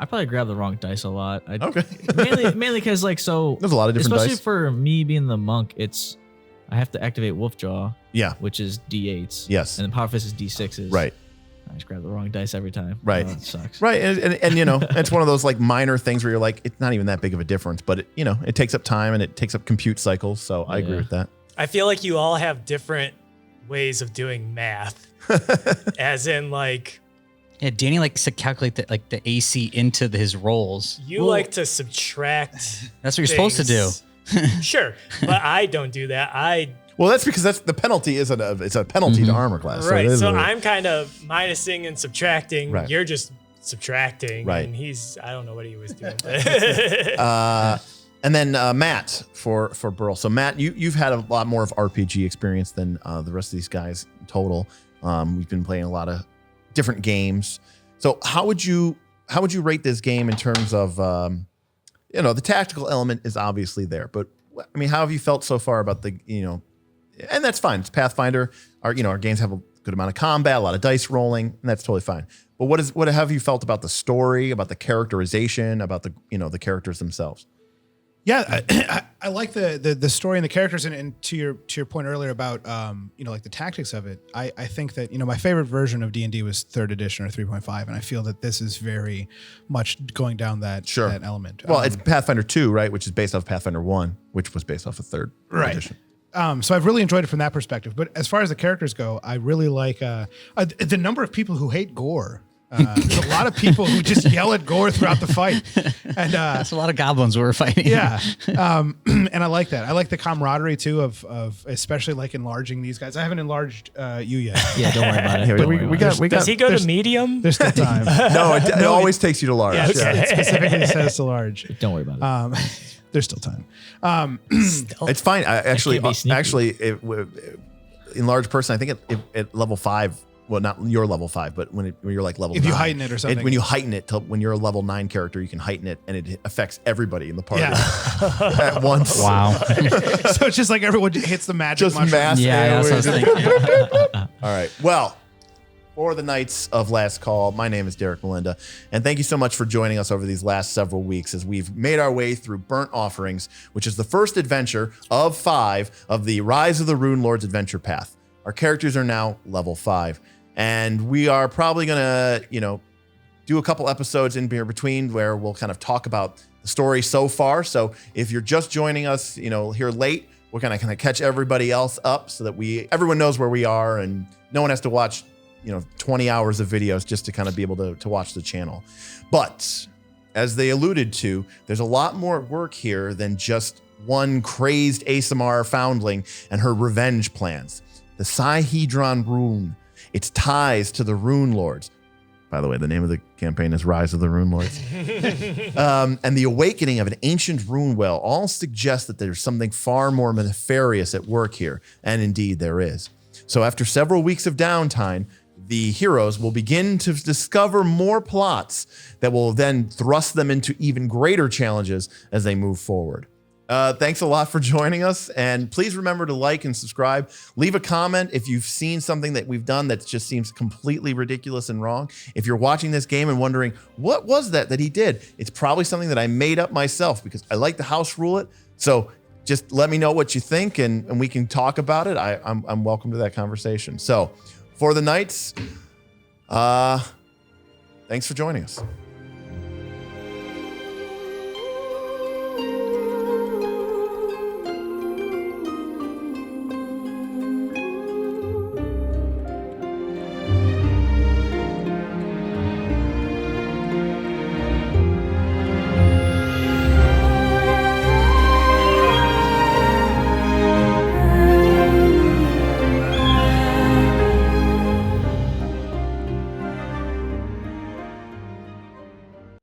I probably grab the wrong dice a lot. Okay. mainly because there's a lot of different especially dice. for me being the monk, I have to activate Wolfjaw, Yeah. which is D8s. Yes. And then Power Fist is D6s. Right. I just grab the wrong dice every time. Right. Oh, that sucks. Right. And you know, it's one of those like minor things where you're like, it's not even that big of a difference, but it, you know, it takes up time and it takes up compute cycles. So I agree with that. I feel like you all have different ways of doing math, as in like Yeah, Danny likes to calculate the AC into his rolls. you like to subtract. That's what you're supposed to do. Sure, but I don't do that. Well, that's because that's the penalty it's a penalty to armor class. Right. it is So a- I'm kind of minusing and subtracting. Right. You're just subtracting. Right. And I don't know what he was doing. and then Matt for Burl. So Matt, you've had a lot more of RPG experience than the rest of these guys in total. We've been playing a lot of different games. So how would you rate this game in terms of the tactical element is obviously there, but I mean, how have you felt so far about and that's fine. It's Pathfinder. Our games have a good amount of combat, a lot of dice rolling, and that's totally fine. But what have you felt about the story, about the characterization, about the characters themselves? Yeah, I like the story and the characters, and to your point earlier about like the tactics of it. I think that my favorite version of D&D was 3rd edition or 3.5, and I feel that this is very much going down that element. Well, it's Pathfinder 2, right, which is based off Pathfinder 1, which was based off of 3rd edition. So I've really enjoyed it from that perspective. But as far as the characters go, I really like the number of people who hate Gorre. There's a lot of people who just yell at Gorre throughout the fight, and That's a lot of goblins we were fighting. yeah, and I like that. I like the camaraderie too of especially like enlarging these guys. I haven't enlarged you yet. Yeah, don't worry about it. Does he go to medium? There's still time. No, it always takes you to large. Yeah, it specifically says to large. Don't worry about it. There's still time. It's fine. Actually, can't be sneaky. in large person, I think at level 5. Well, not your level 5, but when you're like level 9. If you heighten it or something. When you heighten it when you're a level 9 character, you can heighten it and it affects everybody in the party at once. Wow. So it's just like everyone hits the magic Just mushroom. mass. Yeah, that's what I was thinking. All right. Well, for the Knights of Last Call, my name is Derek Melinda, and thank you so much for joining us over these last several weeks as we've made our way through Burnt Offerings, which is the first adventure of 5 of the Rise of the Runelords adventure path. Our characters are now level 5. And we are probably going to, do a couple episodes in between where we'll kind of talk about the story so far. So if you're just joining us, here late, we're going to kind of catch everybody else up so that everyone knows where we are and no one has to watch, 20 hours of videos just to kind of be able to watch the channel. But as they alluded to, there's a lot more work here than just one crazed ASMR foundling and her revenge plans. The Sihedron rune, its ties to the Runelords. By the way, the name of the campaign is Rise of the Runelords. And the awakening of an ancient rune well all suggest that there's something far more nefarious at work here. And indeed there is. So after several weeks of downtime, the heroes will begin to discover more plots that will then thrust them into even greater challenges as they move forward. Thanks a lot for joining us, and please remember to like and subscribe. Leave a comment if you've seen something that we've done that just seems completely ridiculous and wrong. If you're watching this game and wondering, what was that he did? It's probably something that I made up myself because I like to house rule it. So just let me know what you think, and we can talk about it. I'm welcome to that conversation. So for the Knights, thanks for joining us.